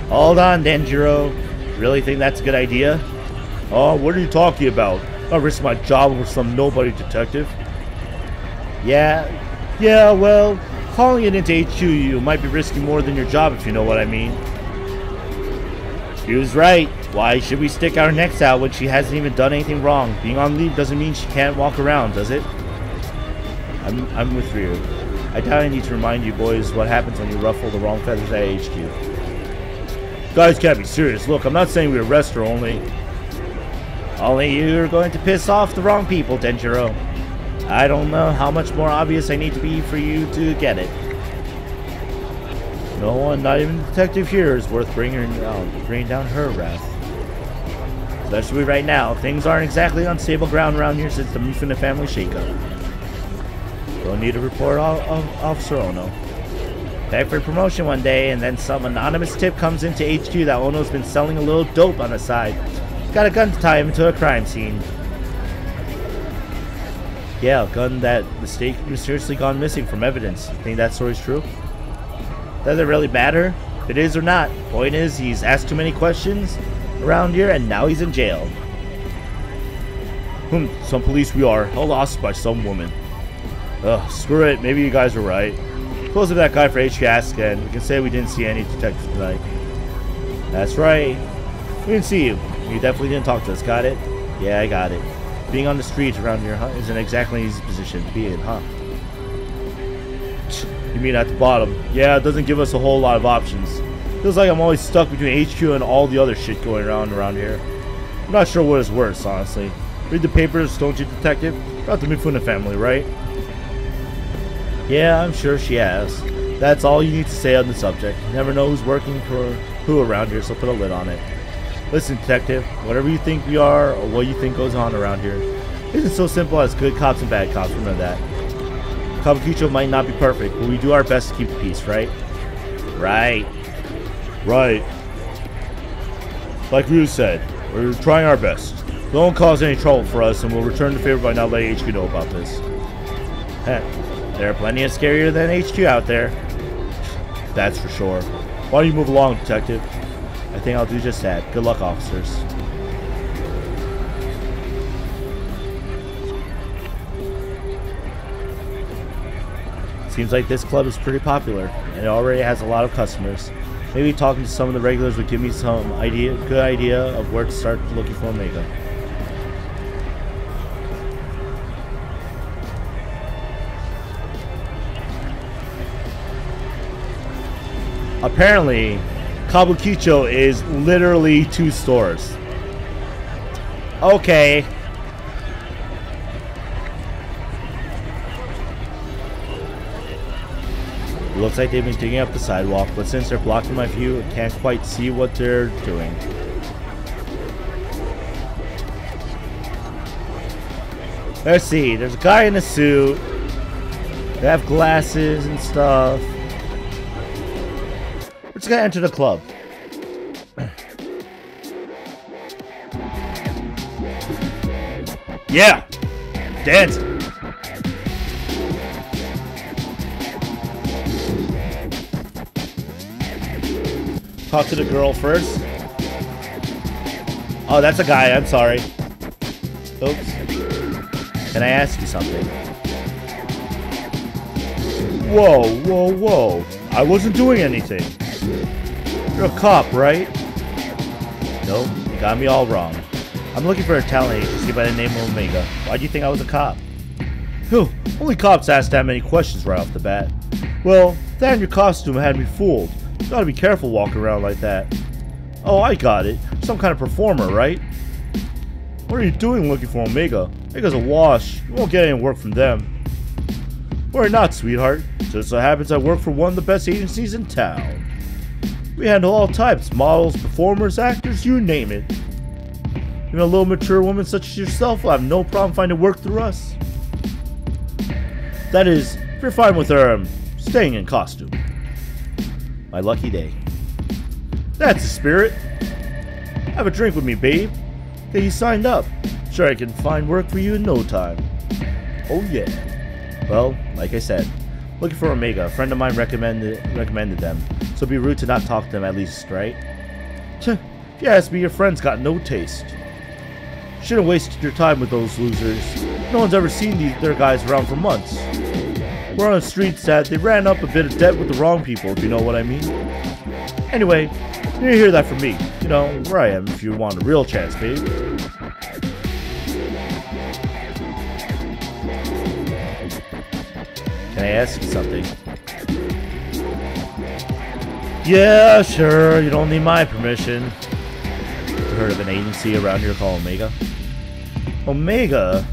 Hold on, Denjiro. Really think that's a good idea? Oh, what are you talking about? I'll risk my job with some nobody detective. Yeah, well, calling it into HQ, you might be risking more than your job if you know what I mean. She was right. Why should we stick our necks out when she hasn't even done anything wrong? Being on leave doesn't mean she can't walk around, does it? I'm with you. I doubt I need to remind you boys what happens when you ruffle the wrong feathers at HQ. Guys can't be serious. Look, I'm not saying we arrest her, only you're going to piss off the wrong people, Denjiro. I don't know how much more obvious I need to be for you to get it. No one, not even the detective here, is worth bringing down her wrath. Especially right now, things aren't exactly on stable ground around here since the Mifune family shakeup. Don't need a report, Officer Ono. Back for promotion one day, and then some anonymous tip comes into HQ that Ono's been selling a little dope on the side. Got a gun to tie him into a crime scene. Yeah, a gun that mysteriously gone missing from evidence. You think that story's true? Does it really matter if it is or not? Point is, he's asked too many questions around here, and now he's in jail. Some police we are, held hostage by some woman. Ugh, screw it, maybe you guys are right. Close up that guy for HQ ask, and we can say we didn't see any detectives tonight. That's right. We didn't see you. You definitely didn't talk to us, got it? Yeah, I got it. Being on the streets around here isn't exactly an easy position to be in, huh? You mean at the bottom? Yeah, it doesn't give us a whole lot of options. Feels like I'm always stuck between HQ and all the other shit going around here. I'm not sure what is worse, honestly. Read the papers, don't you, detective? About the Mifune family, right? Yeah, I'm sure she has. That's all you need to say on the subject. You never know who's working for who around here, so put a lid on it. Listen, detective, whatever you think we are or what you think goes on around here isn't so simple as good cops and bad cops, remember that. Kabukicho might not be perfect, but we do our best to keep the peace, right? Right. Like Ryu said, we're trying our best. Don't cause any trouble for us, and we'll return the favor by not letting HQ know about this. Heck, there are plenty of scarier than HQ out there. That's for sure. Why don't you move along, detective? I think I'll do just that. Good luck, officers. Seems like this club is pretty popular, and it already has a lot of customers. Maybe talking to some of the regulars would give me some good idea of where to start looking for Omega. Apparently, Kabukicho is literally 2 stores. Okay. It looks like they've been digging up the sidewalk, but since they're blocking my view, I can't quite see what they're doing. Let's see, there's a guy in a suit. They have glasses and stuff. We're just gonna enter the club. Yeah! Dancing! Talk to the girl first. Oh, that's a guy. I'm sorry. Oops. Can I ask you something? Whoa, whoa, whoa. I wasn't doing anything. You're a cop, right? Nope, you got me all wrong. I'm looking for a talent agency by the name of Omega. Why do you think I was a cop? Phew, only cops ask that many questions right off the bat. Well, that and your costume had me fooled. You gotta be careful walking around like that. Oh, I got it. Some kind of performer, right? What are you doing looking for Omega? Omega's a wash. You won't get any work from them. Worry not, sweetheart. Just so happens I work for one of the best agencies in town. We handle all types, models, performers, actors, you name it. Even a little mature woman such as yourself will have no problem finding work through us. That is, if you're fine with staying in costume. My lucky day. That's the spirit. Have a drink with me, babe. Get you signed up. Sure, I can find work for you in no time. Oh yeah. Well, like I said, looking for Omega. A friend of mine recommended them, so it'd be rude to not talk to them at least, right? If you ask me, your friend's got no taste. Shouldn't have wasted your time with those losers. No one's ever seen their guys around for months. We're on the streets that they ran up a bit of debt with the wrong people, if you know what I mean. Anyway, you hear that from me. You know where I am if you want a real chance, babe. Can I ask you something? Yeah, sure. You don't need my permission. You heard of an agency around here called Omega? Omega?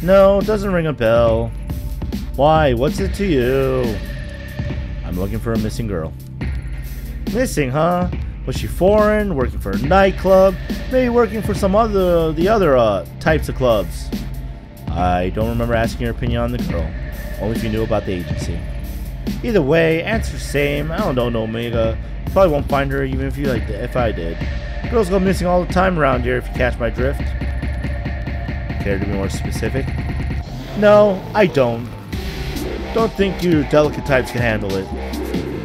No, it doesn't ring a bell. Why? What's it to you? I'm looking for a missing girl. Missing, huh? Was she foreign? Working for a nightclub? Maybe working for some the other types of clubs? I don't remember asking your opinion on the girl. Only if you knew about the agency. Either way, answer same. I don't know Omega. Probably won't find her even if I did. Girls go missing all the time around here if you catch my drift. Care to be more specific? No, I don't. Don't think you delicate types can handle it.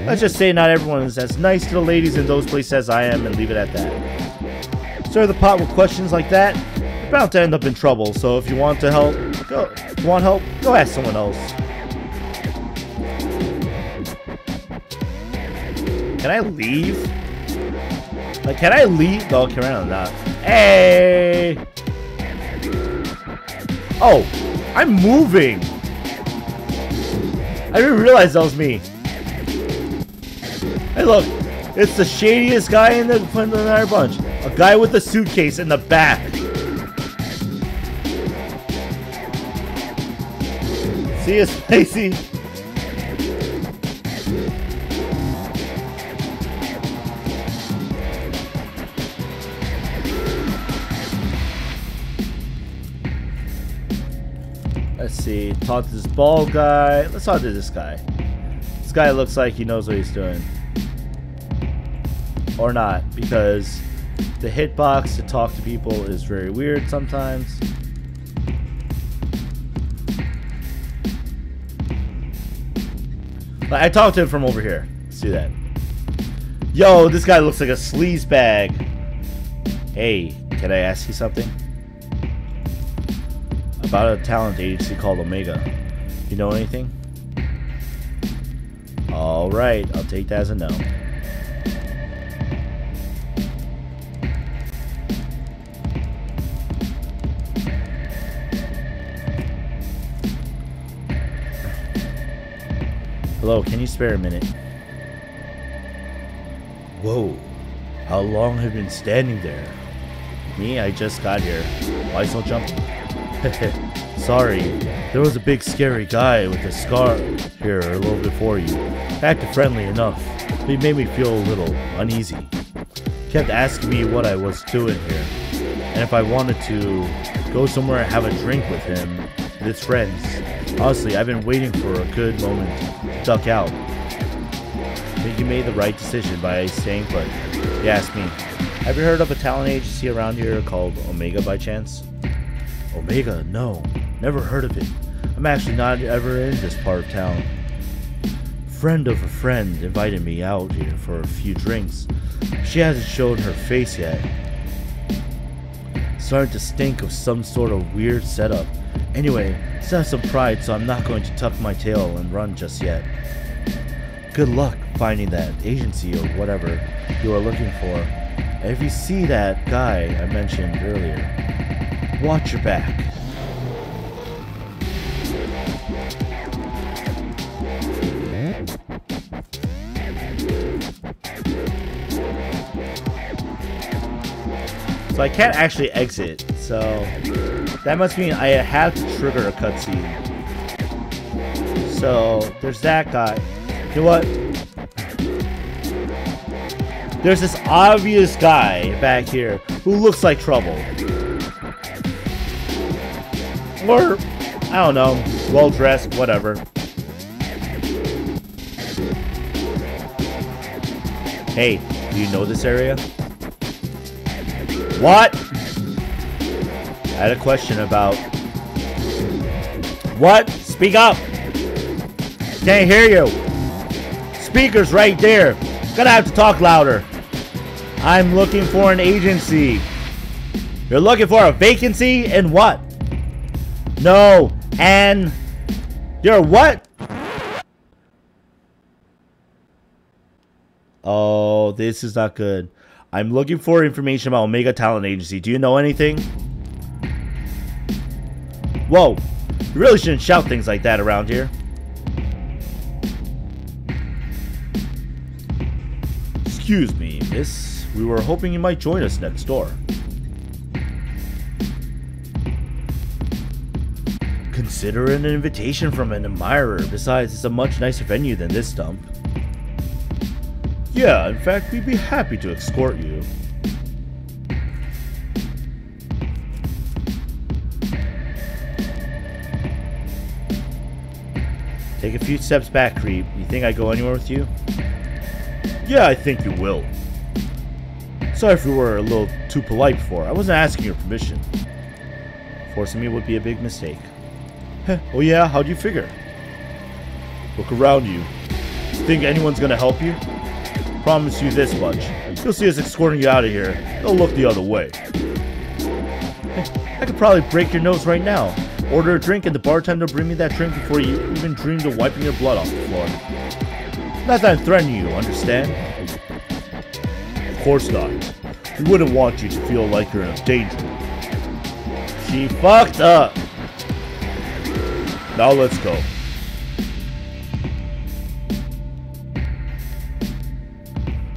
Let's just say not everyone is as nice to the ladies in those places as I am and leave it at that. Stir the pot with questions like that, you're bound to end up in trouble, so if you want help, go ask someone else. Can I leave? Like, can I leave? No, okay, right not. Hey! Oh, I'm moving! I didn't realize that was me. Hey look, it's the shadiest guy in the entire bunch. A guy with a suitcase in the back. See you, Spacey. Let's see, talk to this bald guy. Let's talk to this guy. This guy looks like he knows what he's doing. Or not, because the hitbox to talk to people is very weird sometimes. I talked to him from over here. Let's do that. Yo, this guy looks like a sleaze bag. Hey, can I ask you something? About a talent agency called Omega. You know anything? Alright, I'll take that as a no. Hello, can you spare a minute? Whoa, how long have you been standing there? Me, I just got here. Why so jumping? Sorry, there was a big scary guy with a scar here a little before you. Acted friendly enough, but he made me feel a little uneasy. Kept asking me what I was doing here, and if I wanted to go somewhere and have a drink with him and his friends. Honestly, I've been waiting for a good moment to duck out. I think you made the right decision by staying put. You asked me, have you heard of a talent agency around here called Omega by chance? Omega, no. Never heard of it. I'm actually not ever in this part of town. Friend of a friend invited me out here for a few drinks. She hasn't shown her face yet. Starting to stink of some sort of weird setup. Anyway, let's have some pride, so I'm not going to tuck my tail and run just yet. Good luck finding that agency or whatever you are looking for. And if you see that guy I mentioned earlier, watch your back. So I can't actually exit, so that must mean I have to trigger a cutscene. So there's that guy. You know what? There's this obvious guy back here who looks like trouble. Or, I don't know, well dressed, whatever. Hey, do you know this area? What? I had a question about... What? Speak up! Can't hear you! Speaker's right there! Gonna have to talk louder. I'm looking for an agency. You're looking for a vacancy in what? No, and... You're what? Oh, this is not good. I'm looking for information about Omega Talent Agency. Do you know anything? Whoa. You really shouldn't shout things like that around here. Excuse me, miss. We were hoping you might join us next door. Consider it an invitation from an admirer. Besides, it's a much nicer venue than this dump. Yeah, in fact, we'd be happy to escort you. Take a few steps back, creep. You think I'd go anywhere with you? Yeah, I think you will. Sorry if we were a little too polite before. I wasn't asking your permission. Forcing me would be a big mistake. Oh yeah? How'd you figure? Look around you. Think anyone's gonna help you? Promise you this much. You'll see us escorting you out of here. They'll look the other way. I could probably break your nose right now. Order a drink and the bartender will bring me that drink before you even dreamed of wiping your blood off the floor. Not that I'm threatening you, understand? Of course not. We wouldn't want you to feel like you're in danger. She fucked up. Now let's go.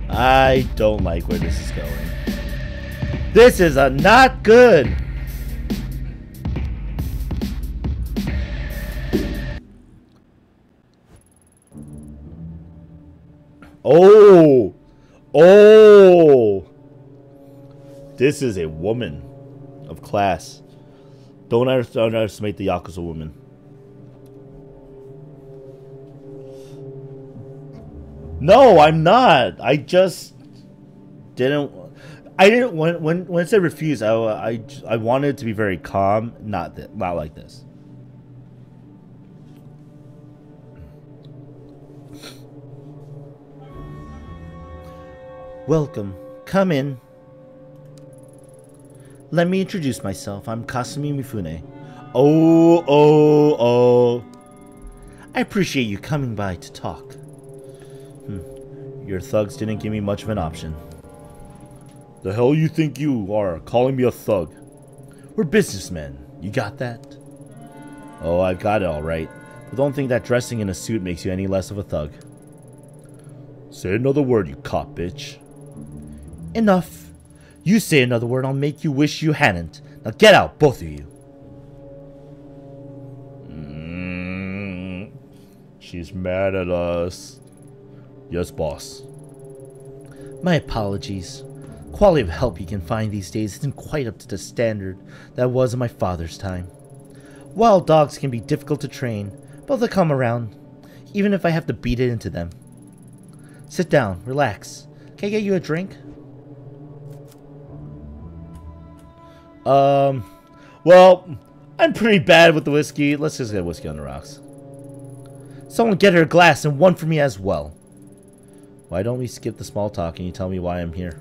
I don't like where this is going. This is not good. Oh. Oh. This is a woman of class. Don't underestimate the Yakuza woman. No, I'm not. I just didn't. I didn't when it said refuse. I wanted it to be very calm, not like this. Welcome. Come in. Let me introduce myself. I'm Kasumi Mifune. Oh. I appreciate you coming by to talk. Your thugs didn't give me much of an option. The hell you think you are, calling me a thug? We're businessmen. You got that? Oh, I've got it all right. But don't think that dressing in a suit makes you any less of a thug. Say another word, you cop bitch. Enough. You say another word, I'll make you wish you hadn't. Now get out, both of you. She's mad at us. Yes, boss. My apologies. Quality of help you can find these days isn't quite up to the standard that was in my father's time. Wild dogs can be difficult to train, but they'll come around, even if I have to beat it into them. Sit down, relax. Can I get you a drink? Well, I'm pretty bad with the whiskey. Let's just get whiskey on the rocks. Someone get her a glass and one for me as well. Why don't we skip the small talk and you tell me why I'm here?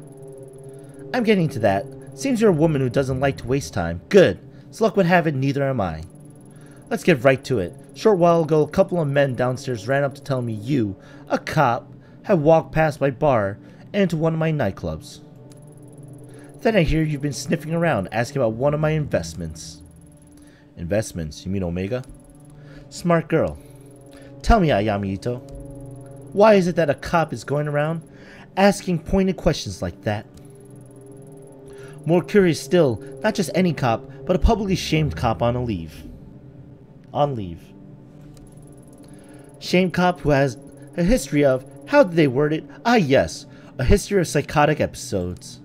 I'm getting to that. Seems you're a woman who doesn't like to waste time. Good. As luck would have it, neither am I. Let's get right to it. Short while ago, a couple of men downstairs ran up to tell me you, a cop, had walked past my bar and into one of my nightclubs. Then I hear you've been sniffing around, asking about one of my investments. Investments? You mean Omega? Smart girl. Tell me, Ayami Ito, why is it that a cop is going around asking pointed questions like that? More curious still, not just any cop, but a publicly shamed cop on leave. Shamed cop who has a history of, how did they word it? Ah yes, a history of psychotic episodes.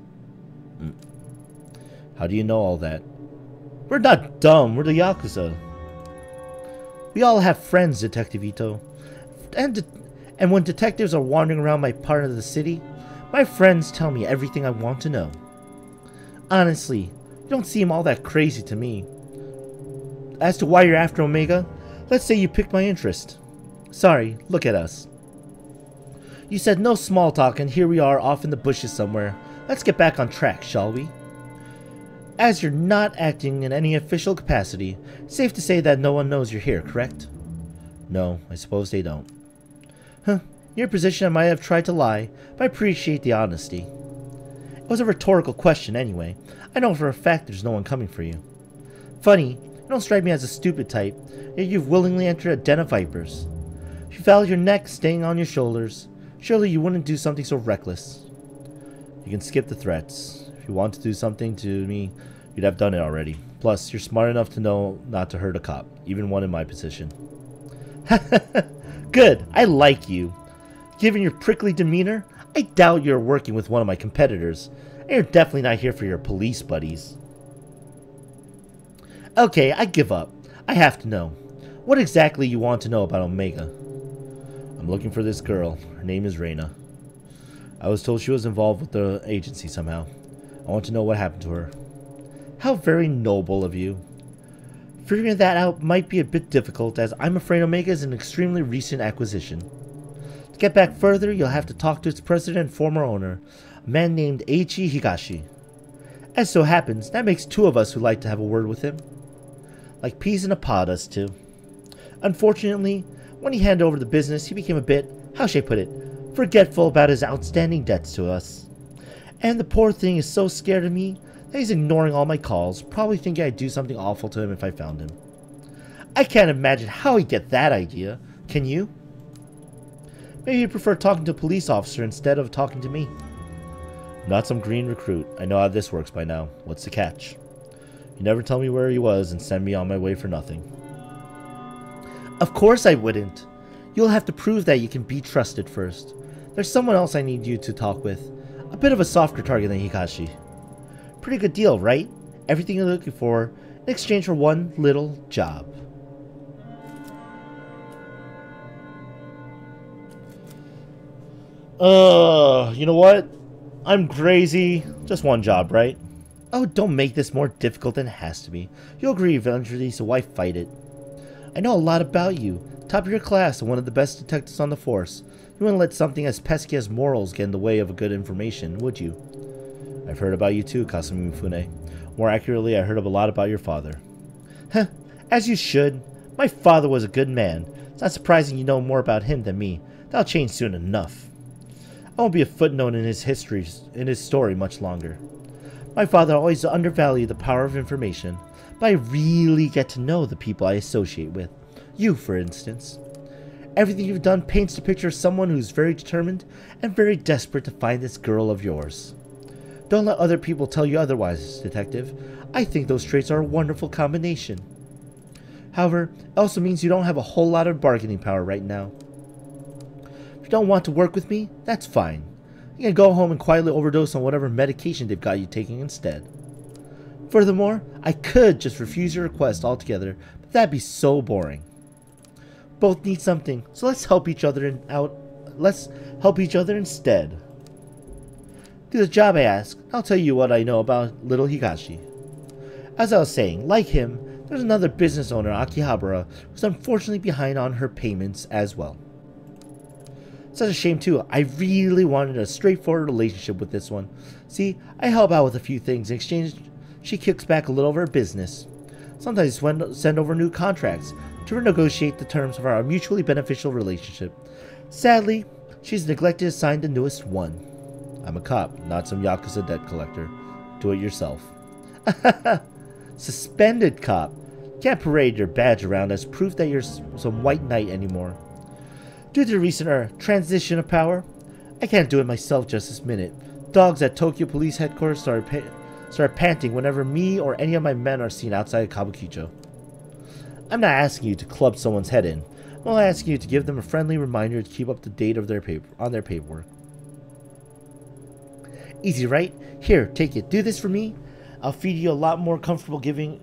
How do you know all that? We're not dumb, we're the Yakuza. We all have friends, Detective Ito. And when detectives are wandering around my part of the city, my friends tell me everything I want to know. Honestly, you don't seem all that crazy to me. As to why you're after Omega, let's say you piqued my interest. Sorry, look at us. You said no small talk and here we are off in the bushes somewhere. Let's get back on track, shall we? As you're not acting in any official capacity, safe to say that no one knows you're here, correct? No, I suppose they don't. Huh, in your position I might have tried to lie, but I appreciate the honesty. It was a rhetorical question anyway. I know for a fact there's no one coming for you. Funny, you don't strike me as a stupid type, yet you've willingly entered a den of vipers. If you value your neck staying on your shoulders, surely you wouldn't do something so reckless. You can skip the threats. If you want to do something to me, you'd have done it already. Plus, you're smart enough to know not to hurt a cop, even one in my position. Good, I like you. Given your prickly demeanor, I doubt you're working with one of my competitors, and you're definitely not here for your police buddies. Okay, I give up. I have to know. What exactly you want to know about Omega? I'm looking for this girl. Her name is Reina. I was told she was involved with the agency somehow. I want to know what happened to her. How very noble of you. Figuring that out might be a bit difficult, as I'm afraid Omega is an extremely recent acquisition. To get back further, you'll have to talk to its president and former owner, a man named Eiichi Higashi. As so happens, that makes two of us who like to have a word with him. Like peas in a pod, us two. Unfortunately, when he handed over the business, he became a bit, how should I put it, forgetful about his outstanding debts to us. And the poor thing is so scared of me that he's ignoring all my calls, probably thinking I'd do something awful to him if I found him. I can't imagine how he'd get that idea. Can you? Maybe you prefer talking to a police officer instead of talking to me. I'm not some green recruit. I know how this works by now. What's the catch? You never tell me where he was and send me on my way for nothing. Of course I wouldn't. You'll have to prove that you can be trusted first. There's someone else I need you to talk with. A bit of a softer target than Higashi. Pretty good deal, right? Everything you're looking for in exchange for one little job. You know what? I'm crazy. Just one job, right? Oh, don't make this more difficult than it has to be. You'll agree eventually, so why fight it? I know a lot about you. Top of your class and one of the best detectives on the force. You wouldn't let something as pesky as morals get in the way of a good information, would you? I've heard about you too, Kasumi Mifune. More accurately, I heard a lot about your father. Huh, as you should. My father was a good man. It's not surprising you know more about him than me. That'll change soon enough. I won't be a footnote in his story much longer. My father always undervalued the power of information, but I really get to know the people I associate with. You, for instance. Everything you've done paints the picture of someone who's very determined and very desperate to find this girl of yours. Don't let other people tell you otherwise, Detective. I think those traits are a wonderful combination. However, it also means you don't have a whole lot of bargaining power right now. If you don't want to work with me, that's fine. You can go home and quietly overdose on whatever medication they've got you taking instead. Furthermore, I could just refuse your request altogether, but that'd be so boring. Both need something, so let's help each other out. Let's help each other instead. Do the job I ask. I'll tell you what I know about little Higashi. As I was saying, like him, there's another business owner, Akihabara, who's unfortunately behind on her payments as well. Such a shame too. I really wanted a straightforward relationship with this one. See, I help out with a few things. In exchange, she kicks back a little of her business. Sometimes send over new contracts to renegotiate the terms of our mutually beneficial relationship. Sadly, she's neglected to sign the newest one. I'm a cop, not some Yakuza debt collector. Do it yourself. Suspended cop. Can't parade your badge around as proof that you're some white knight anymore. Due to the recent transition of power, I can't do it myself just this minute. Dogs at Tokyo Police Headquarters start panting whenever me or any of my men are seen outside of Kabukicho. I'm not asking you to club someone's head in. I'm only asking you to give them a friendly reminder to keep up to date of their paperwork. Easy, right? Here, take it. Do this for me. I'll feel a lot more comfortable giving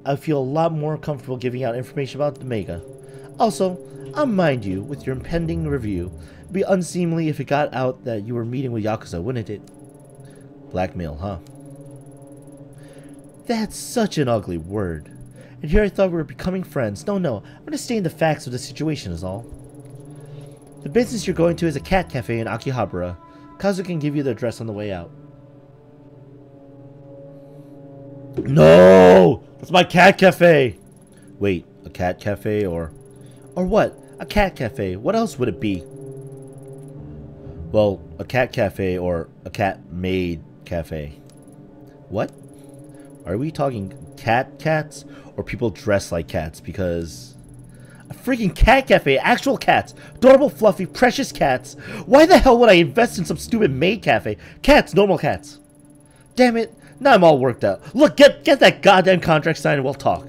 out information about the Mega. Also, I'll mind you with your impending review. It'd be unseemly if it got out that you were meeting with Yakuza, wouldn't it? Blackmail, huh? That's such an ugly word. And here I thought we were becoming friends. No, I'm going to stay in the facts of the situation is all. The business you're going to is a cat cafe in Akihabara. Kazu can give you the address on the way out. No! That's my cat cafe! Wait, a cat cafe or what? A cat cafe. What else would it be? Well, a cat cafe or a cat-made cafe. What? Are we talking cats or people dressed like cats? Because a freaking cat cafe, actual cats, adorable, fluffy, precious cats. Why the hell would I invest in some stupid maid cafe? Cats, normal cats. Damn it! Now I'm all worked out. Look, get that goddamn contract signed and we'll talk.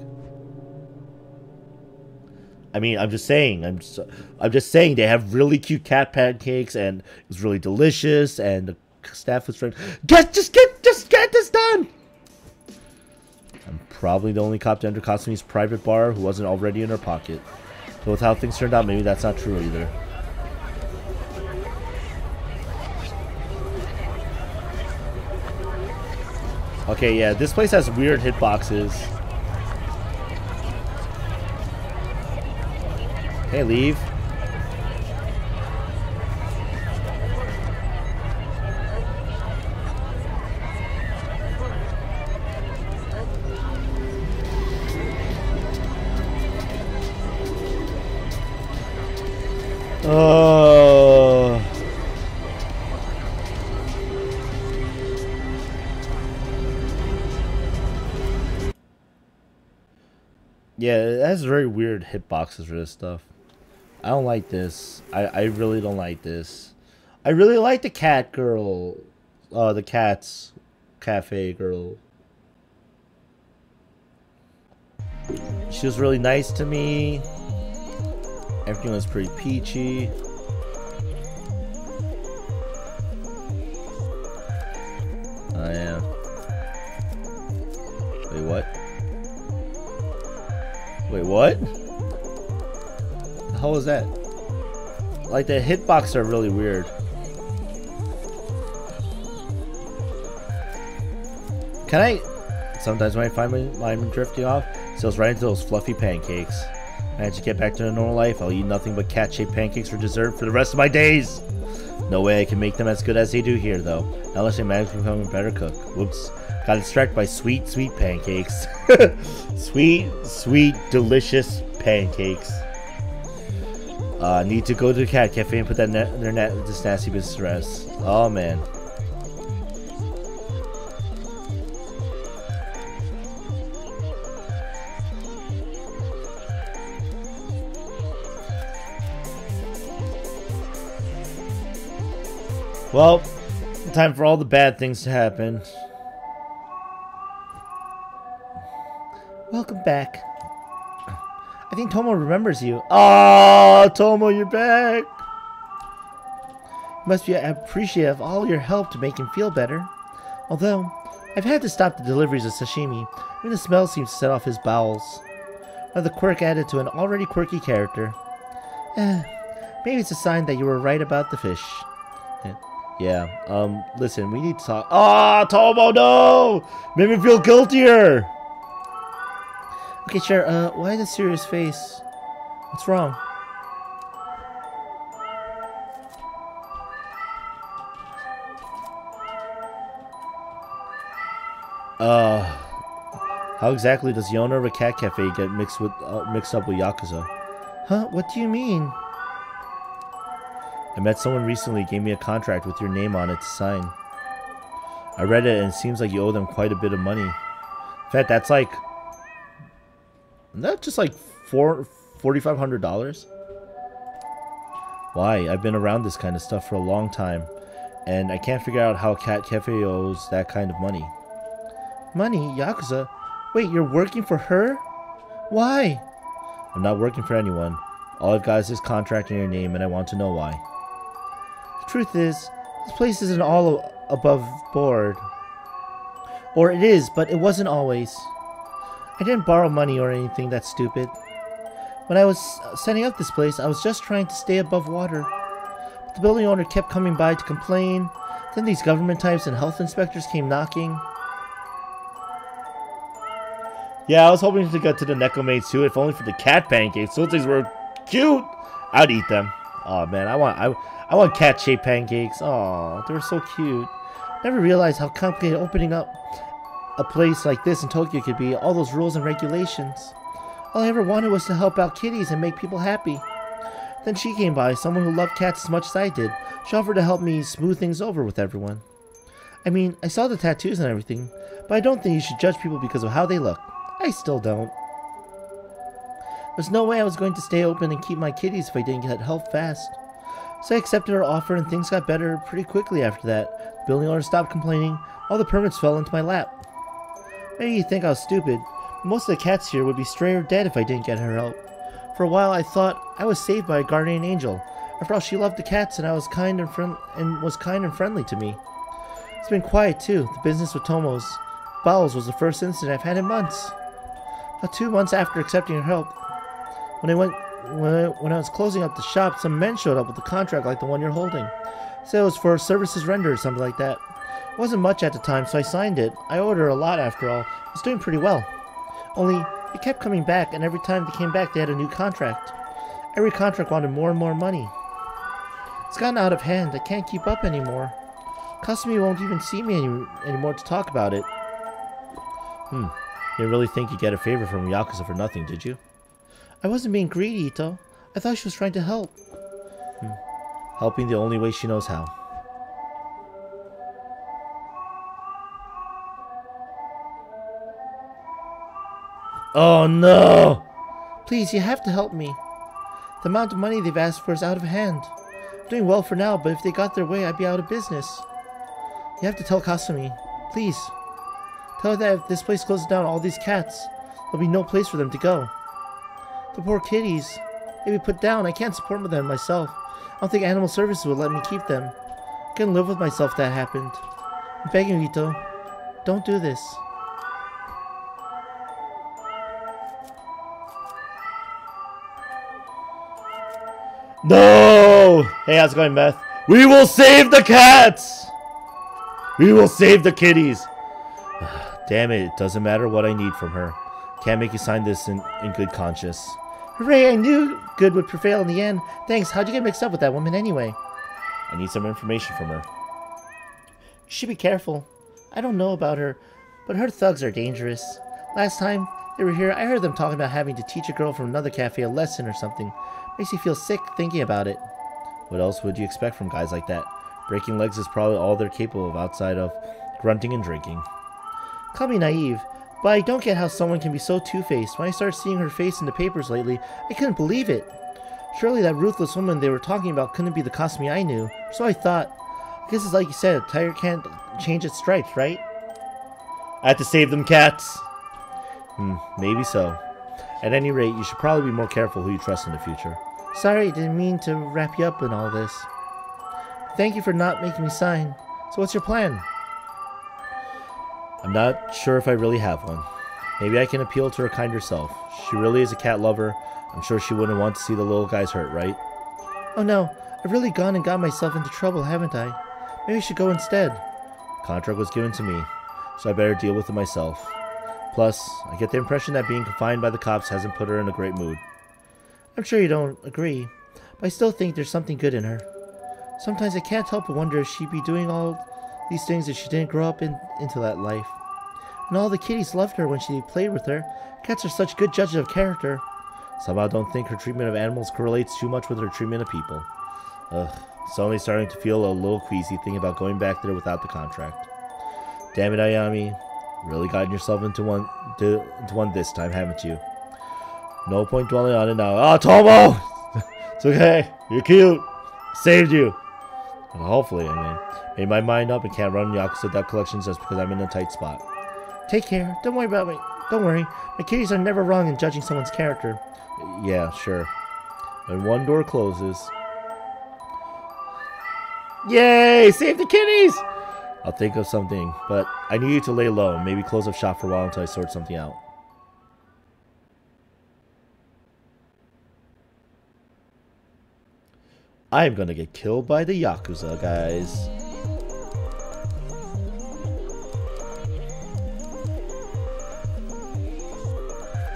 I mean, I'm just saying they have really cute cat pancakes and it's really delicious and the staff was friendly. Just get this done. I'm probably the only cop to enter Kasumi's private bar who wasn't already in her pocket. But with how things turned out, maybe that's not true either. Okay, yeah, this place has weird hitboxes. Hey, leave. Oh. Yeah, it has very weird hitboxes for this stuff. I don't like this. I really don't like this. I really like the cat girl. The cat's cafe girl. She was really nice to me. Everything was pretty peachy. Oh yeah. Wait, what? Wait, what? How was that? Like, the hitboxes are really weird. Can I... Sometimes when I find I'm drifting off, it goes right into those fluffy pancakes. And as I get back to a normal life, I'll eat nothing but cat-shaped pancakes for dessert for the rest of my days. No way I can make them as good as they do here, though. Not unless I manage to become a better cook. Whoops. Got distracted by sweet, sweet pancakes. Sweet, sweet, delicious pancakes. Need to go to the cat cafe and put this nasty business to rest. Oh, man. Well, time for all the bad things to happen. Welcome back. I think Tomo remembers you. Oh, Tomo, you're back. You must be appreciative of all your help to make him feel better. Although, I've had to stop the deliveries of sashimi. Even the smell seems to set off his bowels. Another quirk added to an already quirky character. Maybe it's a sign that you were right about the fish. Yeah, listen, we need to talk. Ah, Tomo, no! Made me feel guiltier! Okay, sure. Why the serious face? What's wrong? How exactly does the owner of a cat cafe get mixed up with Yakuza? Huh? What do you mean? I met someone recently, gave me a contract with your name on it to sign. I read it and it seems like you owe them quite a bit of money. In fact, that's like... Isn't that just like $4,500? Why? I've been around this kind of stuff for a long time, and I can't figure out how a cat cafe owes that kind of money. Money? Yakuza? Wait, you're working for her? Why? I'm not working for anyone. All I've got is this contract in your name, and I want to know why. The truth is, this place isn't all above board. Or it is, but it wasn't always. I didn't borrow money or anything that's stupid. When I was setting up this place, I was just trying to stay above water. But the building owner kept coming by to complain. Then these government types and health inspectors came knocking. Yeah, I was hoping to get to the Nekomates too, if only for the cat pancakes. Those things were cute. I'd eat them. Oh man, I want cat-shaped pancakes. Oh, they were so cute. Never realized how complicated opening up a place like this in Tokyo could be. All those rules and regulations. All I ever wanted was to help out kitties and make people happy. Then she came by, someone who loved cats as much as I did. She offered to help me smooth things over with everyone. I mean, I saw the tattoos and everything, but I don't think you should judge people because of how they look. I still don't. There's no way I was going to stay open and keep my kitties if I didn't get help fast. So I accepted her offer and things got better pretty quickly after that. The building owner stopped complaining. All the permits fell into my lap. Maybe you think I was stupid, but most of the cats here would be stray or dead if I didn't get her help. For a while I thought I was saved by a guardian angel. After all, she loved the cats and was kind and friendly to me. It's been quiet too. The business with Tomo's bowels was the first incident I've had in months. About 2 months after accepting her help, when I was closing up the shop, some men showed up with a contract like the one you're holding. Said it was for services rendered or something like that. It wasn't much at the time, so I signed it. I owed her a lot after all. I was doing pretty well. Only, they kept coming back, and every time they came back, they had a new contract. Every contract wanted more and more money. It's gotten out of hand. I can't keep up anymore. Kasumi won't even see me anymore to talk about it. You didn't really think you'd get a favor from Yakuza for nothing, did you? I wasn't being greedy, Ito. I thought she was trying to help. Helping the only way she knows how. Oh no! Please, you have to help me. The amount of money they've asked for is out of hand. I'm doing well for now, but if they got their way, I'd be out of business. You have to tell Kasumi. Please. Tell her that if this place closes down all these cats, there'll be no place for them to go. The poor kitties. They'd be put down. I can't support them myself. I don't think animal services would let me keep them. I couldn't live with myself if that happened. I'm begging you, Ito. Don't do this. No! Hey, how's it going, Beth? We will save the cats! We will save the kitties! Damn it, it doesn't matter what I need from her. Can't make you sign this in good conscience. Hooray, I knew good would prevail in the end. Thanks, how'd you get mixed up with that woman anyway? I need some information from her. You should be careful. I don't know about her, but her thugs are dangerous. Last time they were here, I heard them talking about having to teach a girl from another cafe a lesson or something. Makes you feel sick thinking about it. What else would you expect from guys like that? Breaking legs is probably all they're capable of outside of grunting and drinking. Call me naive, but I don't get how someone can be so two-faced. When I started seeing her face in the papers lately, I couldn't believe it. Surely that ruthless woman they were talking about couldn't be the Kasumi I knew. So I thought, I guess it's like you said, a tiger can't change its stripes, right? I have to save them cats. Maybe so. At any rate, you should probably be more careful who you trust in the future. Sorry, I didn't mean to wrap you up in all this. Thank you for not making me sign. So what's your plan? I'm not sure if I really have one. Maybe I can appeal to her kinder self. She really is a cat lover. I'm sure she wouldn't want to see the little guys hurt, right? Oh no, I've really gone and got myself into trouble, haven't I? Maybe I should go instead. Contract was given to me, so I better deal with it myself. Plus, I get the impression that being confined by the cops hasn't put her in a great mood. I'm sure you don't agree, but I still think there's something good in her. Sometimes I can't help but wonder if she'd be doing all these things if she didn't grow up into that life. And all the kitties loved her when she played with her. Cats are such good judges of character. Somehow I don't think her treatment of animals correlates too much with her treatment of people. Ugh, suddenly starting to feel a little queasy thinking about going back there without the contract. Damn it, Ayami. Really gotten yourself into one this time, haven't you? No point dwelling on it now. Oh, Tomo! It's okay. You're cute. Saved you. Well, hopefully, I mean. Made my mind up and can't run Yakuza debt collections just because I'm in a tight spot. Take care. Don't worry about me. Don't worry. My kitties are never wrong in judging someone's character. Yeah, sure. When one door closes... Yay! Save the kitties! I'll think of something, but I need you to lay low and maybe close up shop for a while until I sort something out. I'm gonna get killed by the Yakuza, guys.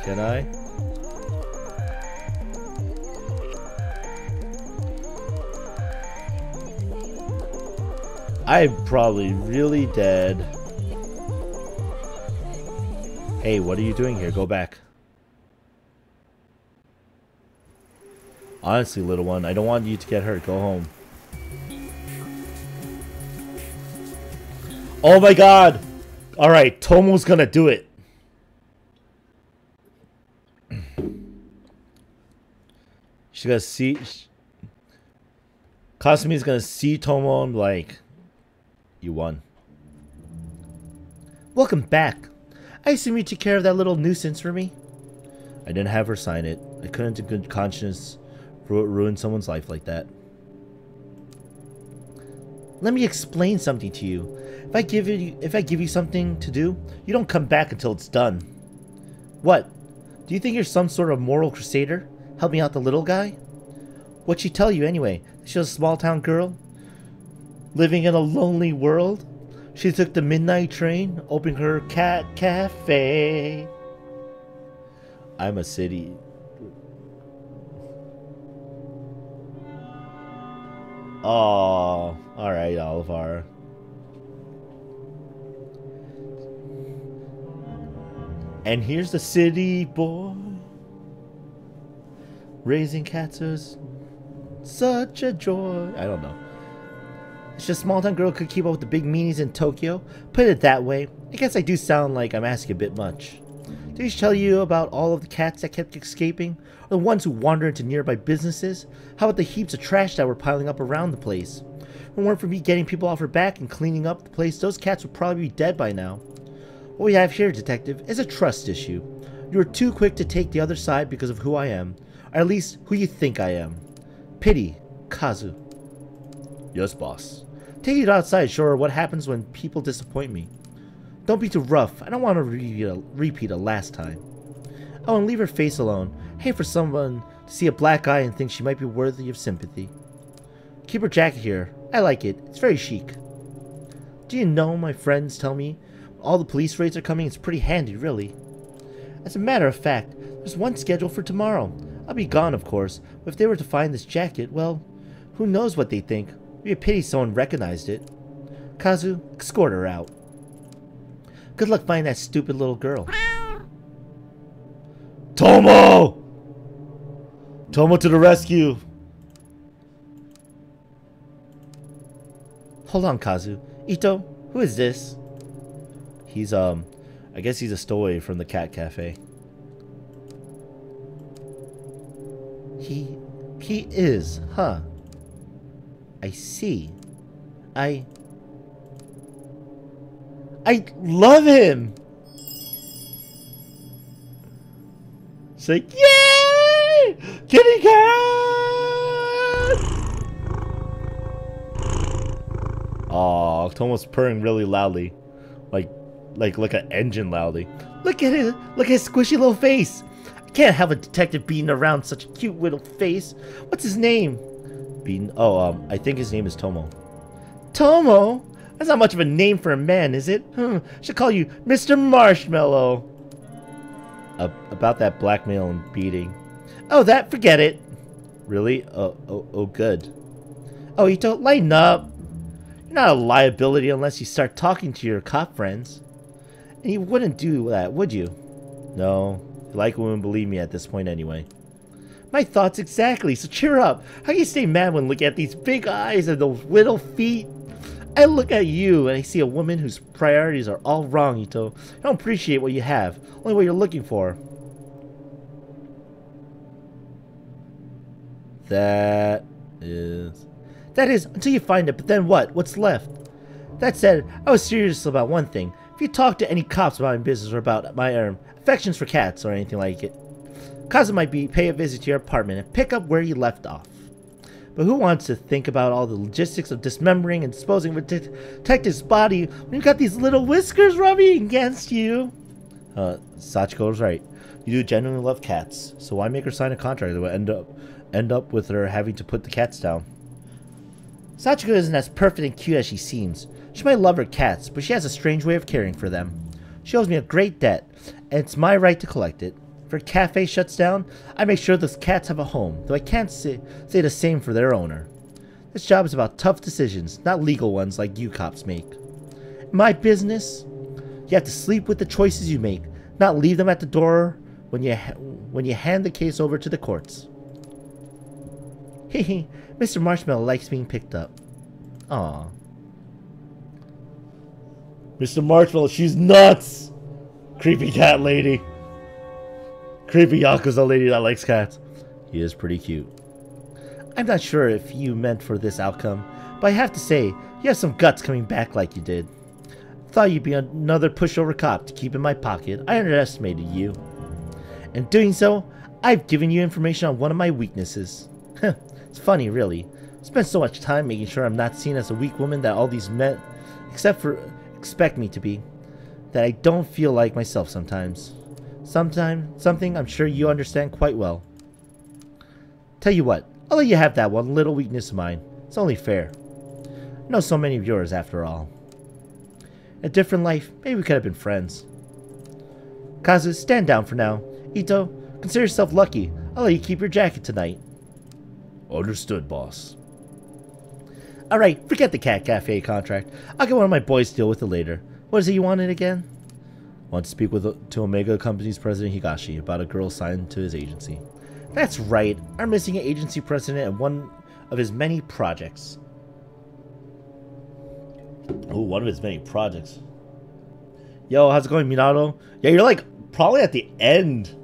Can I? I'm probably really dead. Hey, what are you doing here? Go back. Honestly, little one, I don't want you to get hurt. Go home. Oh my god! Alright, Tomo's gonna do it. She's gonna see... Kasumi's gonna see Tomo and be like... You won. Welcome back. I assume you took care of that little nuisance for me? I didn't have her sign it. I couldn't in good conscience ruin someone's life like that. Let me explain something to you. If I give you something to do, you don't come back until it's done. What? Do you think you're some sort of moral crusader? Helping out the little guy? What'd she tell you anyway? She was a small town girl? Living in a lonely world? She took the midnight train, opening her cat cafe. I'm a city. Oh, alright, Olivar. And here's the city boy. Raising cats is such a joy. I don't know. It's just a small town girl could keep up with the big meanies in Tokyo. Put it that way. I guess I do sound like I'm asking a bit much. Did she tell you about all of the cats that kept escaping? Or the ones who wandered into nearby businesses? How about the heaps of trash that were piling up around the place? If it weren't for me getting people off her back and cleaning up the place, those cats would probably be dead by now. What we have here, detective, is a trust issue. You are too quick to take the other side because of who I am. Or at least, who you think I am. Pity, Kazu. Yes, boss. Take it outside, show her what happens when people disappoint me. Don't be too rough. I don't want to repeat a last time. Oh, and leave her face alone. I hate for someone to see a black eye and think she might be worthy of sympathy. Keep her jacket here. I like it. It's very chic. Do you know, my friends tell me, all the police raids are coming. It's pretty handy, really. As a matter of fact, there's one scheduled for tomorrow. I'll be gone, of course, but if they were to find this jacket, well, who knows what they'd think. It'd be a pity someone recognized it. Kazu, escort her out. Good luck finding that stupid little girl. Tomo! Tomo to the rescue! Hold on, Kazu. Ito, who is this? He's, I guess he's a stowaway from the cat cafe. He is, huh? I see. I love him! It's like, yay! Kitty cat! Aw, Tomo's purring really loudly. Like an engine loudly. Look at it! Look at his squishy little face! I can't have a detective beating around such a cute little face. What's his name? I think his name is Tomo. Tomo? That's not much of a name for a man, is it? Should call you Mr. Marshmallow. About that blackmail and beating. Oh, that? Forget it. Really? Oh, good. Oh, you don't lighten up. You're not a liability unless you start talking to your cop friends. And you wouldn't do that, would you? No. You like women believe me at this point anyway. My thoughts exactly, so cheer up. How can you stay mad when looking at these big eyes and those little feet? I look at you and I see a woman whose priorities are all wrong, Ito. I don't appreciate what you have, only what you're looking for. That is until you find it, but then what? What's left? That said, I was serious about one thing. If you talk to any cops about my business or about my affections for cats or anything like it, Kaza might pay a visit to your apartment and pick up where you left off. But who wants to think about all the logistics of dismembering and disposing of a detective's body when you've got these little whiskers rubbing against you? Sachiko's right. You do genuinely love cats, so why make her sign a contract that will end up with her having to put the cats down? Sachiko isn't as perfect and cute as she seems. She might love her cats, but she has a strange way of caring for them. She owes me a great debt, and it's my right to collect it. If her cafe shuts down, I make sure those cats have a home, though I can't say the same for their owner. This job is about tough decisions, not legal ones like you cops make. In my business, you have to sleep with the choices you make, not leave them at the door when you hand the case over to the courts. Hehe, Mr. Marshmallow likes being picked up. Aww. Mr. Marshmallow, she's nuts! Creepy cat lady. Creepy Yakuza lady that likes cats. He is pretty cute. I'm not sure if you meant for this outcome, but I have to say, you have some guts coming back like you did. Thought you'd be another pushover cop to keep in my pocket. I underestimated you. In doing so, I've given you information on one of my weaknesses. It's funny, really. I spent so much time making sure I'm not seen as a weak woman that all these men expect me to be, that I don't feel like myself sometimes. Something I'm sure you understand quite well. Tell you what, I'll let you have that one little weakness of mine. It's only fair. I know so many of yours, after all. In a different life, maybe we could have been friends. Kazu, stand down for now. Ito, consider yourself lucky. I'll let you keep your jacket tonight. Understood, boss. Alright, forget the cat cafe contract. I'll get one of my boys to deal with it later. What is it you wanted again? Want to speak to Omega Company's president Higashi about a girl signed to his agency. That's right. I'm missing an agency president and one of his many projects. Oh, one of his many projects. Yo, how's it going, Minato? Yeah, you're like probably at the end.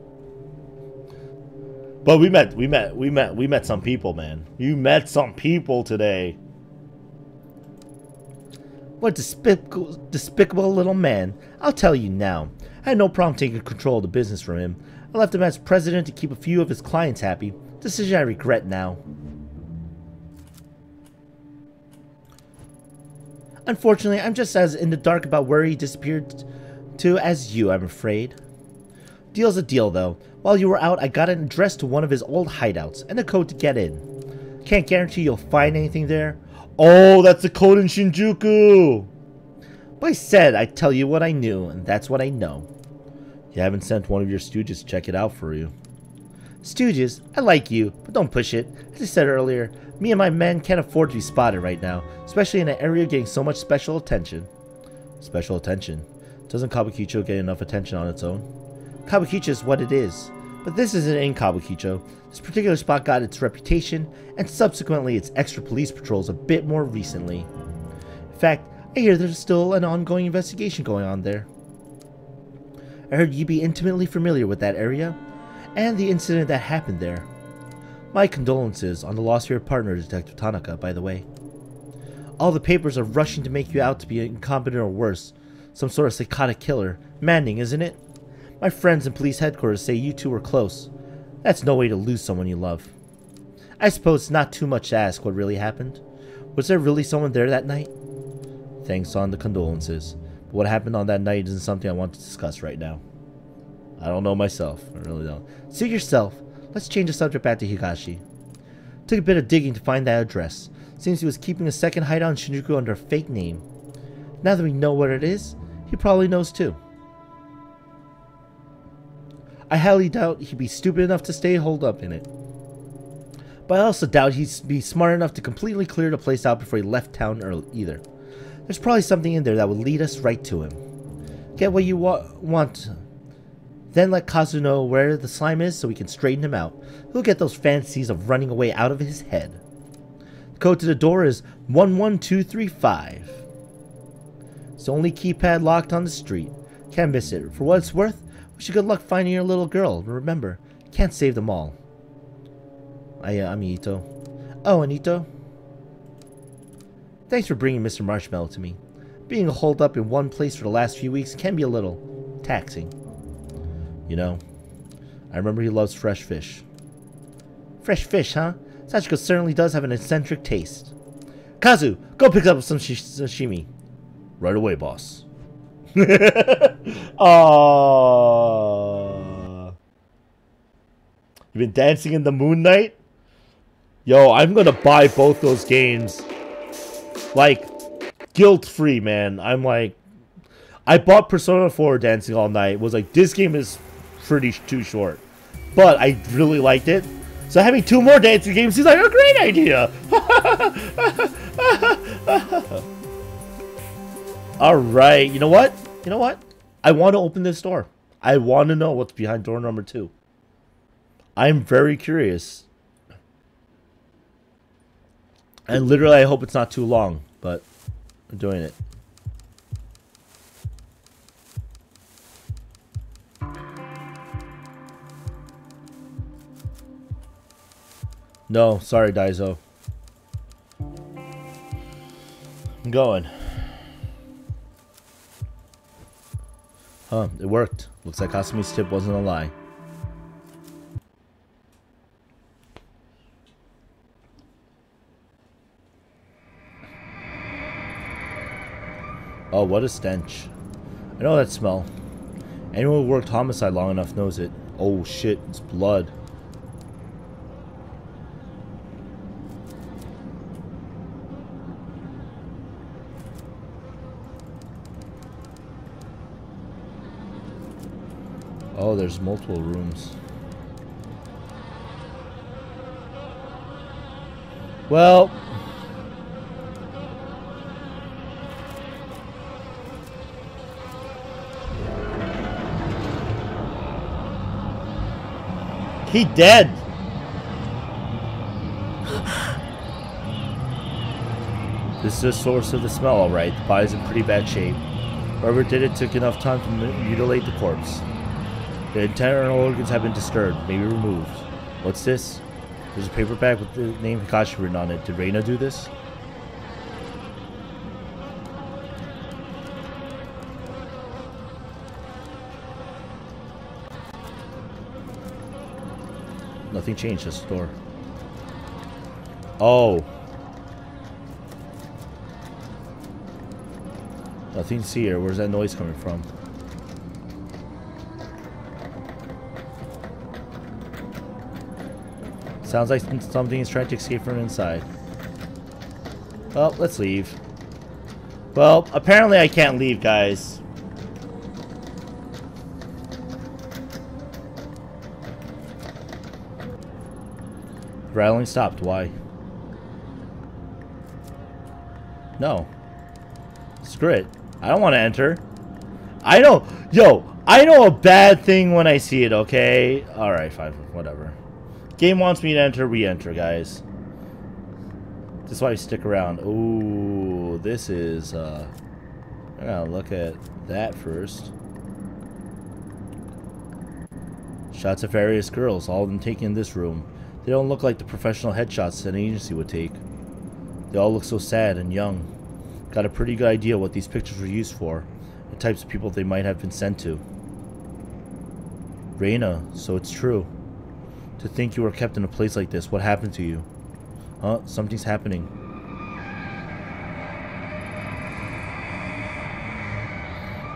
But we met some people, man. You met some people today. What a despicable little man. I'll tell you now. I had no problem taking control of the business from him. I left him as president to keep a few of his clients happy. Decision I regret now. Unfortunately, I'm just as in the dark about where he disappeared to as you, I'm afraid. Deal's a deal, though. While you were out, I got an address to one of his old hideouts and a code to get in. Can't guarantee you'll find anything there. Oh, that's the code in Shinjuku! But I said I'd tell you what I knew, and that's what I know. You haven't sent one of your stooges to check it out for you. Stooges? I like you, but don't push it. As I said earlier, me and my men can't afford to be spotted right now, especially in an area getting so much special attention. Special attention? Doesn't Kabukicho get enough attention on its own? Kabukicho is what it is, but this isn't in Kabukicho. This particular spot got its reputation, and subsequently its extra police patrols a bit more recently. In fact, I hear there's still an ongoing investigation going on there. I heard you'd be intimately familiar with that area, and the incident that happened there. My condolences on the loss of your partner, Detective Tanaka, by the way. All the papers are rushing to make you out to be incompetent or worse. Some sort of psychotic killer. Maddening, isn't it? My friends in police headquarters say you two were close. That's no way to lose someone you love. I suppose it's not too much to ask what really happened. Was there really someone there that night? Thanks on the condolences. But what happened on that night isn't something I want to discuss right now. I don't know myself. I really don't. Suit yourself. Let's change the subject back to Higashi. Took a bit of digging to find that address. Seems he was keeping a second hideout in Shinjuku under a fake name. Now that we know what it is, he probably knows too. I highly doubt he'd be stupid enough to stay holed up in it. But I also doubt he'd be smart enough to completely clear the place out before he left town early either. There's probably something in there that would lead us right to him. Get what you want. Then let Kazu know where the slime is so we can straighten him out. He'll get those fantasies of running away out of his head. The code to the door is 11235. It's the only keypad locked on the street. Can't miss it. For what it's worth, wish you good luck finding your little girl. But remember, you can't save them all. I'm Ito. Oh, Anito. Thanks for bringing Mr. Marshmallow to me. Being holed up in one place for the last few weeks can be a little taxing. You know, I remember he loves fresh fish. Fresh fish, huh? Sachiko certainly does have an eccentric taste. Kazu, go pick up some sashimi. Right away, boss. Aww. You've been dancing in the Moon Knight? Yo, I'm gonna buy both those games. Like, guilt-free, man. I'm like... I bought Persona 4 Dancing All Night. Was like, this game is pretty too short. But I really liked it. So having 2 more dancing games seems like a great idea. Alright, you know what? You know what? I want to open this door. I want to know what's behind door number 2. I'm very curious. And literally, I hope it's not too long, but I'm doing it. No, sorry, Daizo. I'm going. Huh, it worked. Looks like Kasumi's tip wasn't a lie. Oh, what a stench. I know that smell. Anyone who worked homicide long enough knows it. Oh shit, it's blood. Oh, there's multiple rooms. Well... he dead! This is the source of the smell, alright. The body's in pretty bad shape. Whoever did it took enough time to mutilate the corpse. The internal organs have been disturbed, maybe removed. What's this? There's a paper bag with the name Hikashi written on it. Did Reina do this? Nothing changed, just the door. Oh. Nothing to see here. Where's that noise coming from? Sounds like something is trying to escape from inside. Well, let's leave. Well, apparently I can't leave, guys. Rattling stopped. Why? No. Screw it. I don't want to enter. I know. Yo, I know a bad thing when I see it, okay? Alright, fine. Whatever. Game wants me to enter, we enter, guys. This is why I stick around. Ooh, this is, I gotta look at that first. Shots of various girls, all of them taken in this room. They don't look like the professional headshots an agency would take. They all look so sad and young. Got a pretty good idea what these pictures were used for. The types of people they might have been sent to. Reina, so it's true. To think you were kept in a place like this, what happened to you? Huh? Something's happening.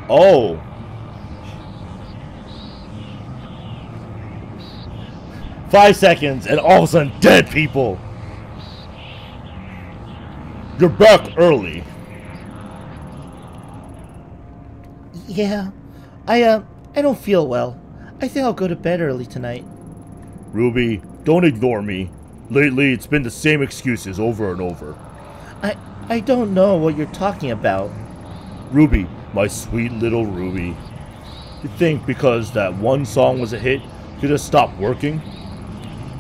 Oh! "5 seconds, and all of a sudden, dead people! You're back early." Yeah, I don't feel well. I think I'll go to bed early tonight. Ruby, don't ignore me. Lately, it's been the same excuses over and over. I don't know what you're talking about. Ruby, my sweet little Ruby. You think because that one song was a hit, you could just stop working?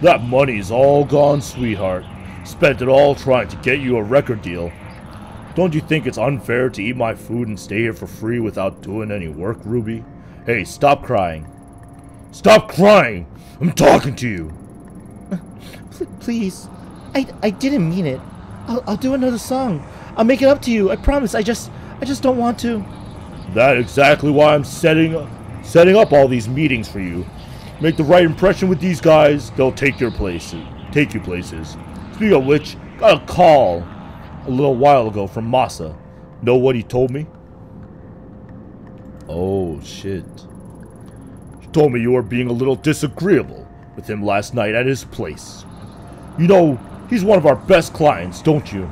That money's all gone, sweetheart. Spent it all trying to get you a record deal. Don't you think it's unfair to eat my food and stay here for free without doing any work, Ruby? Hey, stop crying. Stop crying! I'm talking to you! Please. I didn't mean it. I'll do another song. I'll make it up to you. I promise. I just don't want to. That's exactly why I'm setting up all these meetings for you. Make the right impression with these guys, they'll take you places. Speaking of which, got a call a little while ago from Masa. Know what he told me? Oh, shit. He told me you were being a little disagreeable with him last night at his place. You know, he's one of our best clients, don't you?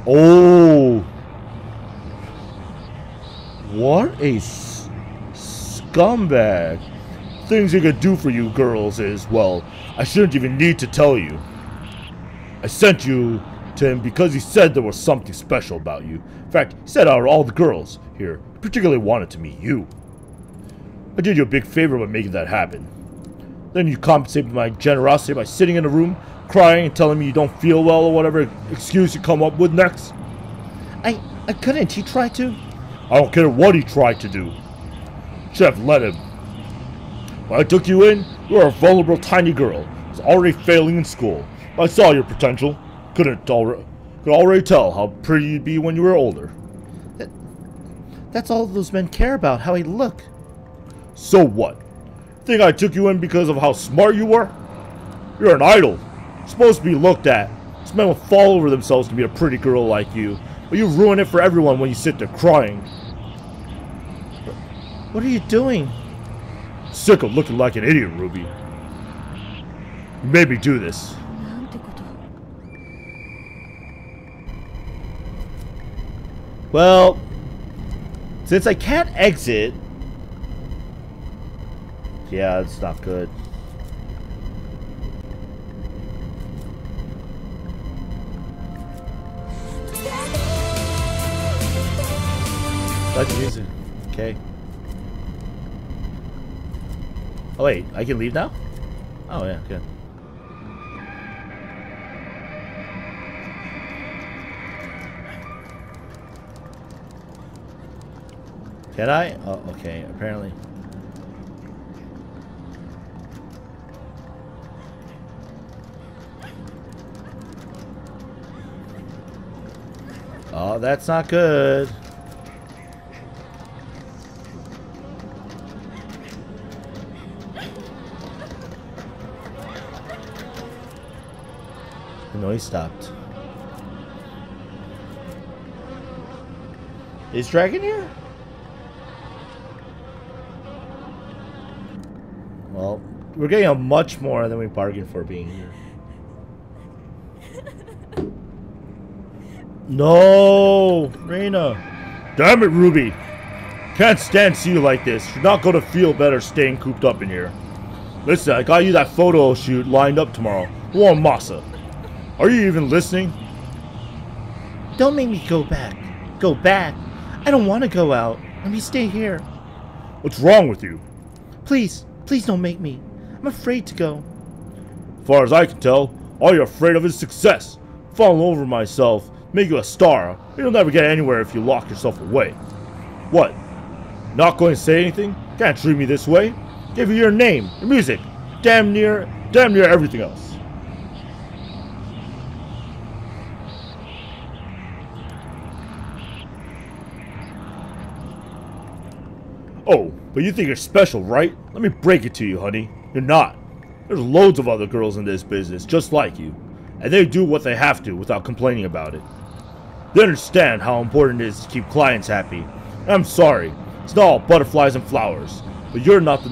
Oh. What a scumbag. Things he could do for you girls is, well, I shouldn't even need to tell you. I sent you to him because he said there was something special about you. In fact, he said out of all the girls here, he particularly wanted to meet you. I did you a big favor by making that happen. Then you compensated my generosity by sitting in a room, crying and telling me you don't feel well or whatever excuse you come up with next. I couldn't. He tried to. I don't care what he tried to do. Should have let him. When I took you in, you were a vulnerable tiny girl. Was already failing in school. I saw your potential. Could already tell how pretty you'd be when you were older. That's all those men care about, how I look. So what? Think I took you in because of how smart you were? You're an idol. You're supposed to be looked at. These men will fall over themselves to meet a pretty girl like you. But you ruin it for everyone when you sit there crying. What are you doing? Sick of looking like an idiot, Ruby. You made me do this. Well, since I can't exit... Yeah, it's not good. Like the music. Okay. Oh wait, I can leave now? Oh yeah, good. Can I? Oh, okay, apparently. Oh, that's not good. The noise stopped. Is Dragon here? Well, we're getting a much more than we bargained for being here. No, Reina. Damn it, Ruby. Can't stand see you like this. You're not going to feel better staying cooped up in here. Listen, I got you that photo shoot lined up tomorrow. Go on, Masa. Are you even listening? Don't make me go back. Go back. I don't want to go out. Let me stay here. What's wrong with you? Please, please don't make me. I'm afraid to go. As far as I can tell, all you're afraid of is success. Falling over myself, make you a star. You'll never get anywhere if you lock yourself away. What? Not going to say anything? Can't treat me this way. Give you your name, your music, damn near everything else. Oh, but you think you're special, right? Let me break it to you, honey. You're not. There's loads of other girls in this business just like you, and they do what they have to without complaining about it. They understand how important it is to keep clients happy. And I'm sorry, it's not all butterflies and flowers, but you're not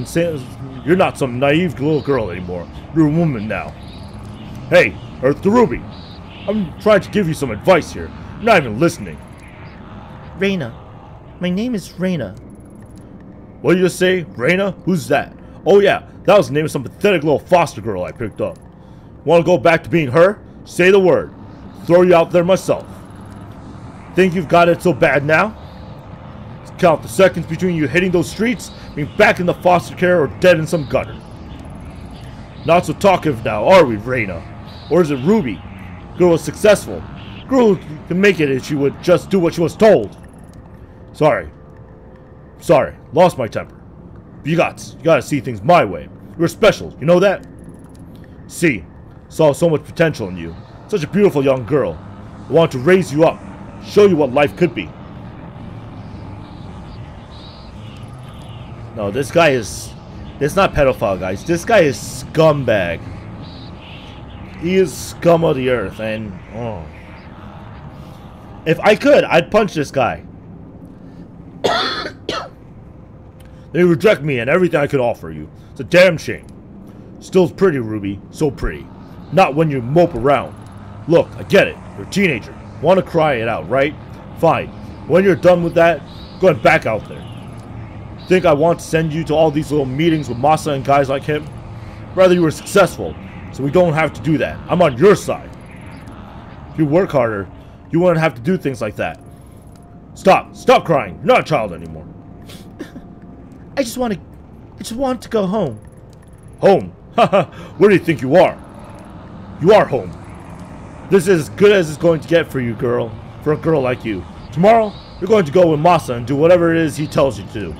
some naive little girl anymore. You're a woman now. Hey, Earth to Ruby, I'm trying to give you some advice here. You're not even listening. Reina. My name is Reina. What did you say, Reina? Who's that? Oh yeah, that was the name of some pathetic little foster girl I picked up. Want to go back to being her? Say the word. Throw you out there myself. Think you've got it so bad now? Let's count the seconds between you hitting those streets, being back in the foster care, or dead in some gutter. Not so talkative now, are we, Reina? Or is it Ruby? Girl was successful. Girl who can make it if she would just do what she was told. Sorry, lost my temper. You gotta see things my way. You're special, you know that? See, saw so much potential in you. Such a beautiful young girl. I want to raise you up, show you what life could be. No, this guy is... It's not pedophile, guys. This guy is scumbag. He is scum of the earth, and... Oh. If I could, I'd punch this guy. They reject me and everything I could offer you. It's a damn shame. Still pretty, Ruby. So pretty. Not when you mope around. Look, I get it. You're a teenager. Want to cry it out, right? Fine. When you're done with that, go and back out there. Think I want to send you to all these little meetings with Masa and guys like him? Rather you were successful, so we don't have to do that. I'm on your side. If you work harder, you wouldn't have to do things like that. Stop crying. You're not a child anymore. I just want to go home. Home? Haha, where do you think you are? You are home. This is as good as it's going to get for you, girl. For a girl like you. Tomorrow, you're going to go with Masa and do whatever it is he tells you to do.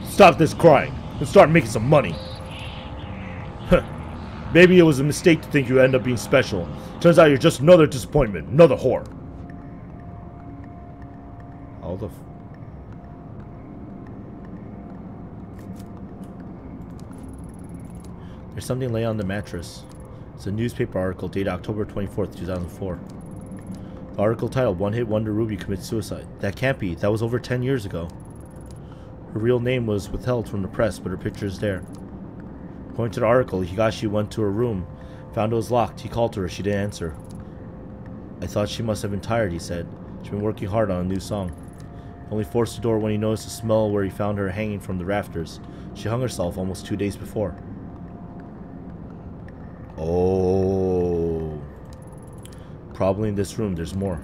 Stop this crying and start making some money. Maybe it was a mistake to think you end up being special. Turns out you're just another disappointment, another whore. All the... There's something laying on the mattress. It's a newspaper article dated October 24th, 2004. The article titled, One Hit Wonder Ruby Commits Suicide. That can't be. That was over 10 years ago. Her real name was withheld from the press, but her picture is there. According to the article, Higashi went to her room, found it was locked. He called to her. She didn't answer. I thought she must have been tired, he said. She'd been working hard on a new song. Only forced the door when he noticed the smell where he found her hanging from the rafters. She hung herself almost 2 days before. Oh. Probably in this room, there's more.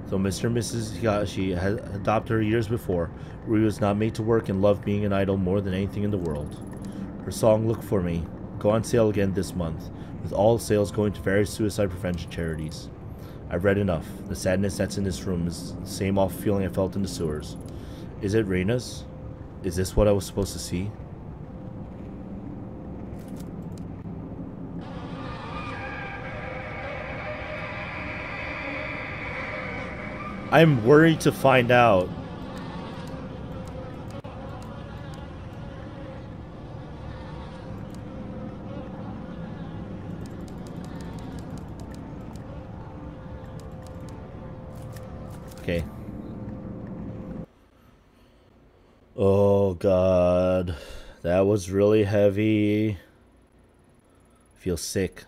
Though Mr. and Mrs. Higashi had adopted her years before, Rui was not made to work and loved being an idol more than anything in the world. Her song, Look For Me, go on sale again this month, with all sales going to various suicide prevention charities. I've read enough. The sadness that's in this room is the same awful feeling I felt in the sewers. Is it Reina's? Is this what I was supposed to see? I'm worried to find out. Okay. Oh God, that was really heavy. I feel sick.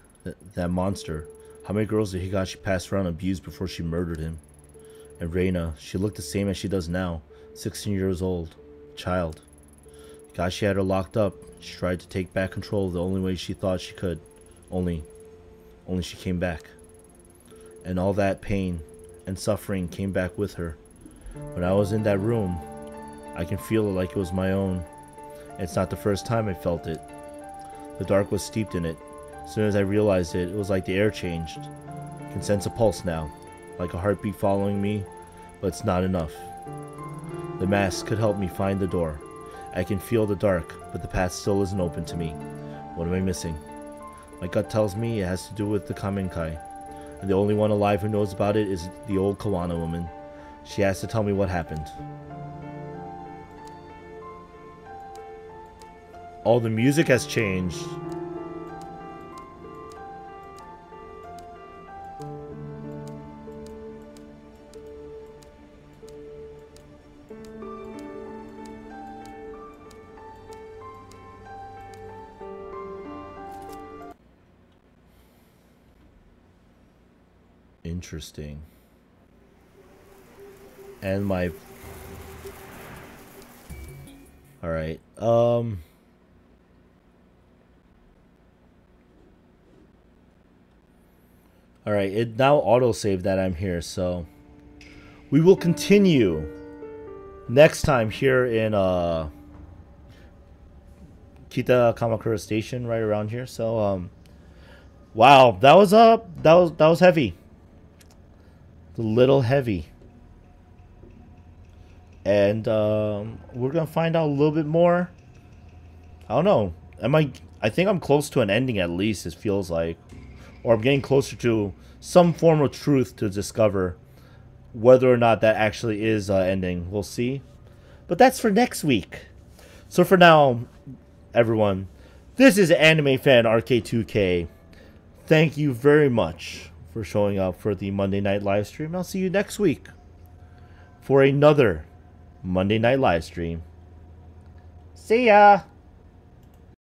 That monster. How many girls did Higashi pass around and abuse before she murdered him? And Reina, she looked the same as she does now, 16 years old, child. Higashi had her locked up. She tried to take back control the only way she thought she could. Only she came back. And all that pain and suffering came back with her. When I was in that room, I can feel it like it was my own. It's not the first time I felt it. The dark was steeped in it. As soon as I realized it, it was like the air changed. I can sense a pulse now, like a heartbeat following me, but it's not enough. The mask could help me find the door. I can feel the dark, but the path still isn't open to me. What am I missing? My gut tells me it has to do with the Kamenkai, and the only one alive who knows about it is the old Kawana woman. She has to tell me what happened. All the music has changed. Interesting. And my... All right. All right. It now autosaved that I'm here, so we will continue next time here in Kita Kamakura Station, right around here. So wow, that was heavy. A little heavy. And we're gonna find out a little bit more. I don't know. I think I'm close to an ending at least. It feels like, or I'm getting closer to some form of truth to discover. Whether or not that actually is ending, we'll see. But that's for next week. So for now, everyone, this is animefanrk2k. Thank you very much for showing up for the Monday Night Livestream. I'll see you next week for another Monday Night Livestream. See ya!